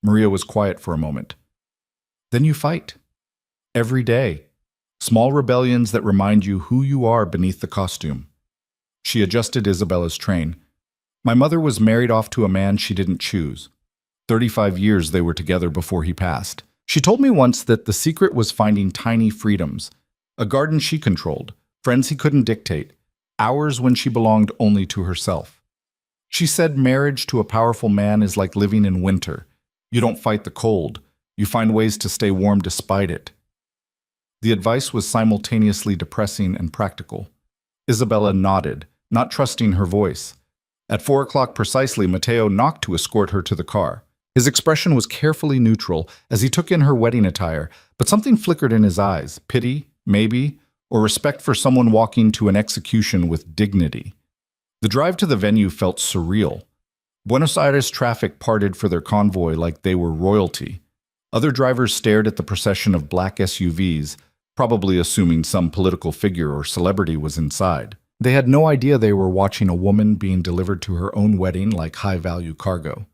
Maria was quiet for a moment. "Then you fight. Every day. Small rebellions that remind you who you are beneath the costume." She adjusted Isabella's train. "My mother was married off to a man she didn't choose. 35 years they were together before he passed. She told me once that the secret was finding tiny freedoms, a garden she controlled, friends he couldn't dictate, hours when she belonged only to herself. She said marriage to a powerful man is like living in winter. You don't fight the cold. You find ways to stay warm despite it." The advice was simultaneously depressing and practical. Isabella nodded, not trusting her voice. At 4 o'clock precisely, Matteo knocked to escort her to the car. His expression was carefully neutral as he took in her wedding attire, but something flickered in his eyes, pity, maybe, or respect for someone walking to an execution with dignity. The drive to the venue felt surreal. Buenos Aires traffic parted for their convoy like they were royalty. Other drivers stared at the procession of black SUVs, probably assuming some political figure or celebrity was inside. They had no idea they were watching a woman being delivered to her own wedding like high-value cargo.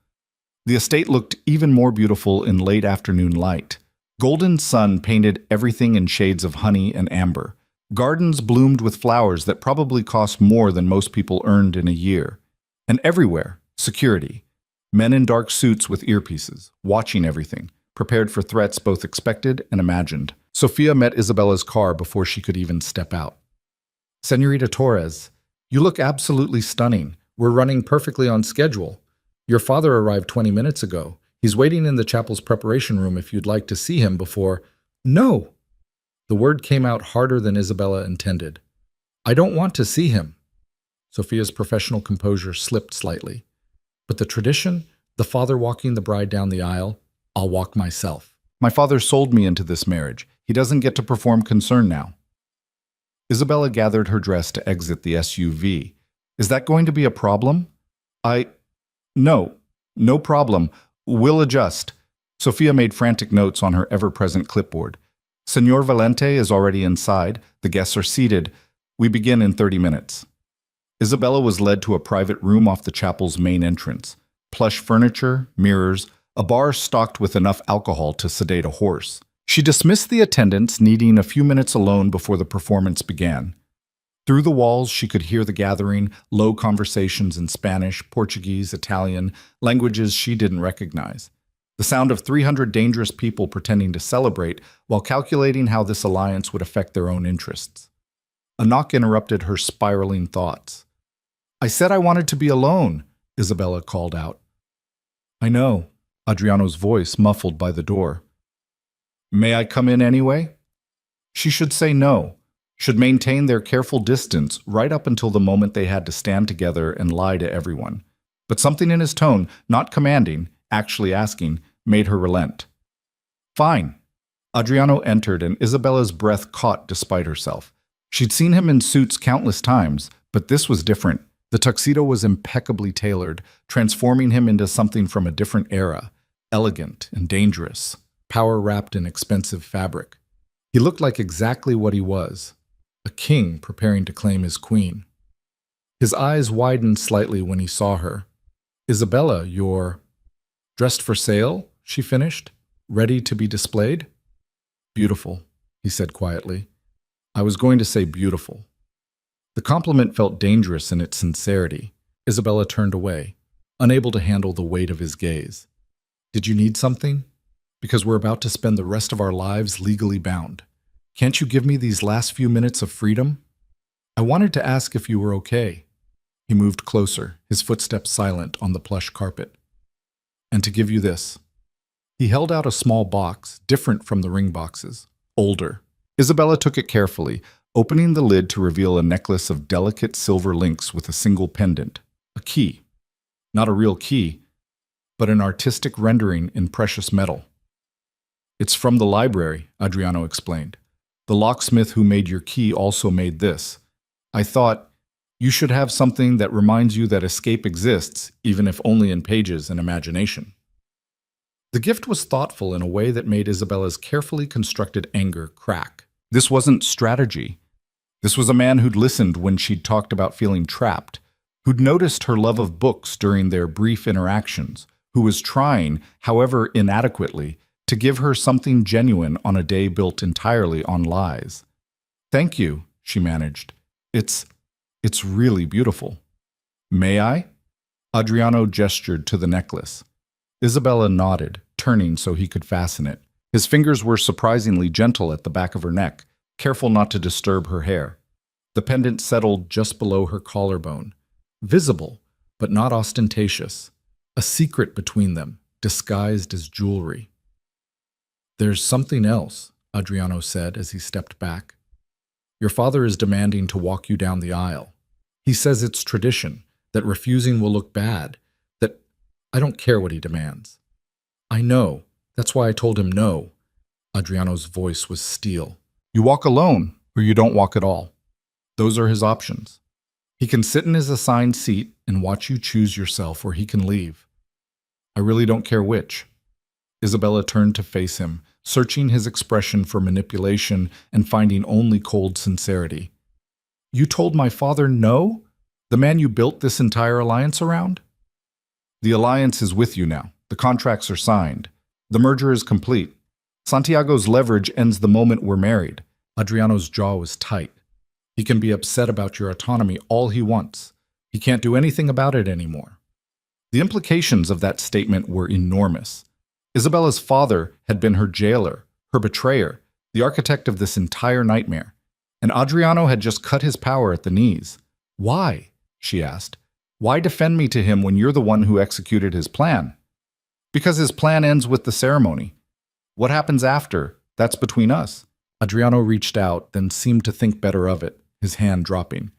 The estate looked even more beautiful in late afternoon light. Golden sun painted everything in shades of honey and amber. Gardens bloomed with flowers that probably cost more than most people earned in a year. And everywhere, security. Men in dark suits with earpieces, watching everything, prepared for threats both expected and imagined. Sofia met Isabella's car before she could even step out. "Señorita Torres, you look absolutely stunning. We're running perfectly on schedule. Your father arrived 20 minutes ago. He's waiting in the chapel's preparation room if you'd like to see him before—" "No!" The word came out harder than Isabella intended. "I don't want to see him." Sofia's professional composure slipped slightly. "But the tradition, the father walking the bride down the aisle, I'll walk myself. My father sold me into this marriage. He doesn't get to perform concern now." Isabella gathered her dress to exit the SUV. "Is that going to be a problem?" No problem. We'll adjust." Sofia made frantic notes on her ever-present clipboard. "Señor Valente is already inside. The guests are seated. We begin in 30 minutes." Isabella was led to a private room off the chapel's main entrance. Plush furniture, mirrors, a bar stocked with enough alcohol to sedate a horse. She dismissed the attendants, needing a few minutes alone before the performance began. Through the walls, she could hear the gathering, low conversations in Spanish, Portuguese, Italian, languages she didn't recognize. The sound of 300 dangerous people pretending to celebrate while calculating how this alliance would affect their own interests. A knock interrupted her spiraling thoughts. "I said I wanted to be alone," Isabella called out. "I know," Adriano's voice muffled by the door. "May I come in anyway?" She should say no, should maintain their careful distance right up until the moment they had to stand together and lie to everyone. But something in his tone, not commanding, actually asking, made her relent. "Fine." Adriano entered and Isabella's breath caught despite herself. She'd seen him in suits countless times, but this was different. The tuxedo was impeccably tailored, transforming him into something from a different era, elegant and dangerous. power wrapped in expensive fabric. He looked like exactly what he was, a king preparing to claim his queen. His eyes widened slightly when he saw her. Isabella, you're dressed for sale, she finished, ready to be displayed? Beautiful, he said quietly. I was going to say beautiful. The compliment felt dangerous in its sincerity. Isabella turned away, unable to handle the weight of his gaze. Did you need something? Because we're about to spend the rest of our lives legally bound. Can't you give me these last few minutes of freedom? I wanted to ask if you were okay. He moved closer, his footsteps silent on the plush carpet. And to give you this. He held out a small box, different from the ring boxes, older. Isabella took it carefully, opening the lid to reveal a necklace of delicate silver links with a single pendant, a key. Not a real key, but an artistic rendering in precious metal. It's from the library, Adriano explained. The locksmith who made your key also made this. I thought, you should have something that reminds you that escape exists, even if only in pages and imagination. The gift was thoughtful in a way that made Isabella's carefully constructed anger crack. This wasn't strategy. This was a man who'd listened when she'd talked about feeling trapped, who'd noticed her love of books during their brief interactions, who was trying, however inadequately, to give her something genuine on a day built entirely on lies. Thank you, she managed. It's really beautiful. May I? Adriano gestured to the necklace. Isabella nodded, turning so he could fasten it. His fingers were surprisingly gentle at the back of her neck, careful not to disturb her hair. The pendant settled just below her collarbone, visible, but not ostentatious, a secret between them, disguised as jewelry. There's something else, Adriano said as he stepped back. Your father is demanding to walk you down the aisle. He says it's tradition, that refusing will look bad, that I don't care what he demands. I know. That's why I told him no. Adriano's voice was steel. You walk alone, or you don't walk at all. Those are his options. He can sit in his assigned seat and watch you choose yourself, or he can leave. I really don't care which. Isabella turned to face him, searching his expression for manipulation and finding only cold sincerity. You told my father no? The man you built this entire alliance around? The alliance is with you now. The contracts are signed. The merger is complete. Santiago's leverage ends the moment we're married. Adriano's jaw was tight. He can be upset about your autonomy all he wants. He can't do anything about it anymore. The implications of that statement were enormous. Isabella's father had been her jailer, her betrayer, the architect of this entire nightmare. And Adriano had just cut his power at the knees. Why? She asked. Why defend me to him when you're the one who executed his plan? Because his plan ends with the ceremony. What happens after? That's between us. Adriano reached out, then seemed to think better of it, his hand dropping.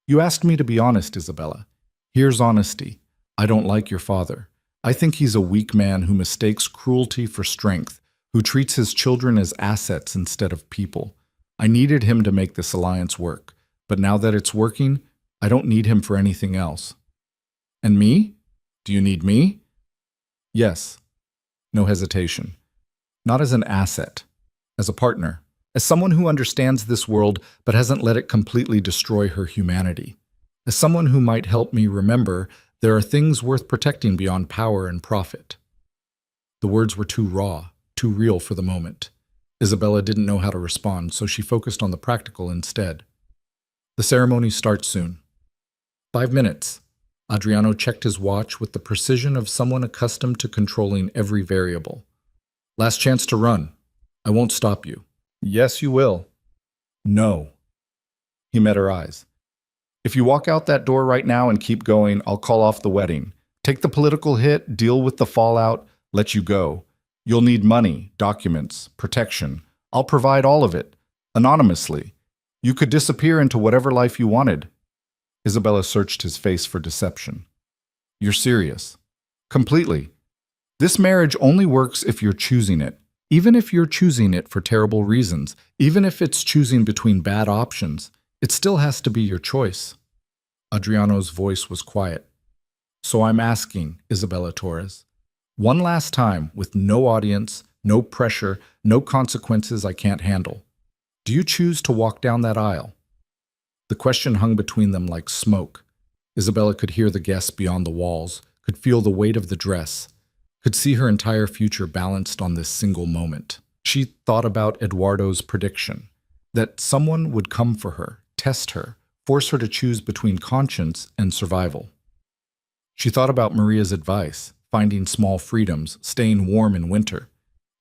You asked me to be honest, Isabella. Here's honesty. I don't like your father. I think he's a weak man who mistakes cruelty for strength, who treats his children as assets instead of people. I needed him to make this alliance work, but now that it's working, I don't need him for anything else. And me? Do you need me? Yes. No hesitation. Not as an asset, as a partner, as someone who understands this world but hasn't let it completely destroy her humanity, as someone who might help me remember there are things worth protecting beyond power and profit. The words were too raw, too real for the moment. Isabella didn't know how to respond, so she focused on the practical instead. The ceremony starts soon. 5 minutes. Adriano checked his watch with the precision of someone accustomed to controlling every variable. Last chance to run. I won't stop you. Yes, you will. No. He met her eyes. If you walk out that door right now and keep going, I'll call off the wedding. Take the political hit, deal with the fallout, let you go. You'll need money, documents, protection. I'll provide all of it, anonymously. You could disappear into whatever life you wanted. Isabella searched his face for deception. You're serious. Completely. This marriage only works if you're choosing it. Even if you're choosing it for terrible reasons, even if it's choosing between bad options, it still has to be your choice. Adriano's voice was quiet. So I'm asking, Isabella Torres, one last time with no audience, No pressure, no consequences I can't handle. Do you choose to walk down that aisle? The question hung between them like smoke. Isabella could hear the guests beyond the walls, could feel the weight of the dress, could see her entire future balanced on this single moment. She thought about Eduardo's prediction, that someone would come for her, test her, force her to choose between conscience and survival. She thought about Maria's advice, finding small freedoms, staying warm in winter.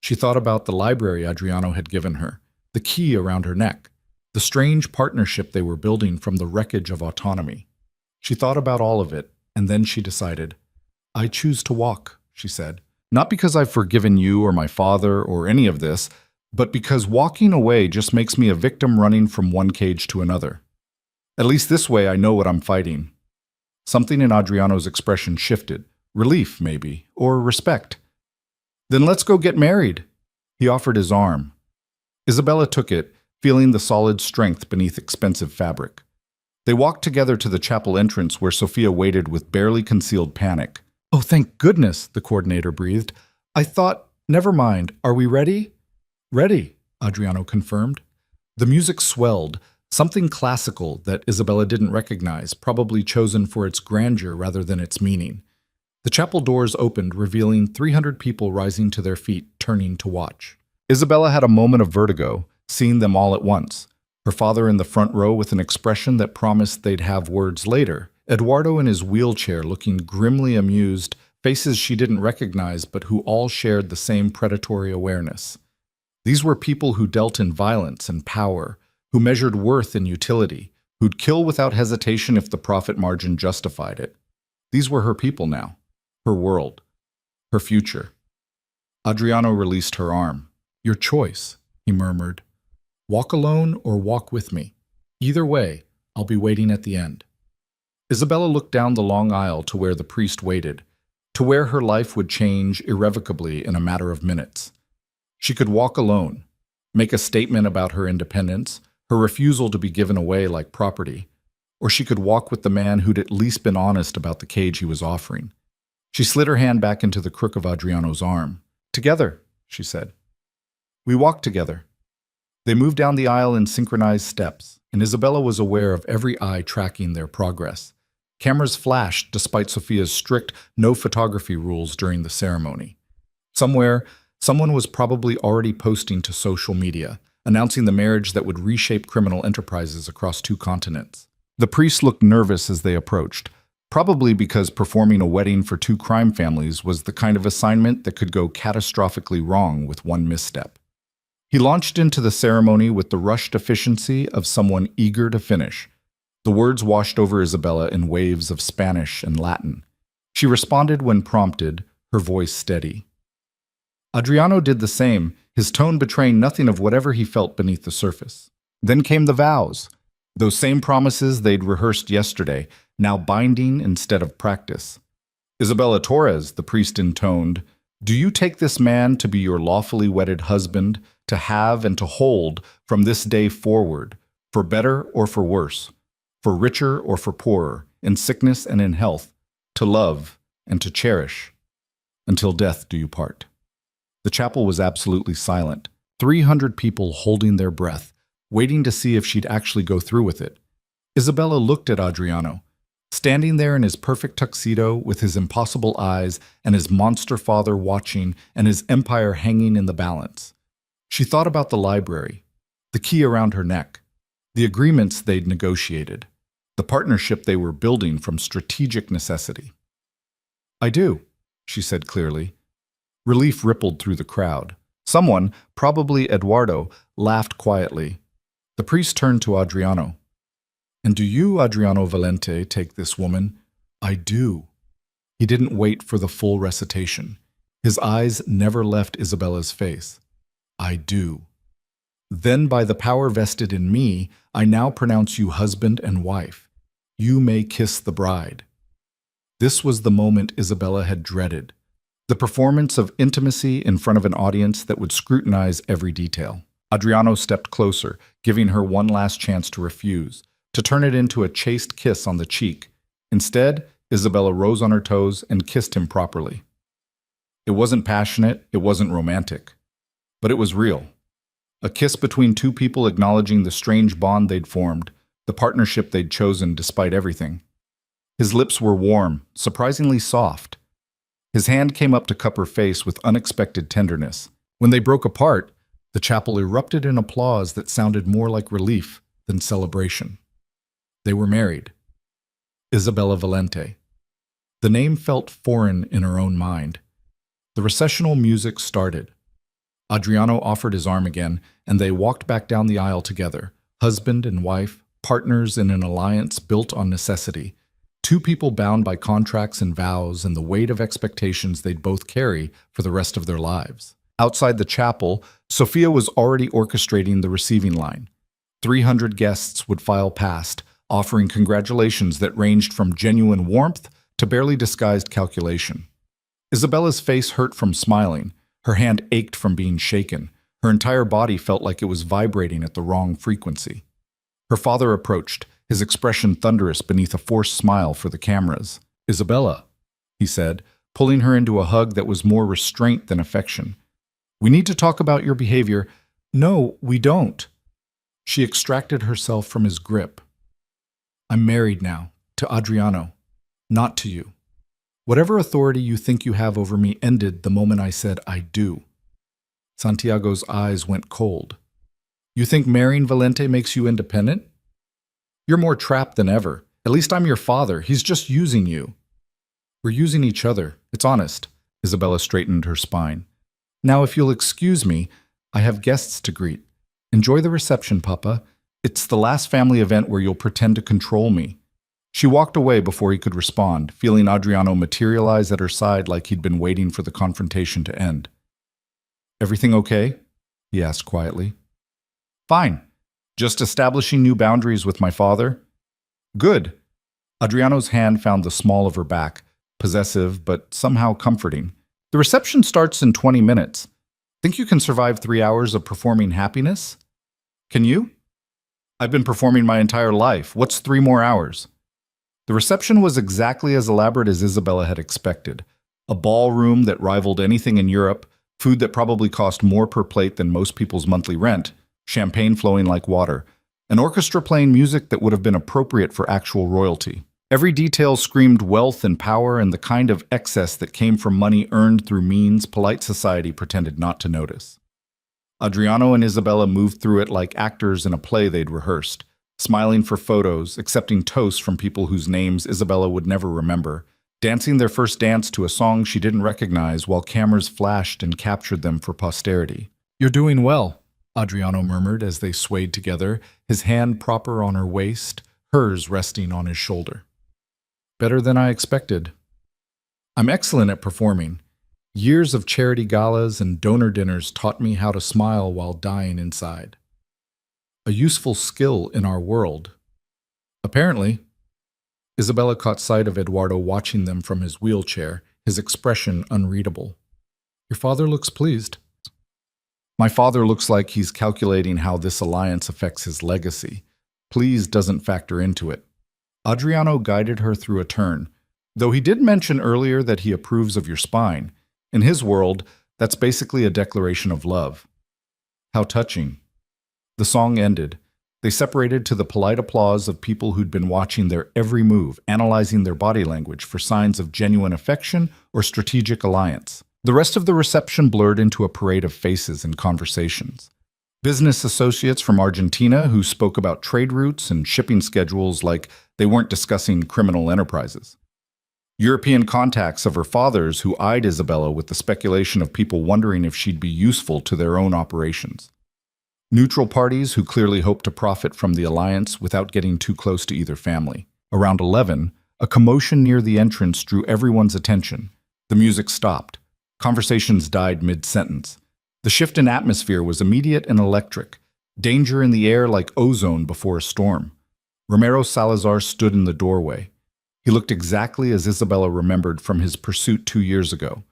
She thought about the library Adriano had given her, the key around her neck, the strange partnership they were building from the wreckage of autonomy. She thought about all of it, and then she decided, I choose to walk, she said. Not because I've forgiven you or my father or any of this, but because walking away just makes me a victim running from one cage to another. At least this way I know what I'm fighting. Something in Adriano's expression shifted. Relief, maybe, or respect. Then let's go get married. He offered his arm. Isabella took it, feeling the solid strength beneath expensive fabric. They walked together to the chapel entrance where Sophia waited with barely concealed panic. Oh, thank goodness, the coordinator breathed. I thought, never mind, are we ready? Ready, Adriano confirmed. The music swelled, something classical that Isabella didn't recognize, probably chosen for its grandeur rather than its meaning. The chapel doors opened, revealing 300 people rising to their feet, turning to watch. Isabella had a moment of vertigo, seeing them all at once. Her father in the front row with an expression that promised they'd have words later. Eduardo in his wheelchair looking grimly amused, faces she didn't recognize but who all shared the same predatory awareness. These were people who dealt in violence and power, who measured worth in utility, who'd kill without hesitation if the profit margin justified it. These were her people now, her world, her future. Adriano released her arm. Your choice, he murmured. Walk alone or walk with me. Either way, I'll be waiting at the end. Isabella looked down the long aisle to where the priest waited, to where her life would change irrevocably in a matter of minutes. She could walk alone, make a statement about her independence, her refusal to be given away like property, or she could walk with the man who'd at least been honest about the cage he was offering. She slid her hand back into the crook of Adriano's arm. Together, she said. We walked together. They moved down the aisle in synchronized steps, and Isabella was aware of every eye tracking their progress. Cameras flashed despite Sophia's strict no photography rules during the ceremony. Somewhere, someone was probably already posting to social media, announcing the marriage that would reshape criminal enterprises across 2 continents. The priests looked nervous as they approached, probably because performing a wedding for 2 crime families was the kind of assignment that could go catastrophically wrong with one misstep. He launched into the ceremony with the rushed efficiency of someone eager to finish. The words washed over Isabella in waves of Spanish and Latin. She responded when prompted, her voice steady. Adriano did the same, his tone betraying nothing of whatever he felt beneath the surface. Then came the vows. Those same promises they'd rehearsed yesterday, now binding instead of practice. Isabella Torres, the priest intoned, do you take this man to be your lawfully wedded husband, to have and to hold from this day forward, for better or for worse, for richer or for poorer, in sickness and in health, to love and to cherish, until death do you part? The chapel was absolutely silent, 300 people holding their breath, waiting to see if she'd actually go through with it. Isabella looked at Adriano, standing there in his perfect tuxedo with his impossible eyes and his monster father watching and his empire hanging in the balance. She thought about the library, the key around her neck, the agreements they'd negotiated, the partnership they were building from strategic necessity. I do, she said clearly. Relief rippled through the crowd. Someone, probably Eduardo, laughed quietly. The priest turned to Adriano. And do you, Adriano Valente, take this woman? I do. He didn't wait for the full recitation. His eyes never left Isabella's face. I do. Then by the power vested in me, I now pronounce you husband and wife. You may kiss the bride. This was the moment Isabella had dreaded. The performance of intimacy in front of an audience that would scrutinize every detail. Adriano stepped closer, giving her one last chance to refuse, to turn it into a chaste kiss on the cheek. Instead, Isabella rose on her toes and kissed him properly. It wasn't passionate, it wasn't romantic. But it was real. A kiss between two people acknowledging the strange bond they'd formed, the partnership they'd chosen despite everything. His lips were warm, surprisingly soft. His hand came up to cup her face with unexpected tenderness. When they broke apart, the chapel erupted in applause that sounded more like relief than celebration. They were married. Isabella Valente. The name felt foreign in her own mind. The recessional music started. Adriano offered his arm again, and they walked back down the aisle together, husband and wife, partners in an alliance built on necessity, two people bound by contracts and vows and the weight of expectations they'd both carry for the rest of their lives. Outside the chapel, Sophia was already orchestrating the receiving line. 300 guests would file past, offering congratulations that ranged from genuine warmth to barely disguised calculation. Isabella's face hurt from smiling. Her hand ached from being shaken. Her entire body felt like it was vibrating at the wrong frequency. Her father approached, his expression thunderous beneath a forced smile for the cameras. "Isabella," he said, pulling her into a hug that was more restraint than affection. "We need to talk about your behavior." "No, we don't." She extracted herself from his grip. "I'm married now, to Adriano, not to you. Whatever authority you think you have over me ended the moment I said I do." Santiago's eyes went cold. "You think marrying Valente makes you independent? You're more trapped than ever. At least I'm your father. He's just using you." "We're using each other. It's honest." Isabella straightened her spine. "Now, if you'll excuse me, I have guests to greet. Enjoy the reception, Papa. It's the last family event where you'll pretend to control me." She walked away before he could respond, feeling Adriano materialize at her side like he'd been waiting for the confrontation to end. "Everything okay?" he asked quietly. "Fine. Just establishing new boundaries with my father." "Good." Adriano's hand found the small of her back, possessive but somehow comforting. "The reception starts in 20 minutes. Think you can survive 3 hours of performing happiness?" "Can you?" "I've been performing my entire life. What's 3 more hours?" The reception was exactly as elaborate as Isabella had expected. A ballroom that rivaled anything in Europe, food that probably cost more per plate than most people's monthly rent, champagne flowing like water, an orchestra playing music that would have been appropriate for actual royalty. Every detail screamed wealth and power and the kind of excess that came from money earned through means polite society pretended not to notice. Adriano and Isabella moved through it like actors in a play they'd rehearsed, smiling for photos, accepting toasts from people whose names Isabella would never remember, dancing their first dance to a song she didn't recognize while cameras flashed and captured them for posterity. "You're doing well," Adriano murmured as they swayed together, his hand proper on her waist, hers resting on his shoulder. "Better than I expected. I'm excellent at performing. Years of charity galas and donor dinners taught me how to smile while dying inside. A useful skill in our world. Apparently." Isabella caught sight of Eduardo watching them from his wheelchair, his expression unreadable. "Your father looks pleased." "My father looks like he's calculating how this alliance affects his legacy. Please doesn't factor into it." Adriano guided her through a turn, though he did mention earlier that he approves of your spine. In his world, that's basically a declaration of love. How touching. The song ended. They separated to the polite applause of people who'd been watching their every move, analyzing their body language for signs of genuine affection or strategic alliance. The rest of the reception blurred into a parade of faces and conversations. Business associates from Argentina who spoke about trade routes and shipping schedules like they weren't discussing criminal enterprises. European contacts of her father's who eyed Isabella with the speculation of people wondering if she'd be useful to their own operations. Neutral parties who clearly hoped to profit from the alliance without getting too close to either family. Around 11, a commotion near the entrance drew everyone's attention. The music stopped. Conversations died mid-sentence. The shift in atmosphere was immediate and electric, danger in the air like ozone before a storm. Romero Salazar stood in the doorway. He looked exactly as Isabella remembered from his pursuit 2 years ago.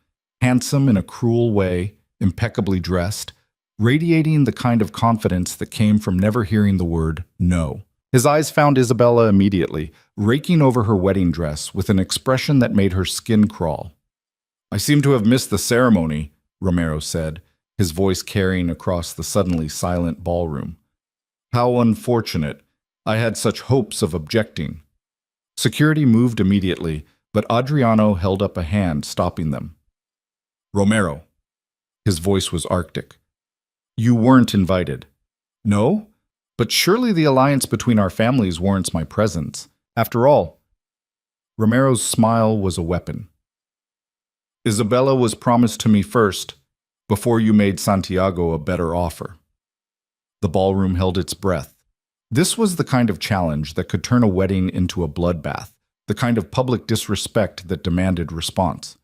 Handsome in a cruel way, impeccably dressed, radiating the kind of confidence that came from never hearing the word no. His eyes found Isabella immediately, raking over her wedding dress with an expression that made her skin crawl. "I seem to have missed the ceremony," Romero said. his voice carrying across the suddenly silent ballroom. How unfortunate. I had such hopes of objecting. Security moved immediately, but Adriano held up a hand, stopping them. Romero. His voice was arctic. You weren't invited. No? But surely the alliance between our families warrants my presence. After all, Romero's smile was a weapon. Isabella was promised to me first, before you made Santiago a better offer. The ballroom held its breath. This was the kind of challenge that could turn a wedding into a bloodbath, the kind of public disrespect that demanded response.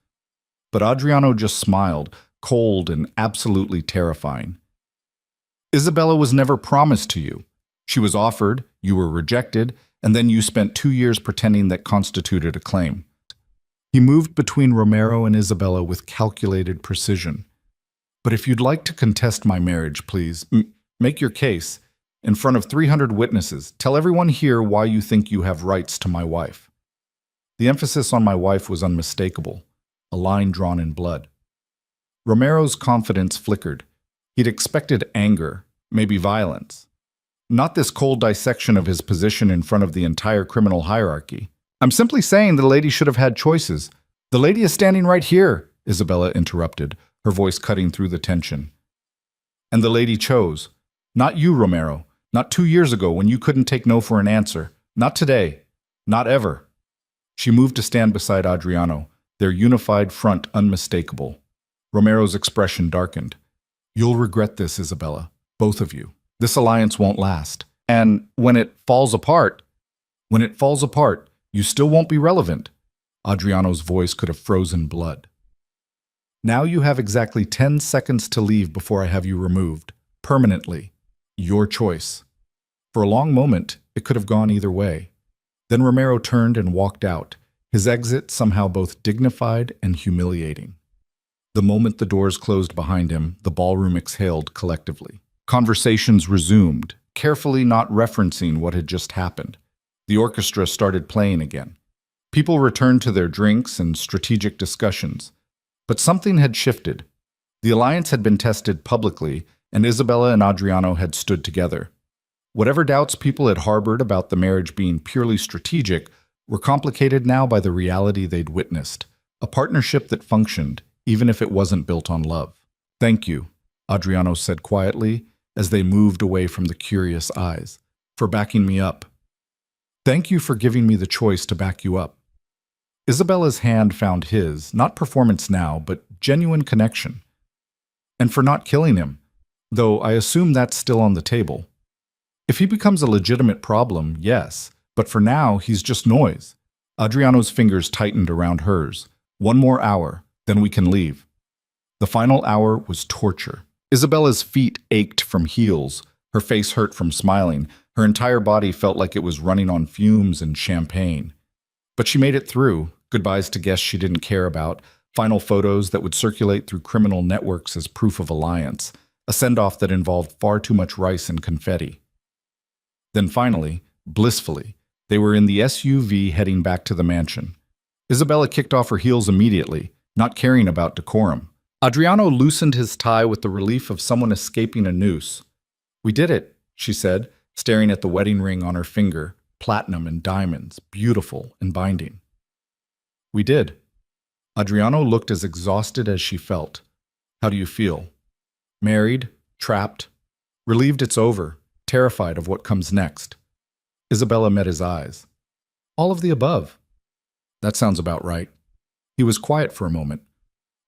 But Adriano just smiled, cold and absolutely terrifying. Isabella was never promised to you. She was offered, you were rejected, and then you spent 2 years pretending that constituted a claim. He moved between Romero and Isabella with calculated precision. But if you'd like to contest my marriage, please, make your case. In front of 300 witnesses, tell everyone here why you think you have rights to my wife. The emphasis on my wife was unmistakable, a line drawn in blood. Romero's confidence flickered. He'd expected anger, maybe violence. Not this cold dissection of his position in front of the entire criminal hierarchy. I'm simply saying the lady should have had choices. The lady is standing right here, Isabella interrupted, her voice cutting through the tension. And the lady chose. Not you, Romero. Not 2 years ago when you couldn't take no for an answer. Not today. Not ever. She moved to stand beside Adriano, their unified front unmistakable. Romero's expression darkened. You'll regret this, Isabella. Both of you. This alliance won't last. And when it falls apart, you still won't be relevant. Adriano's voice could have frozen blood. Now you have exactly 10 seconds to leave before I have you removed. Permanently. Your choice. For a long moment, it could have gone either way. Then Romero turned and walked out, his exit somehow both dignified and humiliating. The moment the doors closed behind him, the ballroom exhaled collectively. Conversations resumed, carefully not referencing what had just happened. The orchestra started playing again. People returned to their drinks and strategic discussions. But something had shifted. The alliance had been tested publicly, and Isabella and Adriano had stood together. Whatever doubts people had harbored about the marriage being purely strategic were complicated now by the reality they'd witnessed, a partnership that functioned, even if it wasn't built on love. Thank you, Adriano said quietly, as they moved away from the curious eyes, for backing me up. Thank you for giving me the choice to back you up. Isabella's hand found his, not performance now, but genuine connection. And for not killing him, though I assume that's still on the table. If he becomes a legitimate problem, yes, but for now, he's just noise. Adriano's fingers tightened around hers. 1 more hour, then we can leave. The final hour was torture. Isabella's feet ached from heels, her face hurt from smiling, her entire body felt like it was running on fumes and champagne. But she made it through, goodbyes to guests she didn't care about, final photos that would circulate through criminal networks as proof of alliance, a send-off that involved far too much rice and confetti. Then finally, blissfully, they were in the SUV heading back to the mansion. Isabella kicked off her heels immediately, not caring about decorum. Adriano loosened his tie with the relief of someone escaping a noose. We did it, she said, staring at the wedding ring on her finger, platinum and diamonds, beautiful and binding. We did. Adriano looked as exhausted as she felt. How do you feel? Married? Trapped? Relieved it's over, terrified of what comes next. Isabella met his eyes. All of the above. That sounds about right. He was quiet for a moment.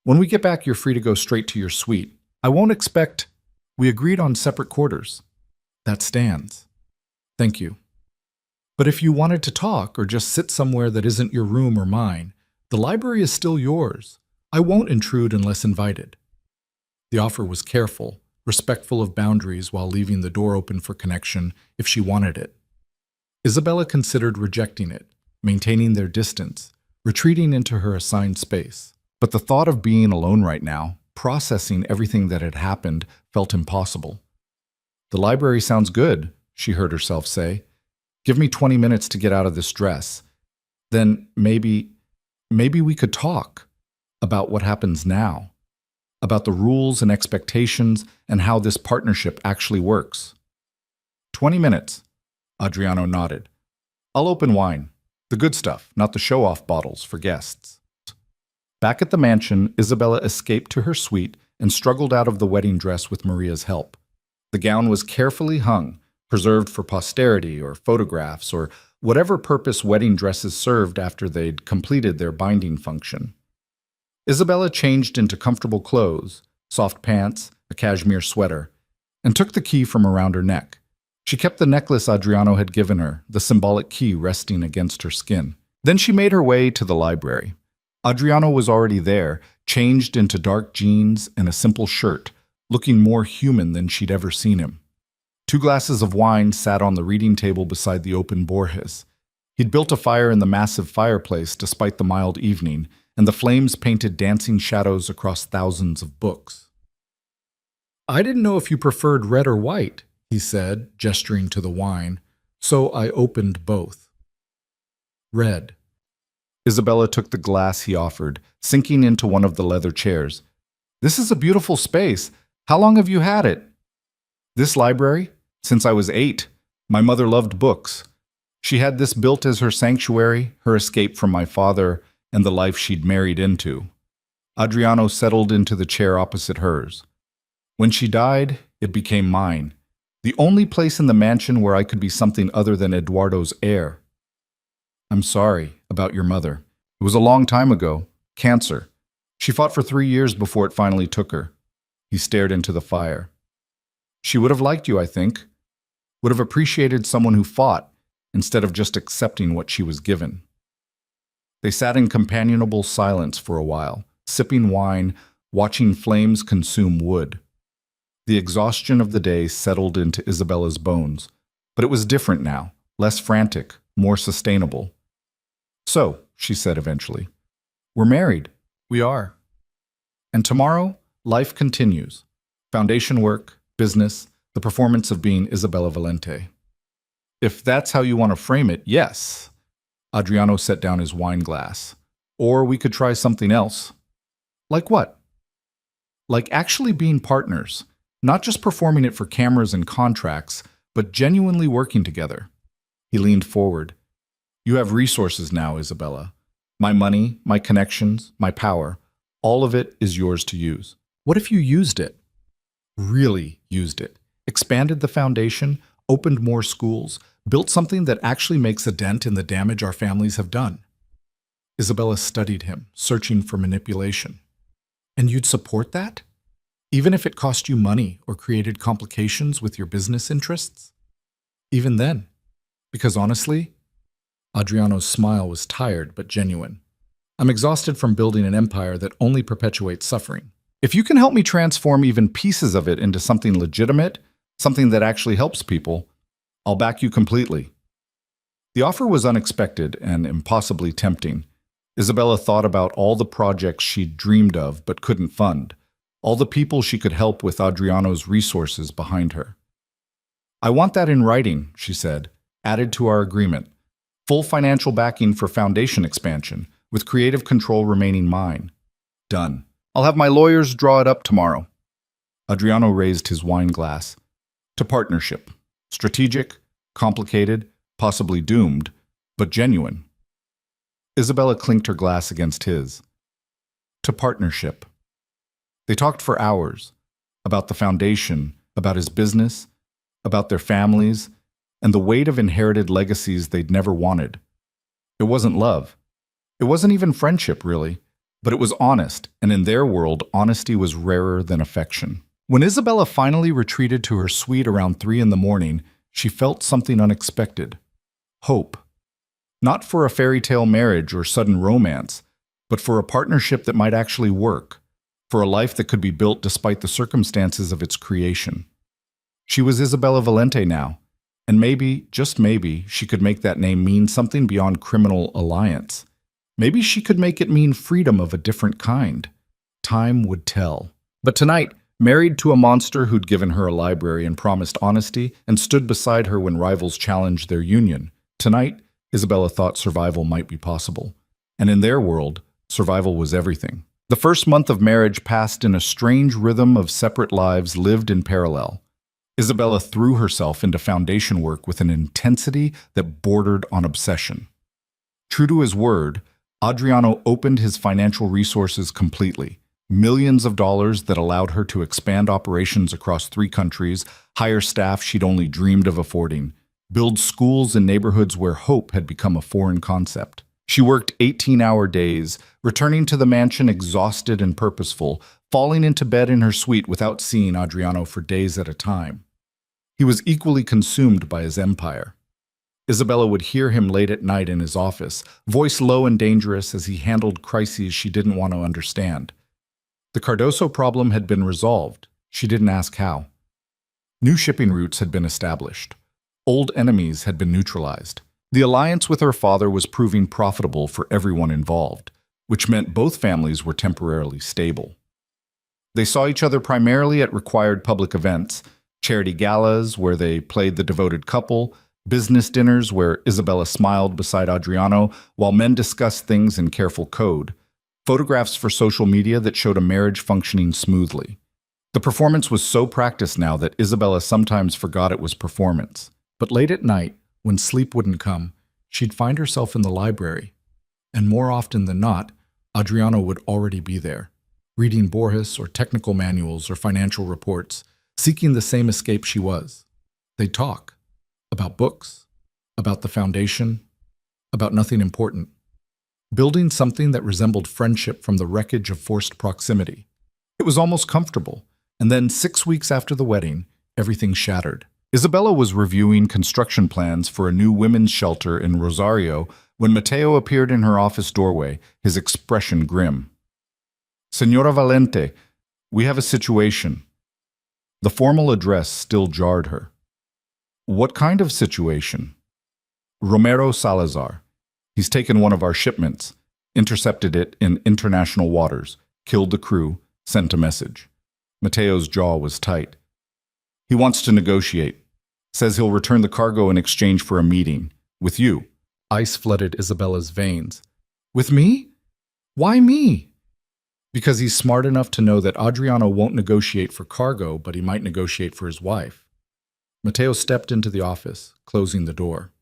When we get back, you're free to go straight to your suite. I won't expect... We agreed on separate quarters. That stands. Thank you. But if you wanted to talk or just sit somewhere that isn't your room or mine, the library is still yours. I won't intrude unless invited. The offer was careful, respectful of boundaries while leaving the door open for connection if she wanted it. Isabella considered rejecting it, maintaining their distance, retreating into her assigned space. But the thought of being alone right now, processing everything that had happened, felt impossible. The library sounds good, she heard herself say. Give me 20 minutes to get out of this dress. Then maybe we could talk about what happens now. about the rules and expectations and how this partnership actually works. 20 minutes, Adriano nodded. I'll open wine. The good stuff, not the show-off bottles for guests. Back at the mansion, Isabella escaped to her suite and struggled out of the wedding dress with Maria's help. The gown was carefully hung, preserved for posterity or photographs or whatever purpose wedding dresses served after they'd completed their binding function. Isabella changed into comfortable clothes, soft pants, a cashmere sweater, and took the key from around her neck. She kept the necklace Adriano had given her, the symbolic key resting against her skin. Then she made her way to the library. Adriano was already there, changed into dark jeans and a simple shirt, looking more human than she'd ever seen him. 2 glasses of wine sat on the reading table beside the open Borges. He'd built a fire in the massive fireplace despite the mild evening, and the flames painted dancing shadows across thousands of books. I didn't know if you preferred red or white, he said, gesturing to the wine, so I opened both. Red. Isabella took the glass he offered, sinking into one of the leather chairs. This is a beautiful space. How long have you had it? This library? Since I was 8. My mother loved books. She had this built as her sanctuary, her escape from my father, and the life she'd married into. Adriano settled into the chair opposite hers. When she died, it became mine. The only place in the mansion where I could be something other than Eduardo's heir. I'm sorry about your mother. It was a long time ago. Cancer. She fought for 3 years before it finally took her. He stared into the fire. She would have liked you, I think. Would have appreciated someone who fought instead of just accepting what she was given. They sat in companionable silence for a while, sipping wine, watching flames consume wood. The exhaustion of the day settled into Isabella's bones, but it was different now, less frantic, more sustainable. So, she said eventually, we're married. We are. And tomorrow, life continues. Foundation work, business, the performance of being Isabella Valente. If that's how you want to frame it, yes. Adriano set down his wine glass. Or we could try something else. Like what? Like actually being partners, not just performing it for cameras and contracts, but genuinely working together. He leaned forward. You have resources now, Isabella. My money, my connections, my power, all of it is yours to use. What if you used it? Really used it. Expanded the foundation, opened more schools, built something that actually makes a dent in the damage our families have done. Isabella studied him, searching for manipulation. And you'd support that? Even if it cost you money or created complications with your business interests? Even then. Because honestly, Adriano's smile was tired but genuine. I'm exhausted from building an empire that only perpetuates suffering. If you can help me transform even pieces of it into something legitimate, something that actually helps people, I'll back you completely. The offer was unexpected and impossibly tempting. Isabella thought about all the projects she'd dreamed of but couldn't fund, all the people she could help with Adriano's resources behind her. I want that in writing, she said, added to our agreement. Full financial backing for foundation expansion, with creative control remaining mine. Done. I'll have my lawyers draw it up tomorrow. Adriano raised his wine glass. To partnership. Strategic, complicated, possibly doomed, but genuine. Isabella clinked her glass against his. To partnership. They talked for hours, about the foundation, about his business, about their families, and the weight of inherited legacies they'd never wanted. It wasn't love. It wasn't even friendship, really, but it was honest, and in their world, honesty was rarer than affection. When Isabella finally retreated to her suite around 3 a.m, she felt something unexpected. Hope. Not for a fairy tale marriage or sudden romance, but for a partnership that might actually work, for a life that could be built despite the circumstances of its creation. She was Isabella Valente now, and maybe, just maybe, she could make that name mean something beyond criminal alliance. Maybe she could make it mean freedom of a different kind. Time would tell. But tonight, married to a monster who'd given her a library and promised honesty and stood beside her when rivals challenged their union, tonight, Isabella thought survival might be possible. And in their world, survival was everything. The first month of marriage passed in a strange rhythm of separate lives lived in parallel. Isabella threw herself into foundation work with an intensity that bordered on obsession. True to his word, Adriano opened his financial resources completely. Millions of dollars that allowed her to expand operations across 3 countries, hire staff she'd only dreamed of affording, build schools in neighborhoods where hope had become a foreign concept. She worked 18-hour days, returning to the mansion exhausted and purposeful, falling into bed in her suite without seeing Adriano for days at a time. He was equally consumed by his empire. Isabella would hear him late at night in his office, voice low and dangerous as he handled crises she didn't want to understand. The Cardoso problem had been resolved. She didn't ask how. New shipping routes had been established. Old enemies had been neutralized. The alliance with her father was proving profitable for everyone involved, which meant both families were temporarily stable. They saw each other primarily at required public events, charity galas where they played the devoted couple, business dinners where Isabella smiled beside Adriano while men discussed things in careful code, photographs for social media that showed a marriage functioning smoothly. The performance was so practiced now that Isabella sometimes forgot it was performance. But late at night, when sleep wouldn't come, she'd find herself in the library. And more often than not, Adriano would already be there, reading Borges or technical manuals or financial reports, seeking the same escape she was. They'd talk about books, about the foundation, about nothing important. Building something that resembled friendship from the wreckage of forced proximity. It was almost comfortable, and then 6 weeks after the wedding, everything shattered. Isabella was reviewing construction plans for a new women's shelter in Rosario when Mateo appeared in her office doorway, his expression grim. "Señora Valente, we have a situation." The formal address still jarred her. "What kind of situation?" "Romero Salazar. He's taken one of our shipments, intercepted it in international waters, killed the crew, sent a message." Mateo's jaw was tight. "He wants to negotiate. Says he'll return the cargo in exchange for a meeting. With you." Ice flooded Isabella's veins. "With me? Why me?" "Because he's smart enough to know that Adriano won't negotiate for cargo, but he might negotiate for his wife." Mateo stepped into the office, closing the door.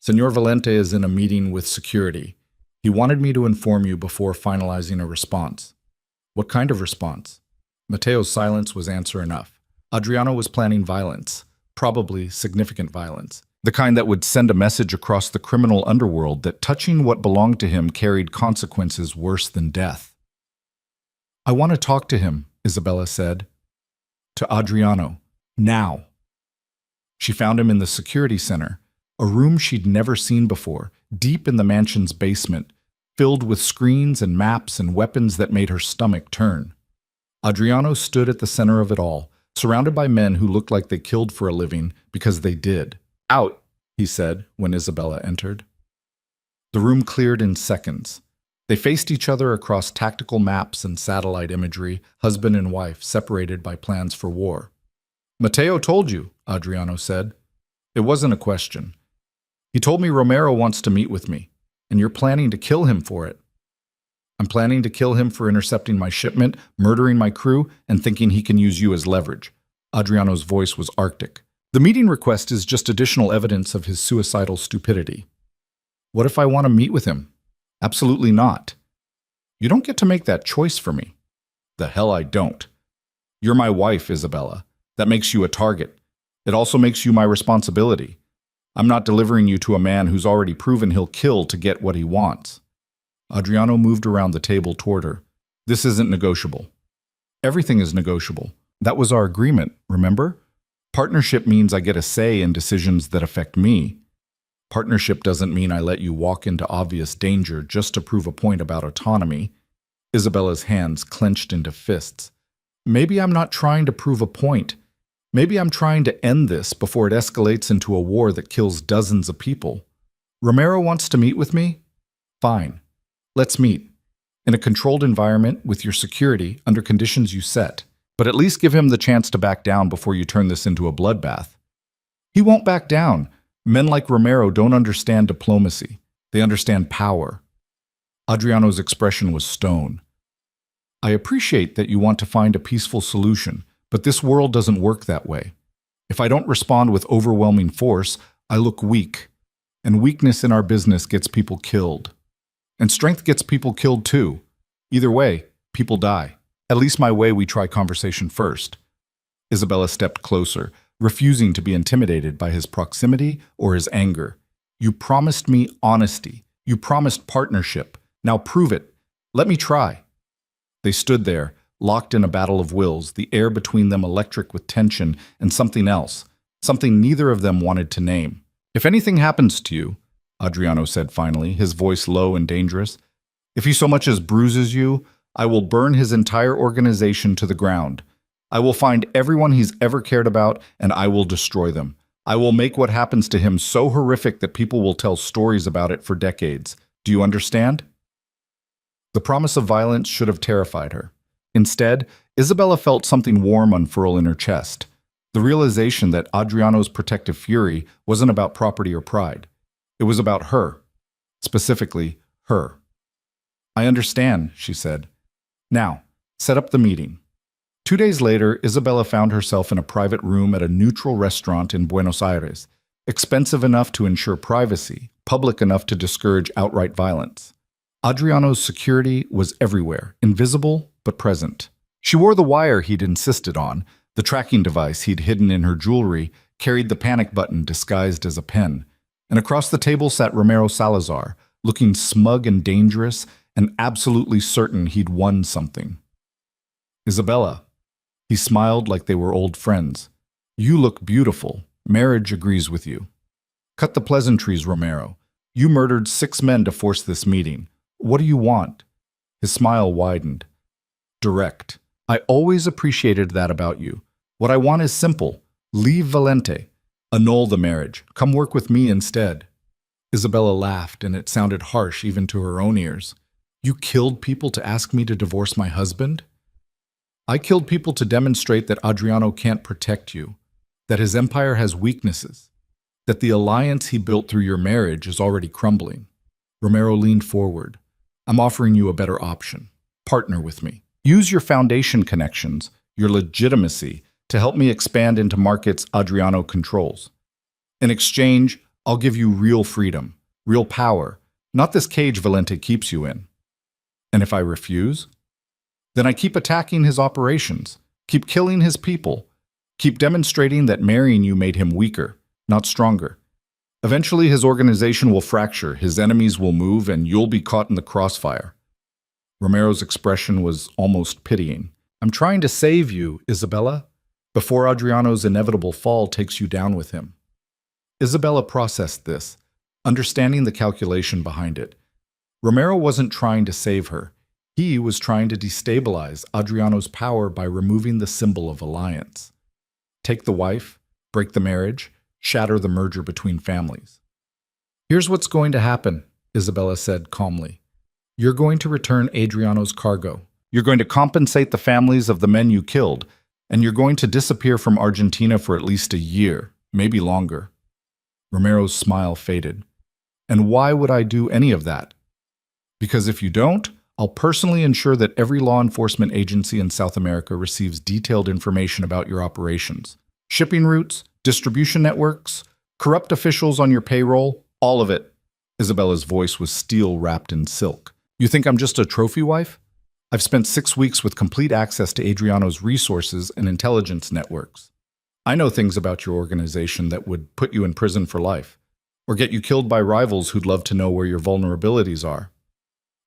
"Señor Valente is in a meeting with security. He wanted me to inform you before finalizing a response." "What kind of response?" Mateo's silence was answer enough. Adriano was planning violence, probably significant violence, the kind that would send a message across the criminal underworld that touching what belonged to him carried consequences worse than death. "I want to talk to him," Isabella said. "To Adriano. Now." She found him in the security center, a room she'd never seen before, deep in the mansion's basement, filled with screens and maps and weapons that made her stomach turn. Adriano stood at the center of it all, surrounded by men who looked like they killed for a living because they did. "Out," he said when Isabella entered. The room cleared in seconds. They faced each other across tactical maps and satellite imagery, husband and wife separated by plans for war. "Mateo told you," Adriano said. "It wasn't a question. He told me Romero wants to meet with me, and you're planning to kill him for it." "I'm planning to kill him for intercepting my shipment, murdering my crew, and thinking he can use you as leverage." Adriano's voice was arctic. "The meeting request is just additional evidence of his suicidal stupidity." "What if I want to meet with him?" "Absolutely not. You don't get to make that choice for me." "The hell I don't. You're my wife, Isabella. That makes you a target. It also makes you my responsibility. I'm not delivering you to a man who's already proven he'll kill to get what he wants." Adriano moved around the table toward her. "This isn't negotiable." "Everything is negotiable. That was our agreement, remember? Partnership means I get a say in decisions that affect me. Partnership doesn't mean I let you walk into obvious danger just to prove a point about autonomy." Isabella's hands clenched into fists. "Maybe I'm not trying to prove a point. Maybe I'm trying to end this before it escalates into a war that kills dozens of people. Romero wants to meet with me? Fine. Let's meet. In a controlled environment with your security under conditions you set. But at least give him the chance to back down before you turn this into a bloodbath." "He won't back down. Men like Romero don't understand diplomacy. They understand power." Adriano's expression was stone. I appreciate that you want to find a peaceful solution, but this world doesn't work that way. If I don't respond with overwhelming force, I look weak. And weakness in our business gets people killed. And strength gets people killed too. Either way, people die. At least my way, we try conversation first. Isabella stepped closer, refusing to be intimidated by his proximity or his anger. You promised me honesty. You promised partnership. Now prove it. Let me try. They stood there, locked in a battle of wills, the air between them electric with tension and something else, something neither of them wanted to name. If anything happens to you, Adriano said finally, his voice low and dangerous, if he so much as bruises you, I will burn his entire organization to the ground. I will find everyone he's ever cared about, and I will destroy them. I will make what happens to him so horrific that people will tell stories about it for decades. Do you understand? The promise of violence should have terrified her. Instead, Isabella felt something warm unfurl in her chest. The realization that Adriano's protective fury wasn't about property or pride. It was about her. Specifically, her. I understand, she said. Now, set up the meeting. 2 days later, Isabella found herself in a private room at a neutral restaurant in Buenos Aires, expensive enough to ensure privacy, public enough to discourage outright violence. Adriano's security was everywhere, invisible but present. She wore the wire he'd insisted on, the tracking device he'd hidden in her jewelry, carried the panic button disguised as a pen. And across the table sat Romero Salazar, looking smug and dangerous and absolutely certain he'd won something. Isabella. He smiled like they were old friends. You look beautiful. Marriage agrees with you. Cut the pleasantries, Romero. You murdered 6 men to force this meeting. What do you want? His smile widened. Direct. I always appreciated that about you. What I want is simple. Leave Valente. Annul the marriage. Come work with me instead. Isabella laughed, and it sounded harsh even to her own ears. You killed people to ask me to divorce my husband? I killed people to demonstrate that Adriano can't protect you, that his empire has weaknesses, that the alliance he built through your marriage is already crumbling. Romero leaned forward. I'm offering you a better option. Partner with me. Use your foundation connections, your legitimacy, to help me expand into markets Adriano controls. In exchange, I'll give you real freedom, real power, not this cage Valente keeps you in. And if I refuse? Then I keep attacking his operations, keep killing his people, keep demonstrating that marrying you made him weaker, not stronger. Eventually his organization will fracture, his enemies will move, and you'll be caught in the crossfire. Romero's expression was almost pitying. I'm trying to save you, Isabella, before Adriano's inevitable fall takes you down with him. Isabella processed this, understanding the calculation behind it. Romero wasn't trying to save her. He was trying to destabilize Adriano's power by removing the symbol of alliance. Take the wife, break the marriage, shatter the merger between families. Here's what's going to happen, Isabella said calmly. You're going to return Adriano's cargo. You're going to compensate the families of the men you killed, and you're going to disappear from Argentina for at least a year, maybe longer. Romero's smile faded. And why would I do any of that? Because if you don't, I'll personally ensure that every law enforcement agency in South America receives detailed information about your operations. Shipping routes, distribution networks, corrupt officials on your payroll, all of it. Isabella's voice was steel wrapped in silk. You think I'm just a trophy wife? I've spent 6 weeks with complete access to Adriano's resources and intelligence networks. I know things about your organization that would put you in prison for life, or get you killed by rivals who'd love to know where your vulnerabilities are.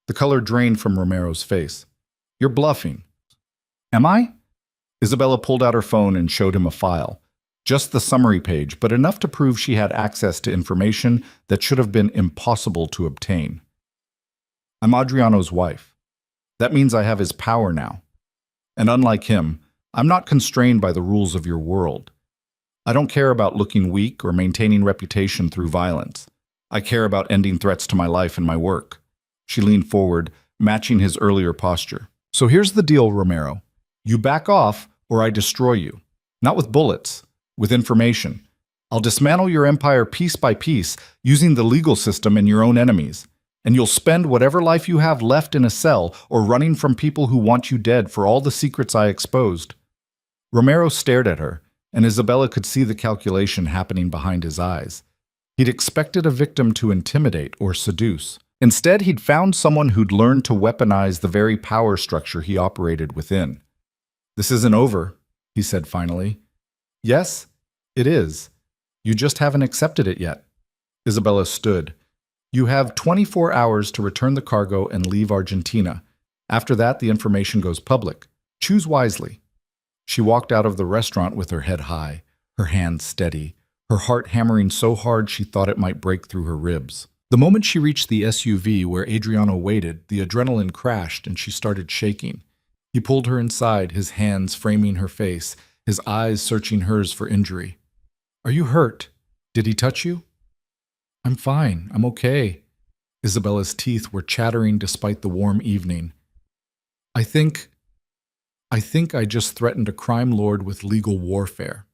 The color drained from Romero's face. You're bluffing. Am I? Isabella pulled out her phone and showed him a file. Just the summary page, but enough to prove she had access to information that should have been impossible to obtain. I'm Adriano's wife. That means I have his power now. And unlike him, I'm not constrained by the rules of your world. I don't care about looking weak or maintaining reputation through violence. I care about ending threats to my life and my work. She leaned forward, matching his earlier posture. So here's the deal, Romero. You back off, or I destroy you. Not with bullets, with information. I'll dismantle your empire piece by piece, using the legal system and your own enemies. and you'll spend whatever life you have left in a cell or running from people who want you dead for all the secrets I exposed." Romero stared at her, and Isabella could see the calculation happening behind his eyes. He'd expected a victim to intimidate or seduce. Instead, he'd found someone who'd learned to weaponize the very power structure he operated within. "This isn't over," he said finally. "Yes, it is. You just haven't accepted it yet." Isabella stood. "You have 24 hours to return the cargo and leave Argentina. After that, the information goes public. Choose wisely." She walked out of the restaurant with her head high, her hands steady, her heart hammering so hard she thought it might break through her ribs. The moment she reached the SUV where Adriano waited, the adrenaline crashed and she started shaking. He pulled her inside, his hands framing her face, his eyes searching hers for injury. "Are you hurt? Did he touch you?" "I'm fine. I'm okay." Isabella's teeth were chattering despite the warm evening. I think I just threatened a crime lord with legal warfare."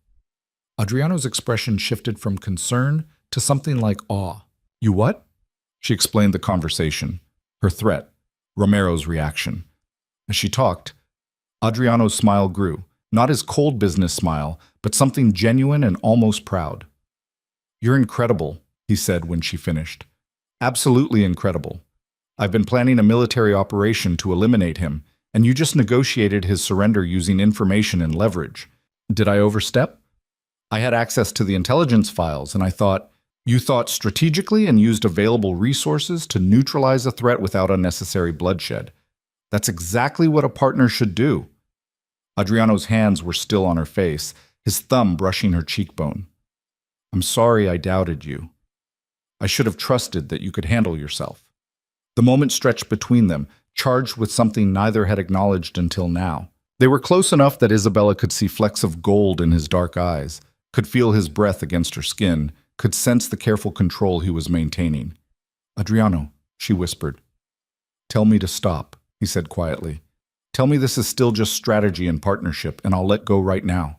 Adriano's expression shifted from concern to something like awe. "You what?" She explained the conversation, her threat, Romero's reaction. As she talked, Adriano's smile grew, not his cold business smile, but something genuine and almost proud. "You're incredible," he said when she finished. "Absolutely incredible. I've been planning a military operation to eliminate him, and you just negotiated his surrender using information and leverage. Did I overstep? I had access to the intelligence files, and I thought, you thought strategically and used available resources to neutralize a threat without unnecessary bloodshed. That's exactly what a partner should do." Adriano's hands were still on her face, his thumb brushing her cheekbone. "I'm sorry I doubted you. I should have trusted that you could handle yourself." The moment stretched between them, charged with something neither had acknowledged until now. They were close enough that Isabella could see flecks of gold in his dark eyes, could feel his breath against her skin, could sense the careful control he was maintaining. "Adriano," she whispered. "Tell me to stop," he said quietly. "Tell me this is still just strategy and partnership, and I'll let go right now."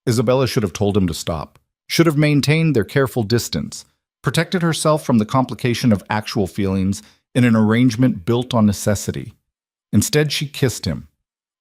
Isabella should have told him to stop, should have maintained their careful distance, protected herself from the complication of actual feelings in an arrangement built on necessity. Instead, she kissed him.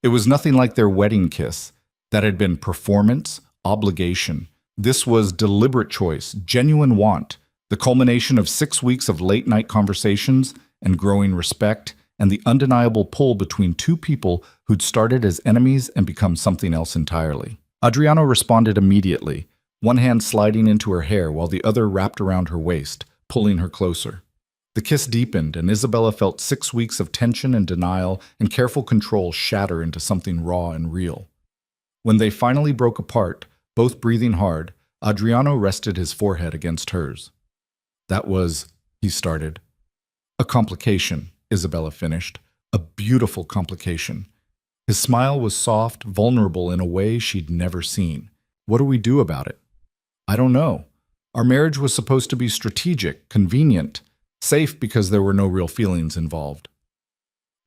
It was nothing like their wedding kiss. That had been performance, obligation. This was deliberate choice, genuine want, the culmination of 6 weeks of late-night conversations and growing respect, and the undeniable pull between two people who'd started as enemies and become something else entirely. Adriano responded immediately, one hand sliding into her hair while the other wrapped around her waist, pulling her closer. The kiss deepened, and Isabella felt 6 weeks of tension and denial and careful control shatter into something raw and real. When they finally broke apart, both breathing hard, Adriano rested his forehead against hers. "That was," he started. "A complication," Isabella finished. "A beautiful complication." His smile was soft, vulnerable in a way she'd never seen. "What do we do about it?" "I don't know. Our marriage was supposed to be strategic, convenient, safe because there were no real feelings involved."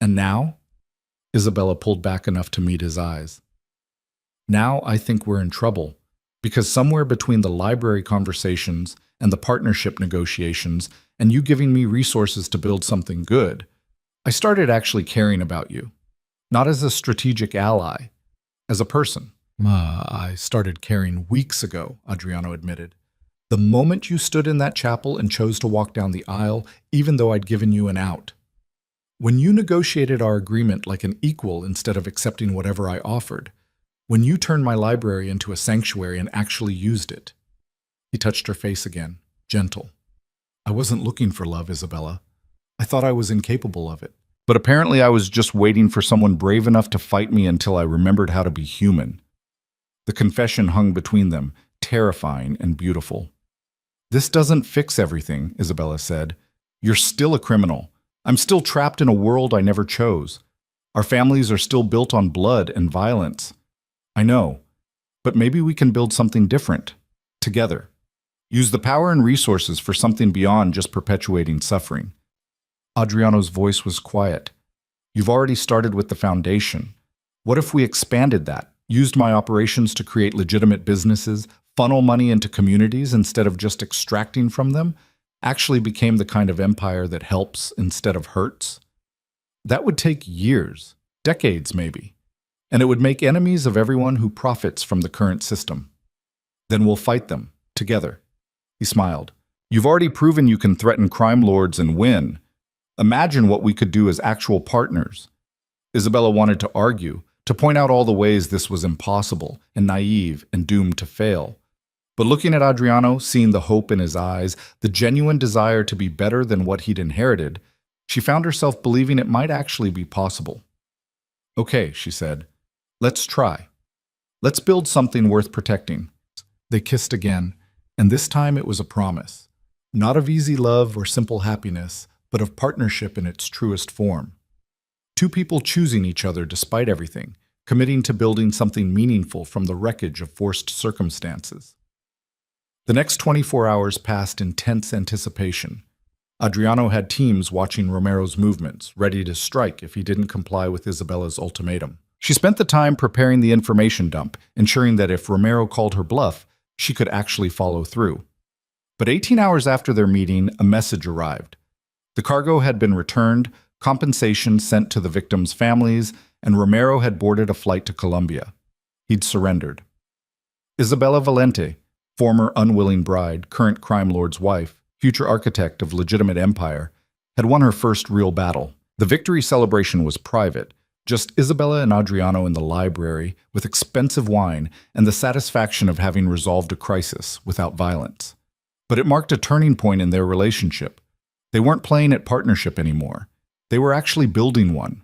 "And now?" Isabella pulled back enough to meet his eyes. "Now I think we're in trouble, because somewhere between the library conversations and the partnership negotiations and you giving me resources to build something good, I started actually caring about you. Not as a strategic ally, as a person." I started caring weeks ago," Adriano admitted. "The moment you stood in that chapel and chose to walk down the aisle, even though I'd given you an out. When you negotiated our agreement like an equal instead of accepting whatever I offered. When you turned my library into a sanctuary and actually used it." He touched her face again, gentle. "I wasn't looking for love, Isabella. I thought I was incapable of it. But apparently I was just waiting for someone brave enough to fight me until I remembered how to be human." The confession hung between them, terrifying and beautiful. "This doesn't fix everything," Isabella said. "You're still a criminal. I'm still trapped in a world I never chose. Our families are still built on blood and violence. I know, but maybe we can build something different, together. Use the power and resources for something beyond just perpetuating suffering." Adriano's voice was quiet. "You've already started with the foundation. What if we expanded that, used my operations to create legitimate businesses, funnel money into communities instead of just extracting from them? actually became the kind of empire that helps instead of hurts? That would take years, decades maybe, and it would make enemies of everyone who profits from the current system. Then we'll fight them, together. He smiled. You've already proven you can threaten crime lords and win. Imagine what we could do as actual partners. Isabella wanted to argue, to point out all the ways this was impossible and naive and doomed to fail. But looking at Adriano, seeing the hope in his eyes, the genuine desire to be better than what he'd inherited, she found herself believing it might actually be possible. Okay, she said, let's try. Let's build something worth protecting. They kissed again, and this time it was a promise. Not of easy love or simple happiness, but of partnership in its truest form. Two people choosing each other despite everything, committing to building something meaningful from the wreckage of forced circumstances. The next 24 hours passed in tense anticipation. Adriano had teams watching Romero's movements, ready to strike if he didn't comply with Isabella's ultimatum. She spent the time preparing the information dump, ensuring that if Romero called her bluff, she could actually follow through. But 18 hours after their meeting, a message arrived. The cargo had been returned, compensation sent to the victims' families, and Romero had boarded a flight to Colombia. He'd surrendered. Isabella Valente, former unwilling bride, current crime lord's wife, future architect of legitimate empire, had won her first real battle. The victory celebration was private, just Isabella and Adriano in the library with expensive wine and the satisfaction of having resolved a crisis without violence. But it marked a turning point in their relationship. They weren't playing at partnership anymore. They were actually building one.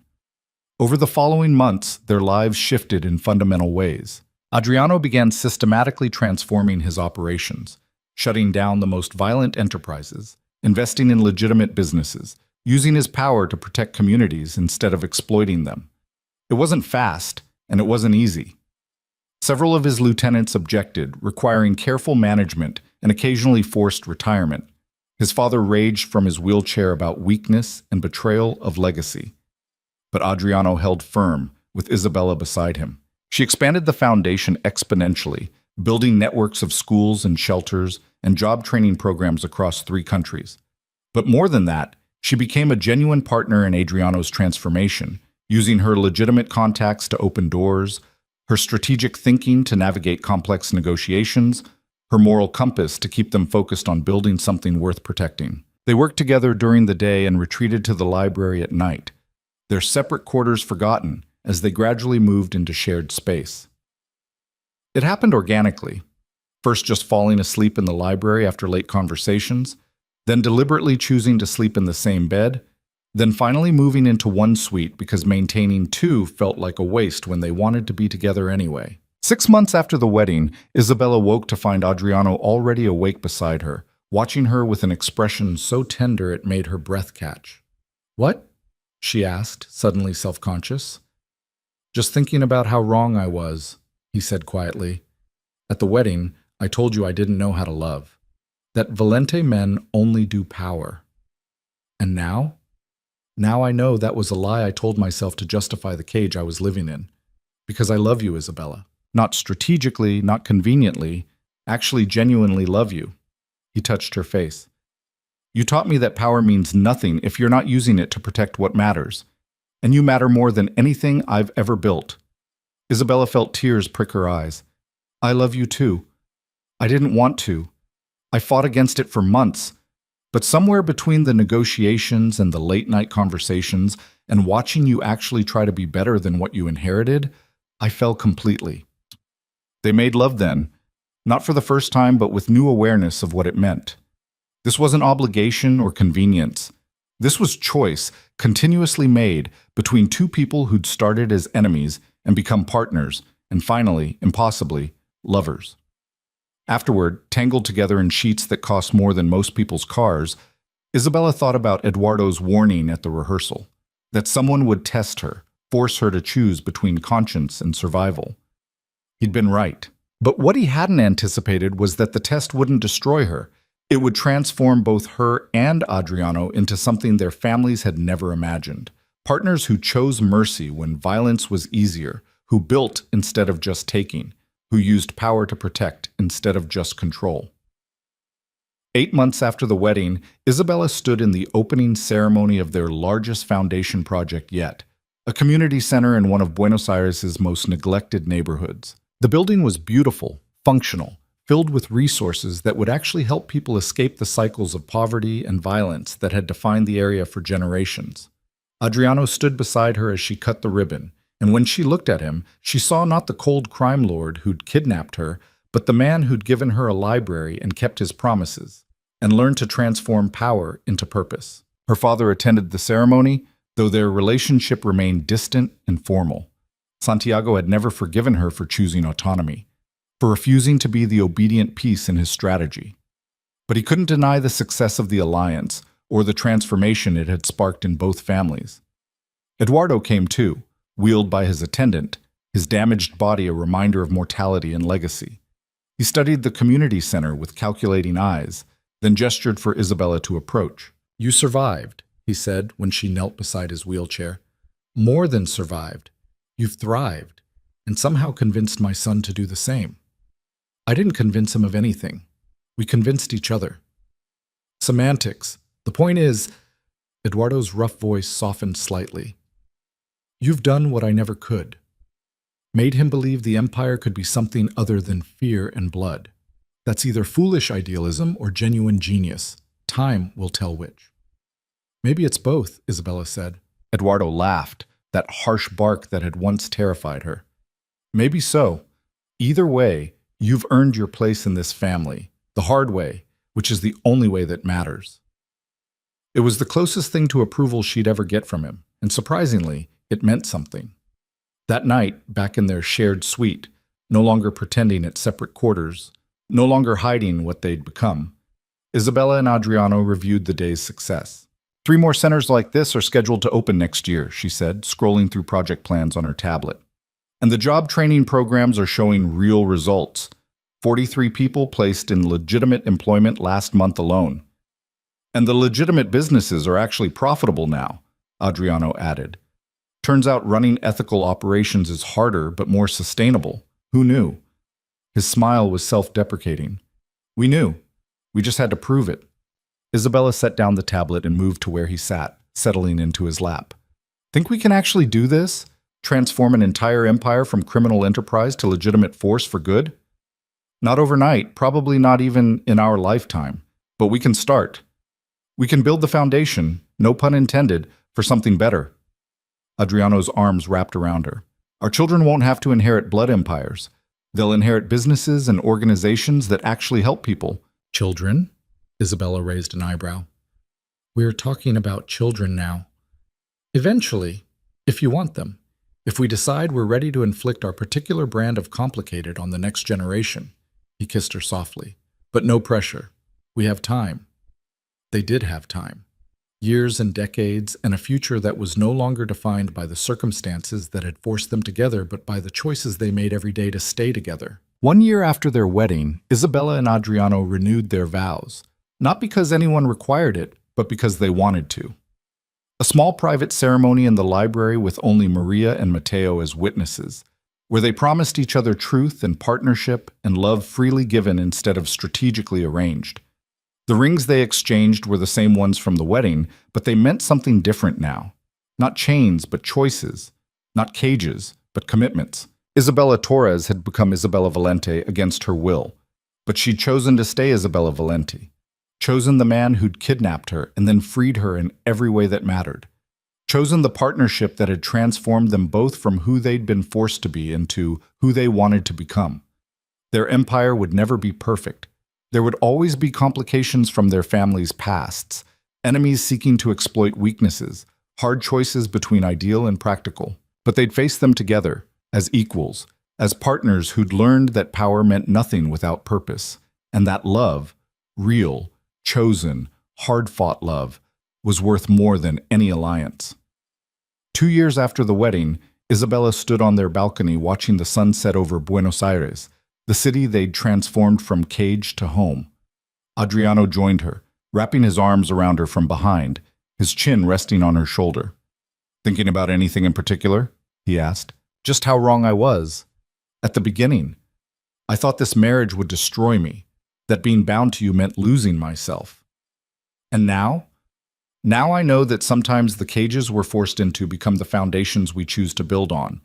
Over the following months, their lives shifted in fundamental ways. Adriano began systematically transforming his operations, shutting down the most violent enterprises, investing in legitimate businesses, using his power to protect communities instead of exploiting them. It wasn't fast, and it wasn't easy. Several of his lieutenants objected, requiring careful management and occasionally forced retirement. His father raged from his wheelchair about weakness and betrayal of legacy. But Adriano held firm, with Isabella beside him. She expanded the foundation exponentially, building networks of schools and shelters and job training programs across 3 countries. But more than that, she became a genuine partner in Adriano's transformation, using her legitimate contacts to open doors, her strategic thinking to navigate complex negotiations, her moral compass to keep them focused on building something worth protecting. They worked together during the day and retreated to the library at night, their separate quarters forgotten as they gradually moved into shared space. It happened organically, first just falling asleep in the library after late conversations, then deliberately choosing to sleep in the same bed, then finally moving into one suite because maintaining 2 felt like a waste when they wanted to be together anyway. 6 months after the wedding, Isabella woke to find Adriano already awake beside her, watching her with an expression so tender it made her breath catch. "What?" she asked, suddenly self-conscious. "Just thinking about how wrong I was," he said quietly. "At the wedding, I told you I didn't know how to love. That Valente men only do power. And now? Now I know that was a lie I told myself to justify the cage I was living in. Because I love you, Isabella. Not strategically, not conveniently, actually genuinely love you." He touched her face. "You taught me that power means nothing if you're not using it to protect what matters. And you matter more than anything I've ever built." Isabella felt tears prick her eyes. "I love you too. I didn't want to. I fought against it for months. But somewhere between the negotiations and the late-night conversations and watching you actually try to be better than what you inherited, I fell completely." They made love then, not for the first time, but with new awareness of what it meant. This wasn't obligation or convenience. This was choice, continuously made between 2 people who'd started as enemies and become partners, and finally, impossibly, lovers. Afterward, tangled together in sheets that cost more than most people's cars, Isabella thought about Eduardo's warning at the rehearsal, that someone would test her, force her to choose between conscience and survival. He'd been right. But what he hadn't anticipated was that the test wouldn't destroy her. It would transform both her and Adriano into something their families had never imagined. Partners who chose mercy when violence was easier, who built instead of just taking, who used power to protect instead of just control. 8 months after the wedding, Isabella stood in the opening ceremony of their largest foundation project yet, a community center in one of Buenos Aires' most neglected neighborhoods. The building was beautiful, functional, filled with resources that would actually help people escape the cycles of poverty and violence that had defined the area for generations. Adriano stood beside her as she cut the ribbon, and when she looked at him, she saw not the cold crime lord who'd kidnapped her, but the man who'd given her a library and kept his promises, and learned to transform power into purpose. Her father attended the ceremony, though their relationship remained distant and formal. Santiago had never forgiven her for choosing autonomy, for refusing to be the obedient piece in his strategy. But he couldn't deny the success of the alliance or the transformation it had sparked in both families. Eduardo came too, wheeled by his attendant, his damaged body a reminder of mortality and legacy. He studied the community center with calculating eyes, then gestured for Isabella to approach. "You survived," he said when she knelt beside his wheelchair. "More than survived. You've thrived, and somehow convinced my son to do the same." "I didn't convince him of anything. We convinced each other." "Semantics. The point is," Eduardo's rough voice softened slightly, "you've done what I never could. Made him believe the empire could be something other than fear and blood. That's either foolish idealism or genuine genius. Time will tell which." "Maybe it's both," Isabella said. Eduardo laughed, that harsh bark that had once terrified her. "Maybe so. Either way, you've earned your place in this family, the hard way, which is the only way that matters." It was the closest thing to approval she'd ever get from him, and surprisingly, it meant something. That night, back in their shared suite, no longer pretending at separate quarters, no longer hiding what they'd become, Isabella and Adriano reviewed the day's success. 3 more centers like this are scheduled to open next year, she said, scrolling through project plans on her tablet. And the job training programs are showing real results. 43 people placed in legitimate employment last month alone. And the legitimate businesses are actually profitable now, Adriano added. Turns out running ethical operations is harder but more sustainable. Who knew? His smile was self-deprecating. We knew. We just had to prove it. Isabella set down the tablet and moved to where he sat, settling into his lap. Think we can actually do this? Transform an entire empire from criminal enterprise to legitimate force for good? Not overnight, probably not even in our lifetime. But we can start. We can build the foundation, no pun intended, for something better. Adriano's arms wrapped around her. Our children won't have to inherit blood empires. They'll inherit businesses and organizations that actually help people. Children? Isabella raised an eyebrow. We're talking about children now. Eventually, if you want them. If we decide we're ready to inflict our particular brand of complicated on the next generation. He kissed her softly. But no pressure. We have time. They did have time. Years and decades, and a future that was no longer defined by the circumstances that had forced them together, but by the choices they made every day to stay together. 1 year after their wedding, Isabella and Adriano renewed their vows, not because anyone required it, but because they wanted to. A small private ceremony in the library with only Maria and Mateo as witnesses, where they promised each other truth and partnership and love freely given instead of strategically arranged. The rings they exchanged were the same ones from the wedding, but they meant something different now. Not chains, but choices. Not cages, but commitments. Isabella Torres had become Isabella Valente against her will, but she'd chosen to stay Isabella Valente. Chosen the man who'd kidnapped her and then freed her in every way that mattered. Chosen the partnership that had transformed them both from who they'd been forced to be into who they wanted to become. Their empire would never be perfect. There would always be complications from their families' pasts, enemies seeking to exploit weaknesses, hard choices between ideal and practical. But they'd face them together, as equals, as partners who'd learned that power meant nothing without purpose, and that love, real, chosen, hard-fought love, was worth more than any alliance. 2 years after the wedding, Isabella stood on their balcony watching the sun set over Buenos Aires, the city they'd transformed from cage to home. Adriano joined her, wrapping his arms around her from behind, his chin resting on her shoulder. Thinking about anything in particular? He asked. Just how wrong I was. At the beginning. I thought this marriage would destroy me. that being bound to you meant losing myself. And now? Now I know that sometimes the cages we're forced into become the foundations we choose to build on,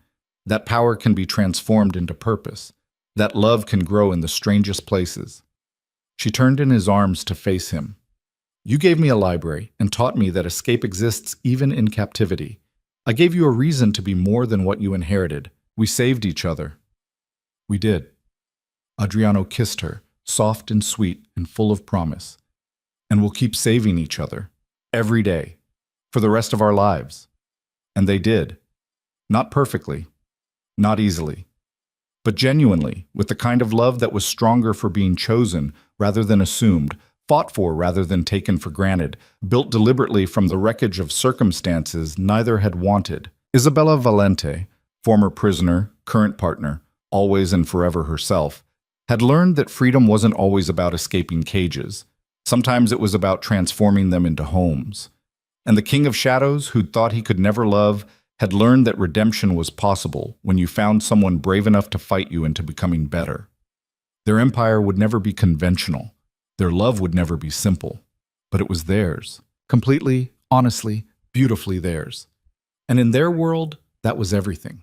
that power can be transformed into purpose, that love can grow in the strangest places. She turned in his arms to face him. You gave me a library and taught me that escape exists even in captivity. I gave you a reason to be more than what you inherited. We saved each other. We did. Adriano kissed her, soft and sweet and full of promise. And we'll keep saving each other, every day, for the rest of our lives. And they did. Not perfectly, not easily, but genuinely, with the kind of love that was stronger for being chosen rather than assumed, fought for rather than taken for granted, built deliberately from the wreckage of circumstances neither had wanted. Isabella Valente, former prisoner, current partner, always and forever herself, had learned that freedom wasn't always about escaping cages. Sometimes it was about transforming them into homes. And the King of Shadows, who'd thought he could never love, had learned that redemption was possible when you found someone brave enough to fight you into becoming better. Their empire would never be conventional. Their love would never be simple. But it was theirs. Completely, honestly, beautifully theirs. And in their world, that was everything.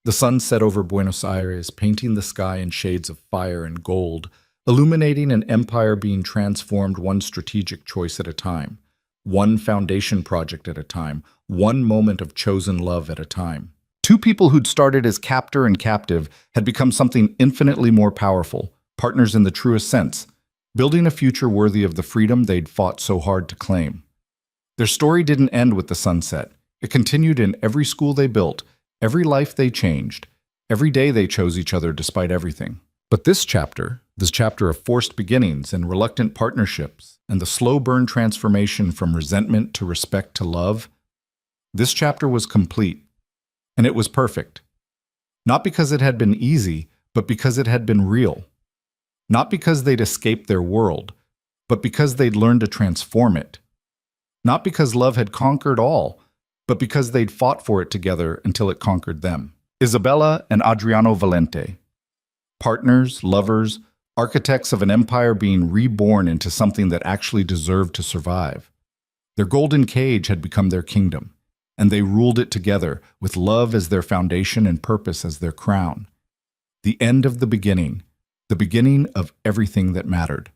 The sun set over Buenos Aires, painting the sky in shades of fire and gold, illuminating an empire being transformed one strategic choice at a time, one foundation project at a time, one moment of chosen love at a time. Two people who'd started as captor and captive had become something infinitely more powerful, partners in the truest sense, building a future worthy of the freedom they'd fought so hard to claim. Their story didn't end with the sunset. It continued in every school they built, every life they changed, every day they chose each other despite everything. But this chapter of forced beginnings and reluctant partnerships, and the slow burn transformation from resentment to respect to love, this chapter was complete, and it was perfect. Not because it had been easy, but because it had been real. Not because they'd escaped their world, but because they'd learned to transform it. Not because love had conquered all, but because they'd fought for it together until it conquered them. Isabella and Adriano Valente. Partners, lovers, architects of an empire being reborn into something that actually deserved to survive. Their golden cage had become their kingdom, and they ruled it together with love as their foundation and purpose as their crown. The end of the beginning of everything that mattered.